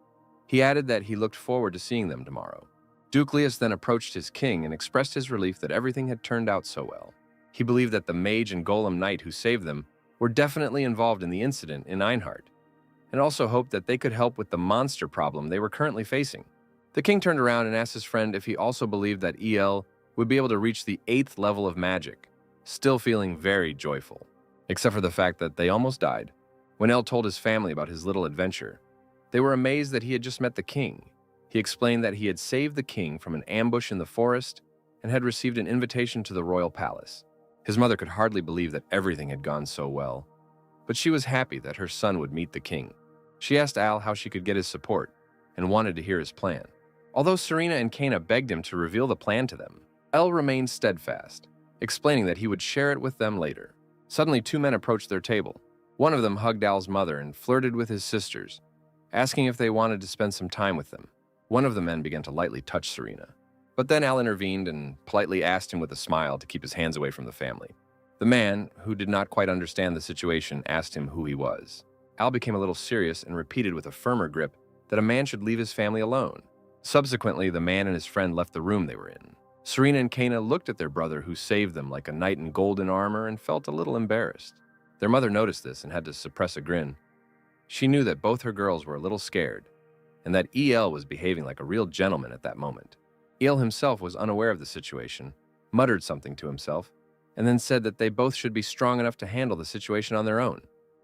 he added that he looked forward to seeing them tomorrow. Duke Leus then approached his king and expressed his relief that everything had turned out so well. He believed that the mage and golem knight who saved them were definitely involved in the incident in Einhart, and also hoped that they could help with the monster problem they were currently facing. The king turned around and asked his friend if he also believed that El would be able to reach the 8th level of magic, still feeling very joyful, except for the fact that they almost died. When El told his family about his little adventure, they were amazed that he had just met the king. He explained that he had saved the king from an ambush in the forest and had received an invitation to the royal palace. His mother could hardly believe that everything had gone so well, but she was happy that her son would meet the king. She asked Al how she could get his support and wanted to hear his plan. Although Serena and Kana begged him to reveal the plan to them, El remained steadfast, explaining that he would share it with them later. Suddenly, 2 men approached their table. One of them hugged Al's mother and flirted with his sisters, asking if they wanted to spend some time with them. One of the men began to lightly touch Serena, but then Al intervened and politely asked him with a smile to keep his hands away from the family. The man, who did not quite understand the situation, asked him who he was. Al became a little serious and repeated with a firmer grip that a man should leave his family alone. Subsequently, the man and his friend left the room they were in. Serena and Kana looked at their brother who saved them like a knight in golden armor and felt a little embarrassed. Their mother noticed this and had to suppress a grin. She knew that both her girls were a little scared, and that El was behaving like a real gentleman at that moment. El himself was unaware of the situation, muttered something to himself, and then said that they both should be strong enough to handle the situation on their own.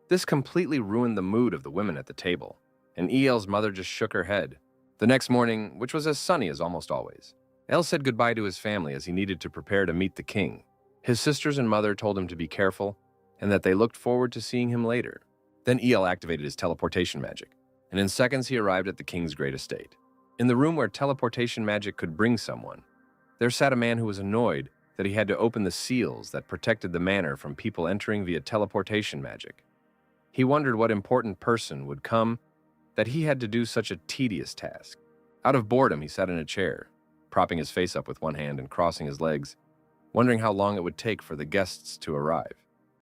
This completely ruined the mood of the women at the table, and El's mother just shook her head. The next morning, which was as sunny as almost always, El said goodbye to his family as he needed to prepare to meet the king. His sisters and mother told him to be careful and that they looked forward to seeing him later. Then El activated his teleportation magic, and in seconds he arrived at the king's great estate. In the room where teleportation magic could bring someone, there sat a man who was annoyed that he had to open the seals that protected the manor from people entering via teleportation magic. He wondered what important person would come that he had to do such a tedious task. Out of boredom, he sat in a chair, propping his face up with one hand and crossing his legs, wondering how long it would take for the guests to arrive.